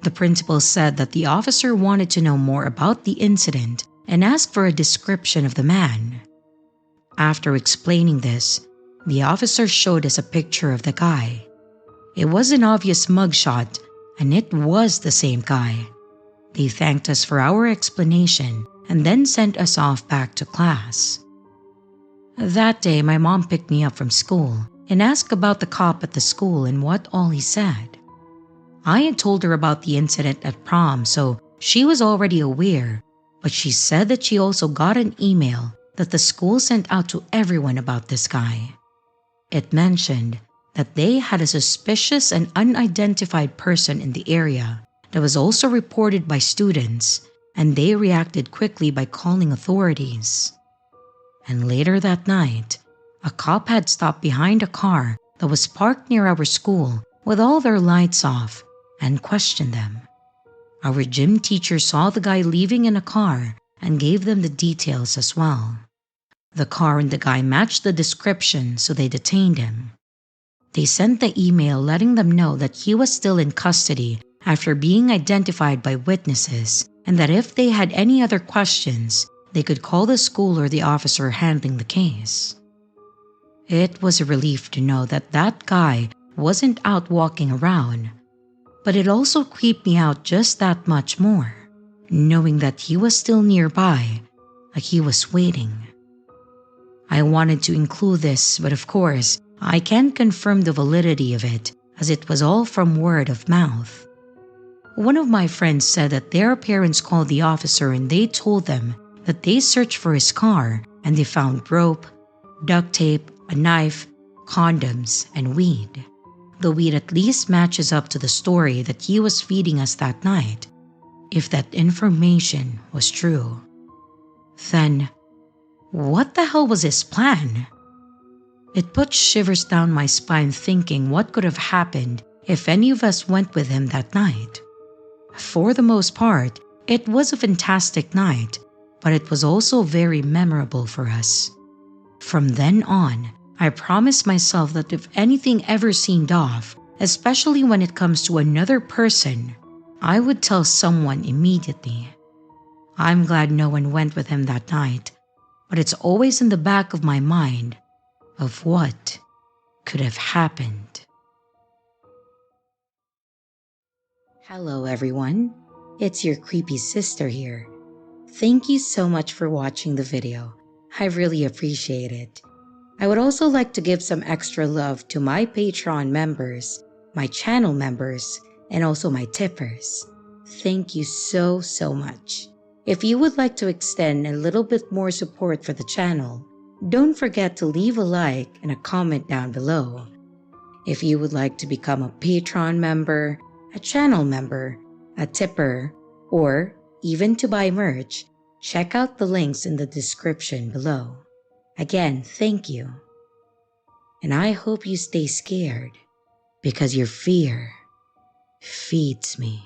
The principal said that the officer wanted to know more about the incident and asked for a description of the man. After explaining this, the officer showed us a picture of the guy. It was an obvious mugshot, and it was the same guy. They thanked us for our explanation and then sent us off back to class. That day, my mom picked me up from school and asked about the cop at the school and what all he said. I had told her about the incident at prom, so she was already aware, but she said that she also got an email that the school sent out to everyone about this guy. It mentioned that they had a suspicious and unidentified person in the area that was also reported by students, and they reacted quickly by calling authorities. And later that night, a cop had stopped behind a car that was parked near our school with all their lights off and questioned them. Our gym teacher saw the guy leaving in a car and gave them the details as well. The car and the guy matched the description, so they detained him. They sent the email letting them know that he was still in custody after being identified by witnesses, and that if they had any other questions, they could call the school or the officer handling the case. It was a relief to know that that guy wasn't out walking around, but it also creeped me out just that much more, knowing that he was still nearby, like he was waiting. I wanted to include this, but of course, I can't confirm the validity of it as it was all from word of mouth. One of my friends said that their parents called the officer and they told them that they searched for his car and they found rope, duct tape, a knife, condoms, and weed. The weed at least matches up to the story that he was feeding us that night, if that information was true. Then, what the hell was his plan? It put shivers down my spine thinking what could have happened if any of us went with him that night. For the most part, it was a fantastic night, but it was also very memorable for us. From then on, I promised myself that if anything ever seemed off, especially when it comes to another person, I would tell someone immediately. I'm glad no one went with him that night, but it's always in the back of my mind of what could have happened. Hello everyone, it's your creepy sister here. Thank you so much for watching the video. I really appreciate it. I would also like to give some extra love to my Patreon members, my channel members, and also my tippers. Thank you so much. If you would like to extend a little bit more support for the channel, don't forget to leave a like and a comment down below. If you would like to become a Patreon member, a channel member, a tipper, or even to buy merch, check out the links in the description below. Again, thank you. And I hope you stay scared because your fear feeds me.